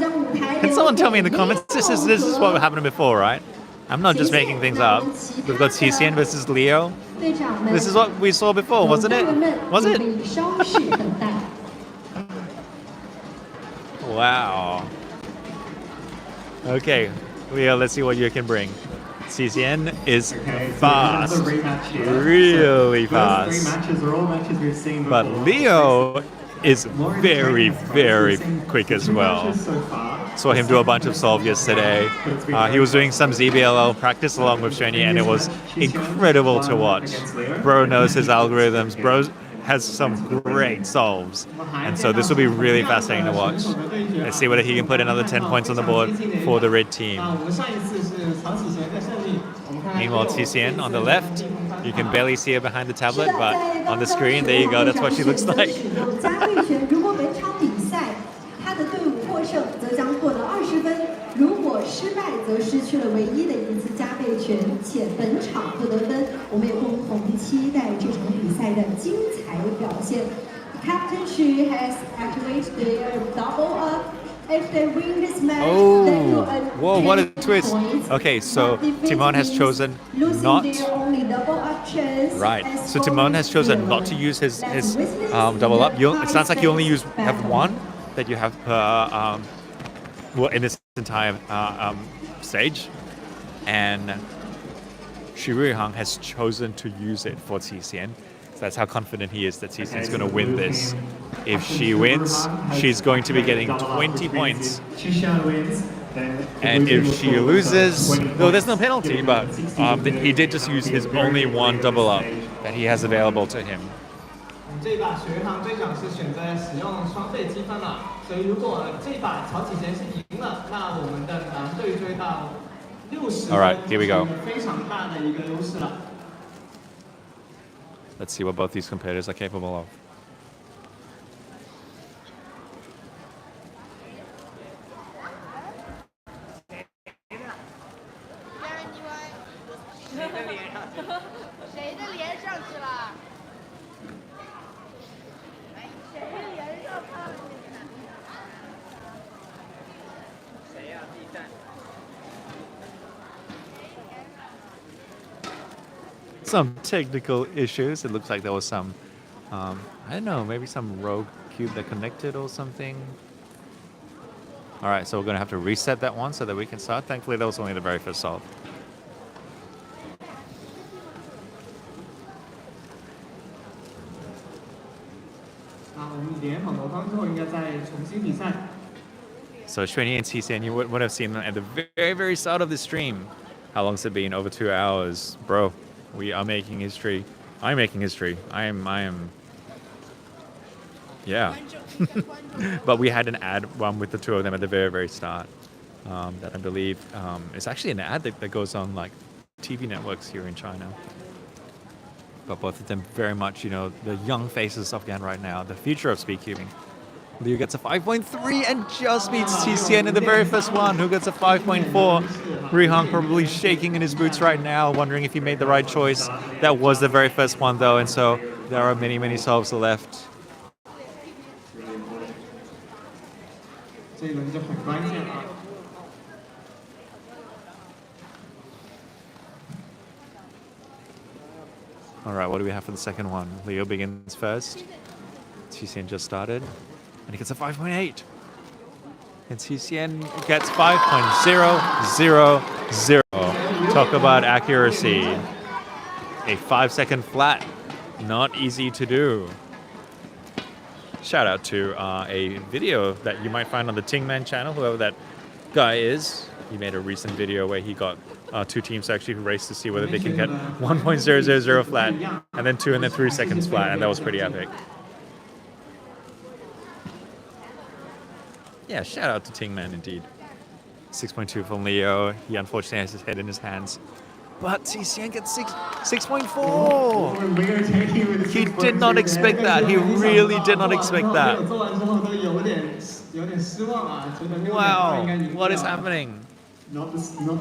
Can someone tell me in the comments? This is what happened before, right? I'm not just making things up. We've got Tisen versus Leo. This is what we saw before, wasn't it? Was it? Wow. Okay, Leo, let's see what you can bring. Tisen is fast, really fast. But Leo is very, very quick as well. Saw him do a bunch of solve yesterday. He was doing some ZBLL practice along with Shwini, and it was incredible to watch. Bro knows his algorithms. Bro has some great solves, and so this will be really fascinating to watch. Let's see whether he can put another 10 points on the board for the red team. Meanwhile, Tisen on the left, you can barely see her behind the tablet, but on the screen, there you go, that's what she looks like. 他的队伍获胜，则将获得20分；如果失败，则失去了唯一的一次加倍权，且本场不得分。我们也共同期待这场比赛的精彩表现。Captain Xu has activated their double up. If they win this match, then you earn whoa, what a 10 twist. points. Okay, so Timon has chosen not... Right, so Timon has chosen not to use his double up. It sounds like you only have one that you have per, well, in this entire stage. And Rihan has chosen to use it for Tisen. So that's how confident he is that Tisen is going to win this. If she wins, she's going to be getting 20 points. And if she loses, no, there's no penalty, but he did just use his only one double up that he has available to him. 这一把学堂队长是选择使用双倍积分了，所以如果这一把曹启贤是赢了，那我们的蓝队追到60分， All right, here we go. 非常大的一个优势了。 Let's see what both these competitors are capable of. Some technical issues. It looks like there was some, I don't know, maybe some rogue cube that connected or something. All right, so we're going to have to reset that one so that we can start. Thankfully, that was only the very first solve. So Shwini and Tisen, you would have seen them at the very, very start of the stream. How long's it been? Over 2 hours. Bro, we are making history. I'm making history. I am. Yeah. But we had an ad one with the two of them at the very, very start. That I believe is actually an ad that goes on like TV networks here in China. But both of them very much, you know, the young faces of GAN right now, the future of speedcubing. Liu gets a 5.3 and just beats Tisen in the very first one, who gets a 5.4. Rihan probably shaking in his boots right now, wondering if he made the right choice. That was the very first one though, and so there are many, many solves left. All right, what do we have for the second one? Leo begins first. Tisen just started, and he gets a 5.8. And Tisen gets 5.000. Talk about accuracy. A 5-second flat, not easy to do. Shout out to a video that you might find on the Timon channel, whoever that guy is. He made a recent video where he got two teams to actually race to see whether they can get 1.000 flat, and then 2 and then 3 seconds flat, and that was pretty epic. Yeah, shout out to Timon indeed. 6.2 from Leo. He unfortunately has his head in his hands. But Tisen gets 6.4! He did not expect that. He really did not expect that. Wow, what is happening? Not the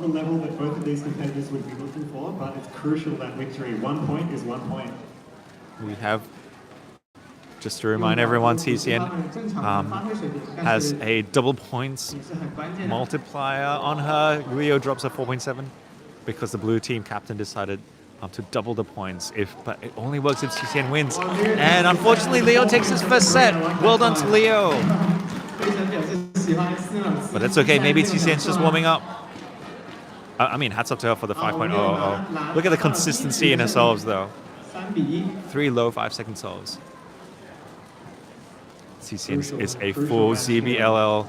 level that both of these competitors would be looking for, but it's crucial that victory. 1 point is 1 point. We have, just to remind everyone, Tisen has a double points multiplier on her. Leo drops a 4.7. because the blue team captain decided to double the points. But it only works if Tisen wins. And unfortunately, Leo takes his first set. Well done to Leo. But that's okay. Maybe Tisen's just warming up. I mean, hats off to her for the 5.0. Look at the consistency in her solves, though. 3 low 5-second solves. Tisen is a full ZBLL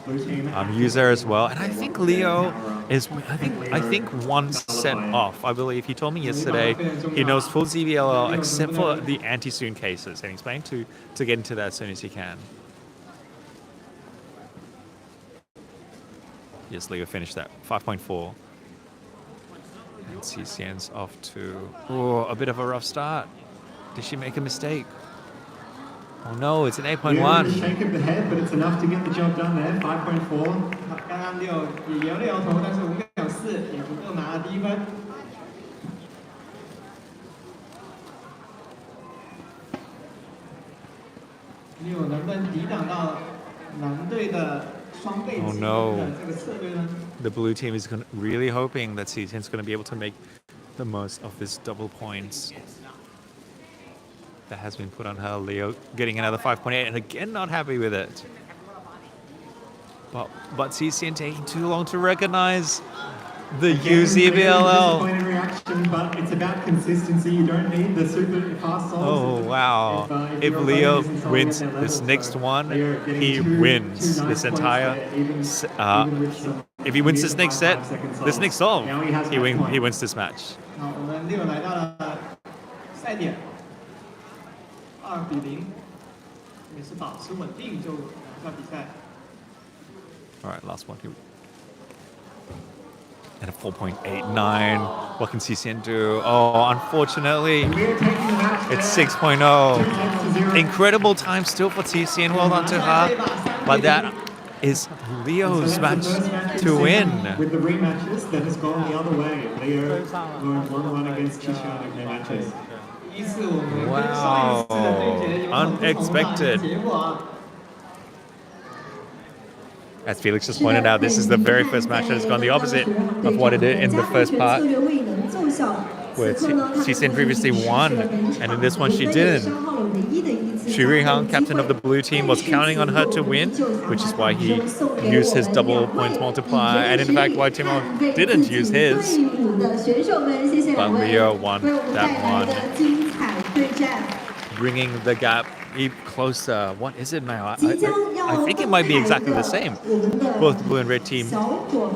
user as well, and I think Leo is. I think 1 set off. I believe he told me yesterday he knows full ZBLL except for the anti-soon cases, and he's planning to get into that as soon as he can. Yes, Leo finished that 5.4. And Tisen's off to a bit of a rough start. Did she make a mistake? Oh no, it's an 8.1. Yeah, shake of the head, but it's enough to get the job done there. 5.4. 刚刚六也摇了摇头，但是5.4也不够拿第1分。六能不能抵挡到蓝队的双倍击的这个策略呢？ The blue team is really hoping that Tisen's going to be able to make the most of this double points that has been put on her. Leo getting another 5.8 and again not happy with it. But Tisen taking too long to recognize the UZBLL. Disappointing reaction, but it's about consistency. You don't need the super fast solves. Oh wow! If Leo wins this next one, he wins this entire. If he wins this next set, this next solve, he wins this match. 好，我们六来到了赛点，2-0，也是保持稳定就拿下比赛。 All right, last one here. And a 4.89. What can Tisen do? Oh, unfortunately, it's 6.0. Incredible time still for Tisen. Well done to her. But that is Leo's match to win. With the rematches, that has gone the other way. Leo going 1-1 against Chishan in their matches. Wow, unexpected. As Felix just pointed out, this is the very first match that has gone the opposite of what it did in the first part, where Tisen previously won, and in this one she didn't. Rihan, captain of the blue team, was counting on her to win, which is why he used his double points multiplier, and in fact why Timon didn't use his. But Leo won that one, bringing the gap even closer. What is it now? I think it might be exactly the same. Both blue and red team.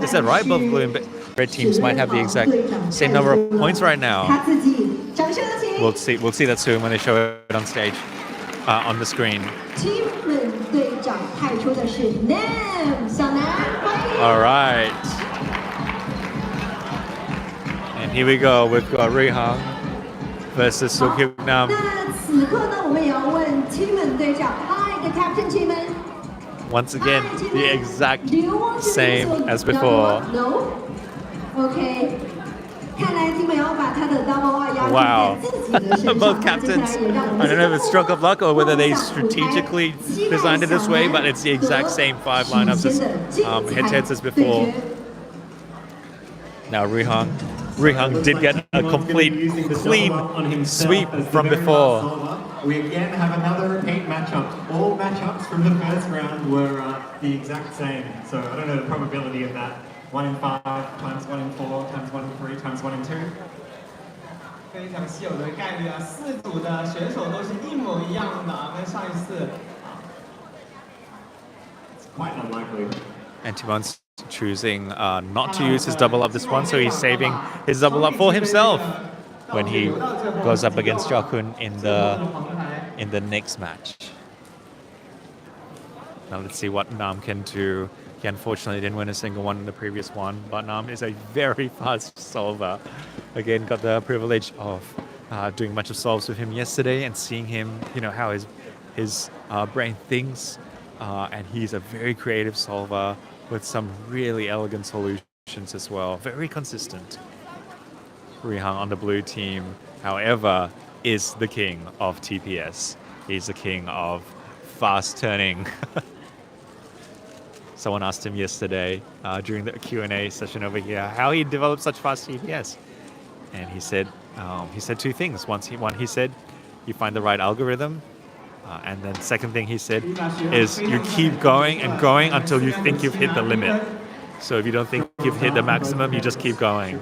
Is that right? Both blue and red teams might have the exact same number of points right now. We'll see that soon when they show it on stage, on the screen. All right. And here we go. We've got Rihan versus Sukib Nam. 此刻呢，我们也要问 Timon 队长 ，Hi, the Captain Timon. Once again, the exact same as before. No. Okay. 看来 Timon 要把他的 double R 压 Wow. 在自己的身上。 Both captains. I don't know if it's stroke of luck or whether they strategically designed it this way, but it's the exact same 5 lineups as head-to-heads as before. Now Rihan did get a complete clean sweep from before. We again have another repeat matchup. All matchups from the first round were the exact same. So I don't know the probability of that. 1 in 5 times 1 in 4 times 1 in 3 times 1 in 2. 非常稀有的概率啊，4组的选手都是一模一样的，跟上一次。It's quite unlikely. And Timon's choosing not to use his double up this one, so he's saving his double up for himself when he goes up against Jakun in the next match. Now let's see what Nam can do. He unfortunately didn't win a single one in the previous one, but Nam is a very fast solver. Again, got the privilege of doing a bunch of solves with him yesterday and seeing him, how his brain thinks, and he's a very creative solver with some really elegant solutions as well. Very consistent. Rihan on the blue team, however, is the king of TPS. He's the king of fast turning. Someone asked him yesterday during the Q&A session over here how he developed such fast TPS. and he said two things. One, he said, you find the right algorithm, and then second thing he said is you keep going and going until you think you've hit the limit. So if you don't think you've hit the maximum, you just keep going.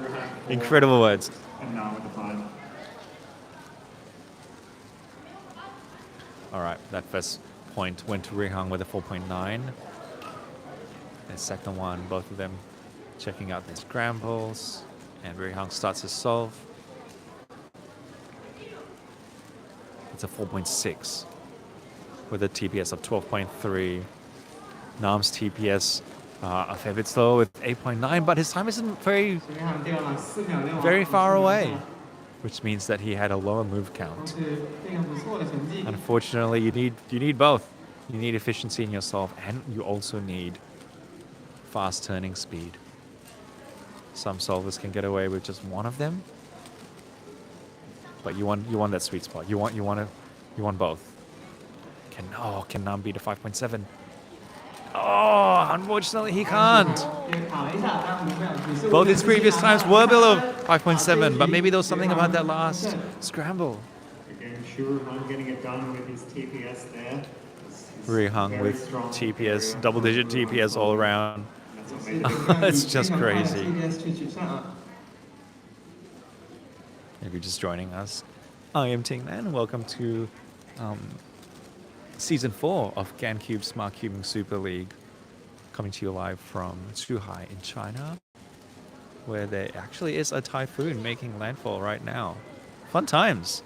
Incredible words. And now with the 5. All right, that first point went to Rihan with a 4.9. The second one, both of them checking out their scrambles, and Rihan starts to solve. It's a 4.6 with a TPS of 12.3. Nam's TPS a fair bit slower with 8.9, but his time isn't very far away, which means that he had a lower move count. Unfortunately, you need both. You need efficiency in your solve, and you also need fast turning speed. Some solvers can get away with just one of them, but you want that sweet spot. You want both. Can Nam beat a 5.7? Oh, unfortunately he can't. Both his previous times were below 5.7, but maybe there was something about that last scramble. Again, Rihan getting it done with his TPS there. Rihan with TPS, double-digit TPS all around. It's just crazy. If you're just joining us, I am Tingman. Welcome to Season 4 of Gancube Smart Cubing Super League, coming to you live from Zhuhai in China, where there actually is a typhoon making landfall right now. Fun times.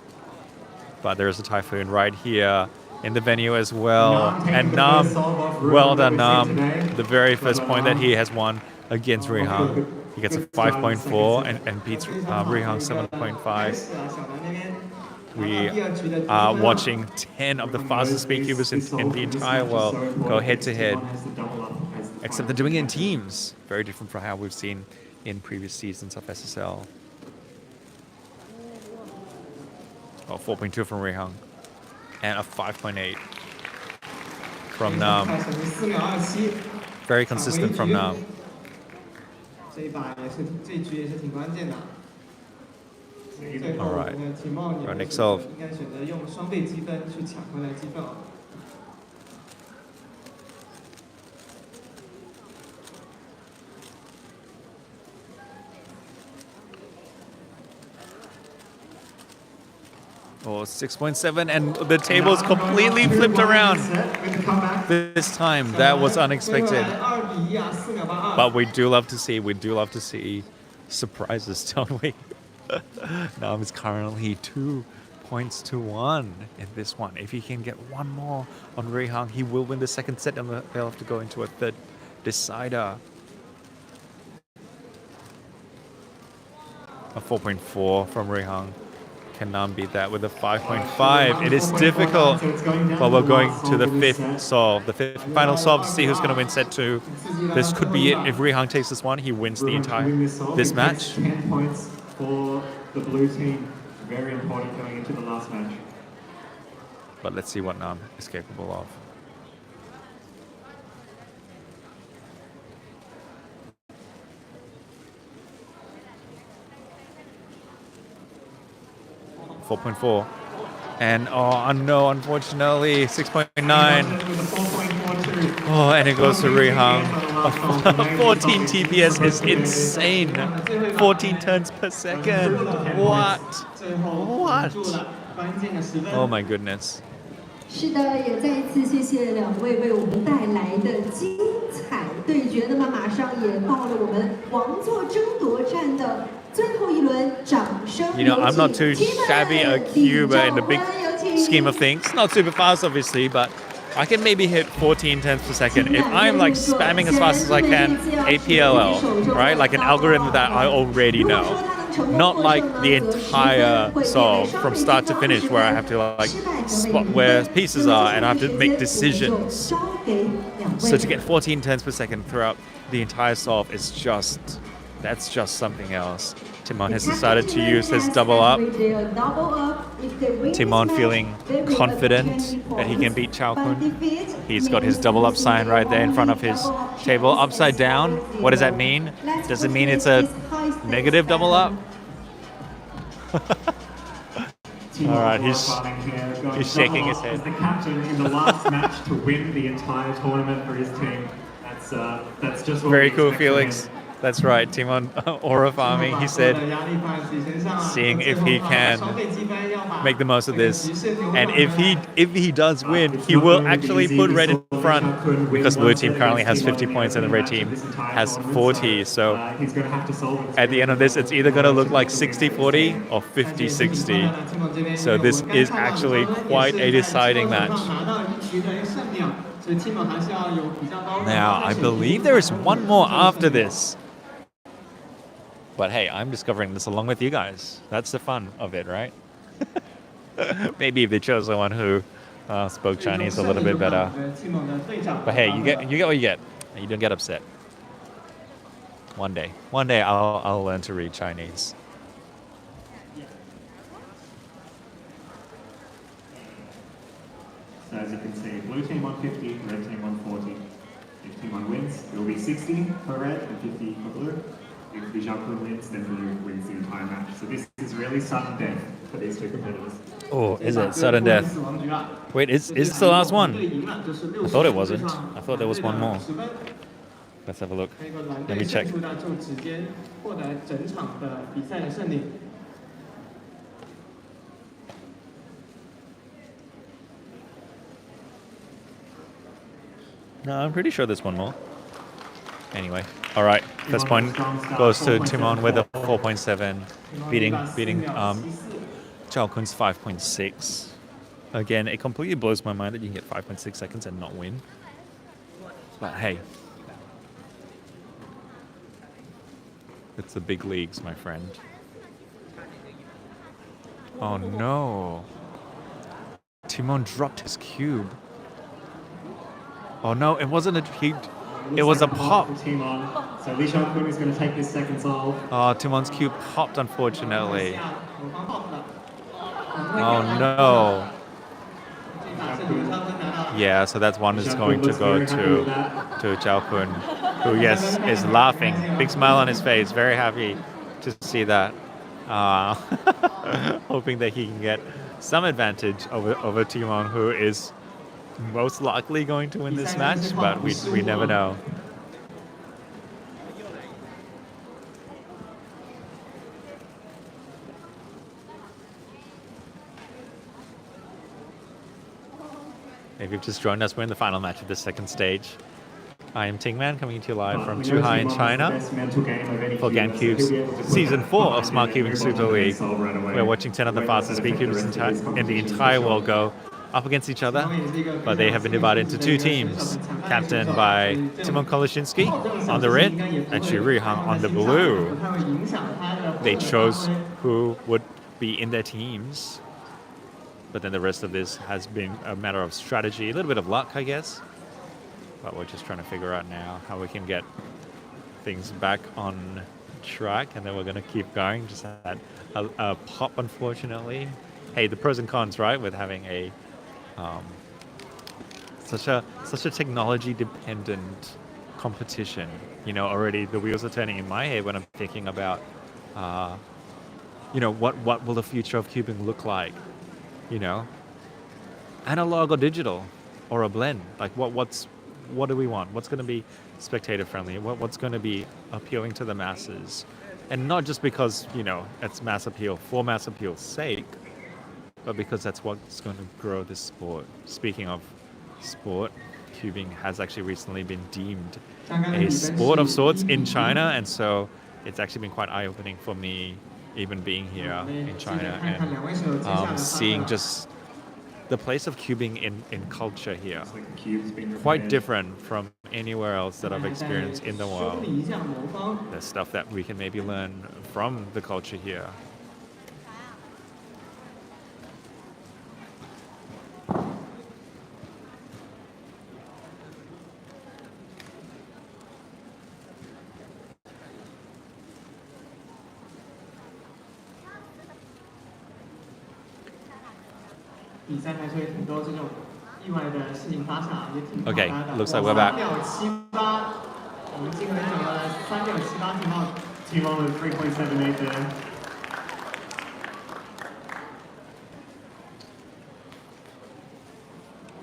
But there is a typhoon right here in the venue as well. And Nam, well done Nam. The very first point that he has won against Rihan. He gets a 5.4 and beats Rihan 7.5. We are watching 10 of the fastest speed cubers in the entire world go head to head. Except they're doing it in teams. Very different from how we've seen in previous seasons of SSL. Oh, 4.2 from Rihan. And a 5.8 from Nam. Very consistent from Nam. All right. Our next solve. Oh, 6.7, and the table's completely flipped around this time. That was unexpected. But we do love to see surprises, don't we? Nam is currently 2 points to 1 in this one. If he can get one more on Rihan, he will win the second set, and they'll have to go into a third decider. A 4.4 from Rihan. Can Nam beat that with a 5.5? It is difficult. But we're going to the fifth solve, the fifth final solve to see who's going to win set 2. This could be it. If Rihan takes this one, he wins the entire this match. 10 points for the blue team. Very important going into the last match. But let's see what Nam is capable of. .4 and no, unfortunately 6.9. Oh, and it goes to Rihan. 14 TPS is insane. 14 turns per second. What? Oh my goodness. 是的，也再一次谢谢两位为我们带来的精彩对决。那么马上也到了我们王座争夺战的最后一轮，掌声有请 You know, I'm not too shabby a cuber in the big scheme of things. Not super fast, obviously, but I can maybe hit 14 turns per second. If I'm like spamming as fast as I can, APLL, right? Like an algorithm that I already know. Not like the entire solve from start to finish where I have to like spot where pieces are and I have to make decisions. So to get 14 turns per second throughout the entire solve is that's just something else. Timon has decided to use his double up. Timon feeling confident that he can beat Jakun. He's got his double up sign right there in front of his table. Upside down, what does that mean? Does it mean it's a negative double up? Timon All right, he's shaking his as head. the captain in the last match to win the entire tournament for his team. That's just what Very we cool, expect from Felix. him. That's right, Timon aura farming. He said, seeing if he can make the most of this, and if he does win, It's he not will going to be actually easy. put We red in saw front Jakun win because blue one team set currently against has Timon 50 in the points and the opening red match team of this entire has tournament, 40. So he's going to have to solve it. at the end of this, it's either going to look like 60-40 or 50-60. So this is actually quite a deciding match. Now, I believe there is one more after this. But hey, I'm discovering this along with you guys. That's the fun of it, right? Maybe if they chose someone who spoke Chinese a little bit better. But hey, you get what you get. You don't get upset. One day I'll learn to read Chinese. So as you can see, blue team 150, red team 140. If Timon wins, it will be 60 for red and 50 for blue. If the Jakun wins, then blue wins the entire match. So this is really sudden death for these two competitors. Oh, is it sudden death? Wait, is this the last one? I thought it wasn't. I thought there was one more. Let's have a look. Let me check. No, I'm pretty sure there's one more. Anyway, all right. First point goes to Timon with a 4.7, beating Jakun's 5.6. Again, it completely blows my mind that you can get 5.6 seconds and not win. But hey, it's the big leagues, my friend. Oh no. Timon dropped his cube. Oh no, it wasn't a heat. It was a pop. Timon. So Li Jakun is going to take this second solve. Oh, Timon's cube popped, unfortunately. Oh no. Yeah, so that's one that's going to go to Jakun, who, yes, is laughing. Big smile on his face, very happy to see that. Hoping that he can get some advantage over Timon, who is most likely going to win this match, but we never know. If you've just joined us, we're in the final match of the second stage. I am Tingman, coming to you live from Zhuhai in China for Gancube's Season 4 of Smart Cubing Super League. We're watching 10 of the fastest speed cubers in the entire world go up against each other, but they have been divided into two teams, captained by Timon Koloshinsky on the red and Rihan on the blue. They chose who would be in their teams, but then the rest of this has been a matter of strategy, a little bit of luck, I guess. But we're just trying to figure out now how we can get things back on track, and then we're going to keep going. Just had a pop, unfortunately. Hey, the pros and cons, right, with having a such a technology-dependent competition. You know, already the wheels are turning in my head when I'm thinking about, what will the future of cubing look like? You know, analog or digital, or a blend. Like, what do we want? What's going to be spectator friendly? What's going to be appealing to the masses? And not just because, it's mass appeal for mass appeal's sake, but because that's what's going to grow this sport. Speaking of sport, cubing has actually recently been deemed a sport of sorts in China, and so it's actually been quite eye-opening for me, even being here in China and seeing just the place of cubing in culture here. Quite different from anywhere else that I've experienced in the world. There's stuff that we can maybe learn from the culture here. Okay, looks like we're back. Timon with 3.78 there.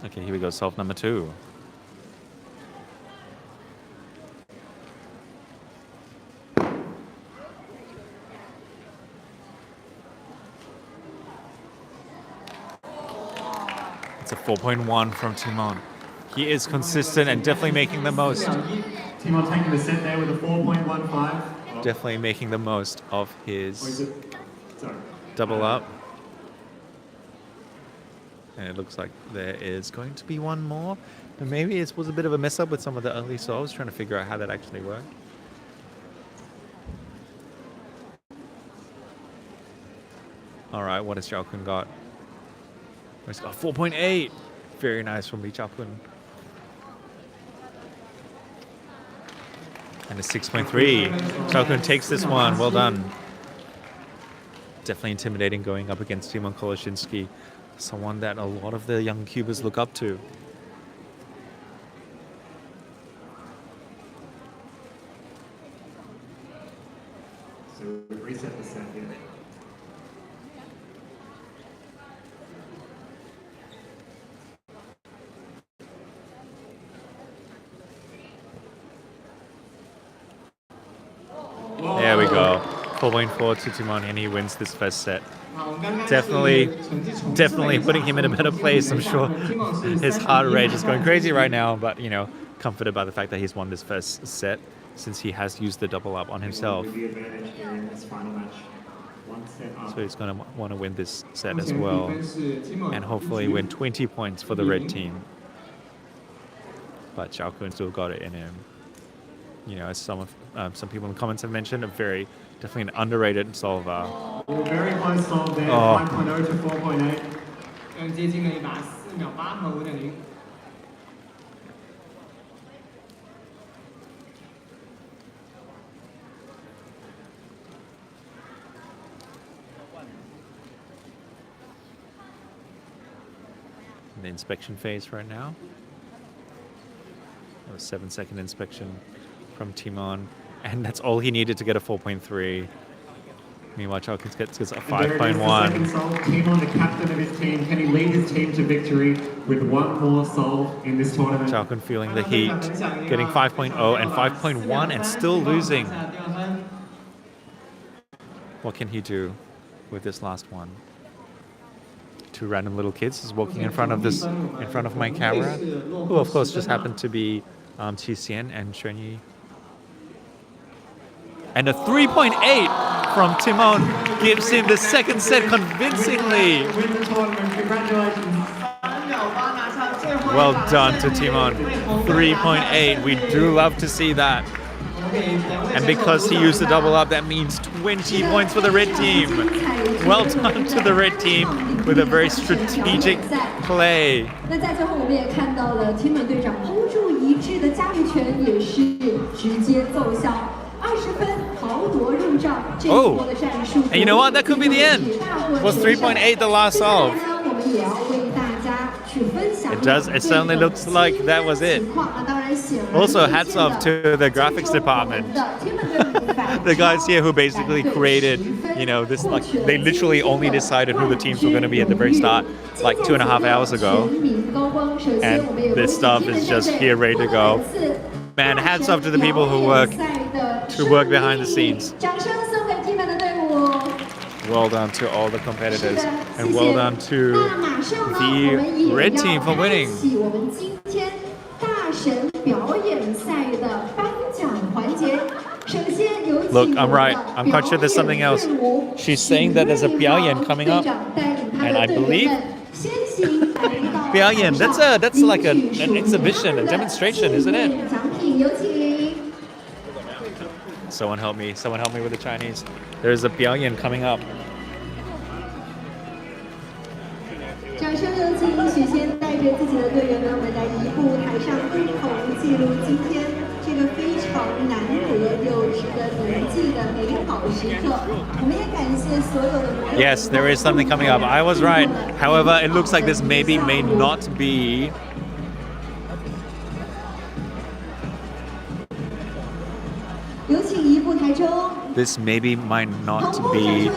Okay, here we go. Solve number 2. It's a 4.1 from Timon. He is consistent and definitely making the most. Timon taking the set there with a 4.15. Definitely making the most of his double up. And it looks like there is going to be one more. And maybe it was a bit of a mess up with some of the early solves, trying to figure out how that actually worked. All right, what has Jakun got? He's got 4.8. Very nice from Jakun. And a 6.3. Jakun takes this one. Well done. Definitely intimidating going up against Timon Koloshinsky. Someone that a lot of the young cubers look up to. So we reset the set here. There we go. 4.4 to Timon, and he wins this first set. Definitely putting him in a better place. I'm sure his heart rate is going crazy right now, but you know, comforted by the fact that he's won this first set since he has used the double up on himself. So he's going to want to win this set as well, and hopefully win 20 points for the red team. But Jakun still got it in him. You know, as some people in the comments have mentioned, definitely an underrated solver. Very close solve there, 5.0 to 4.8. In the inspection phase right now. A 7-second inspection from Timon, and that's all he needed to get a 4.3. Meanwhile, Jakun gets a 5.1. Timon, the captain of his team, can he lead his team to victory with one more solve in this tournament? Jakun feeling the heat, getting 5.0 and 5.1 and still losing. What can he do with this last one? 2 random little kids is walking in front of my camera, who of course just happened to be Tisen and Shwini. And a 3.8 from Timon gives him the second set convincingly. Well done to Timon. 3.8. We do love to see that. And because he used the double up, that means 20 points for the red team. Well done to the red team with a very strategic play. 那在最后我们也看到了 Timon 队长投注一致的驾驭权也是直接奏效。20分豪夺入账，这一波的战术。And you know what? That could be the end. Was 3.8 the last solve? It does. It certainly looks like that was it. Also, hats off to the graphics department. The guys here who basically created, you know, this, like, they literally only decided who the teams were going to be at the very start, like 2.5 hours ago. And this stuff is just here ready to go. Man, hats off to the people who work behind the scenes. Well done to all the competitors, and well done to the red team for winning. Look, I'm right. I'm quite sure there's something else. She's saying that there's a 表演 coming up, and I believe 表演, that's like an exhibition, a demonstration, isn't it? Someone help me with the Chinese. There's a 表演 coming up. 掌声有请许仙带着自己的队员们，我们在一步台上共同记录今天这个非常难得又值得铭记的美好时刻。我们也感谢所有的。Yes, there is something coming up. I was right. However, it looks like this may not be. This maybe might not be,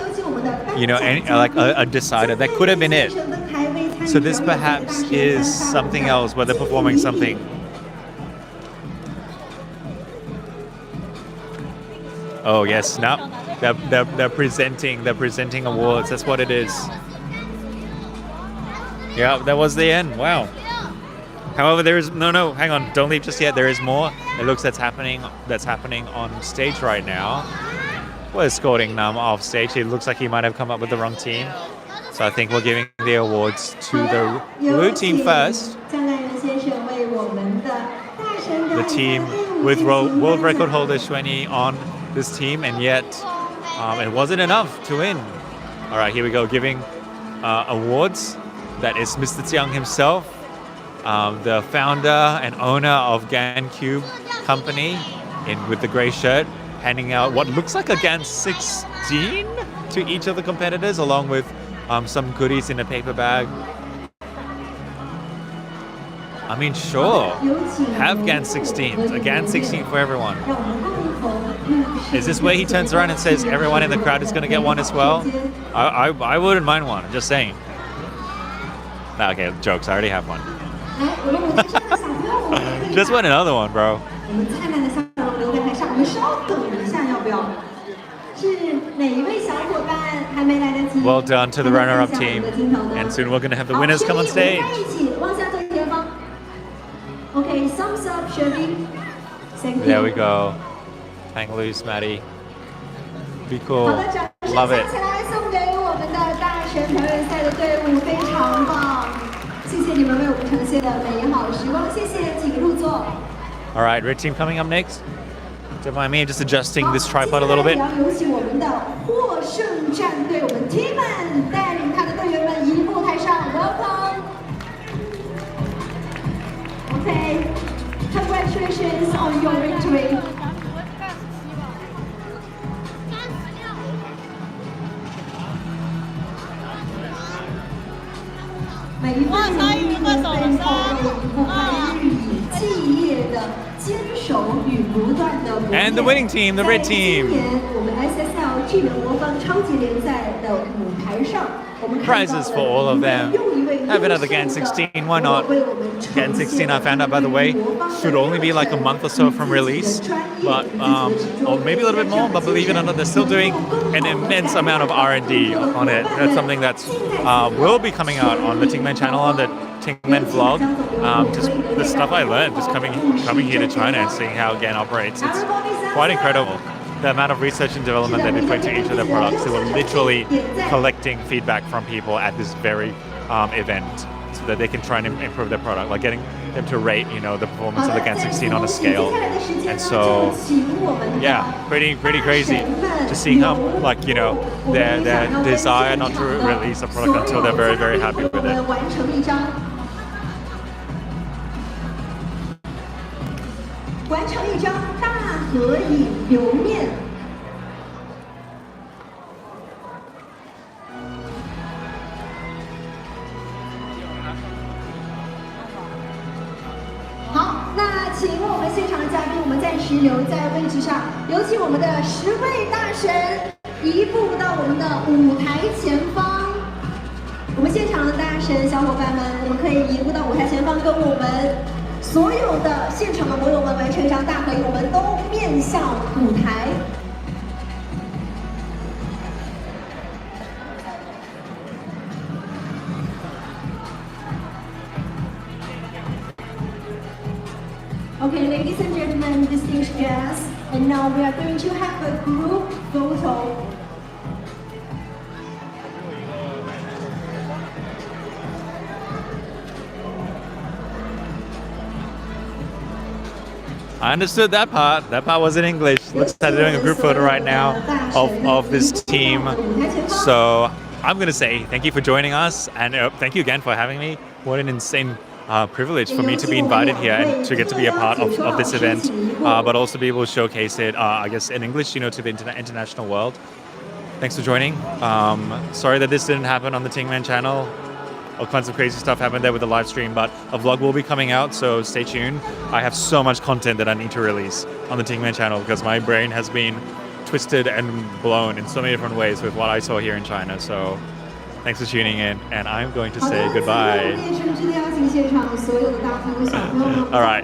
you know, like a decider. That could have been it. So this perhaps is something else where they're performing something. Oh yes, no, they're presenting awards. That's what it is. Yeah, that was the end. Wow. However, there is no. Hang on, don't leave just yet. There is more. It looks that's happening on stage right now. We're escorting Nam off stage. It looks like he might have come up with the wrong team. So I think we're giving the awards to the blue team first. The team with world record holder Shwini on this team, and yet it wasn't enough to win. All right, here we go, giving awards. That is Mr. Tsiang himself, the founder and owner of Gancube company, with the gray shirt, handing out what looks like a Gan 16 to each of the competitors, along with some goodies in a paper bag. I mean, sure, have Gan 16s, a Gan 16 for everyone. Is this where he turns around and says everyone in the crowd is going to get one as well? I wouldn't mind one, I'm just saying. Nah, okay, jokes, I already have one. Just want another one, bro. Well done to the runner-up team. And soon we're going to have the winners come on stage. Okay, thumbs up, Shwini. Thank you. There we go. Hang loose, Maddie. Be cool. Love it. All right, red team coming up next. Don't mind me, just adjusting this tripod a little bit. Okay, congratulations on your victory. And the winning team, the red team. Prizes for all of them. Have another Gan 16, why not? Gan 16, I found out, by the way, should only be like a month or so from release, but or maybe a little bit more, but believe it or not, they're still doing an immense amount of R&D on it. That's something that's will be coming out on the Tingman channel, on the Tingman vlog. Just the stuff I learned just coming here to China and seeing how Gan operates. It's quite incredible. The amount of research and development that they put into each of their products. They were literally collecting feedback from people at this very event, so that they can try and improve their product, like getting them to rate, the performance of the Gan 16 on a scale. And so, yeah, pretty crazy to see how, their desire not to release a product until they're very, very happy with it. 完成一张大合影留念。好，那请我们现场的嘉宾，我们暂时留在位置上，有请我们的10位大神移步到我们的舞台前方。我们现场的大神小伙伴们，我们可以移步到舞台前方，跟我们 所有的现场的网友们完成一张大合影，我们都面向舞台。Okay, ladies and gentlemen, distinguished guests, and now we are going to have a group photo. I understood that part. That part was in English. Looks like they're doing a group photo right now of this team. So I'm going to say thank you for joining us, and thank you again for having me. What an insane privilege for me to be invited here and to get to be a part of this event, but also be able to showcase it, I guess, in English, to the international world. Thanks for joining. Sorry that this didn't happen on the Tingman channel. All kinds of crazy stuff happened there with the live stream, but a vlog will be coming out, so stay tuned. I have so much content that I need to release on the Tingman channel because my brain has been twisted and blown in so many different ways with what I saw here in China. So Thanks for tuning in, and I'm going to 好的 say goodbye. 再次热烈诚挚地邀请现场所有的大朋友小朋友们 All right.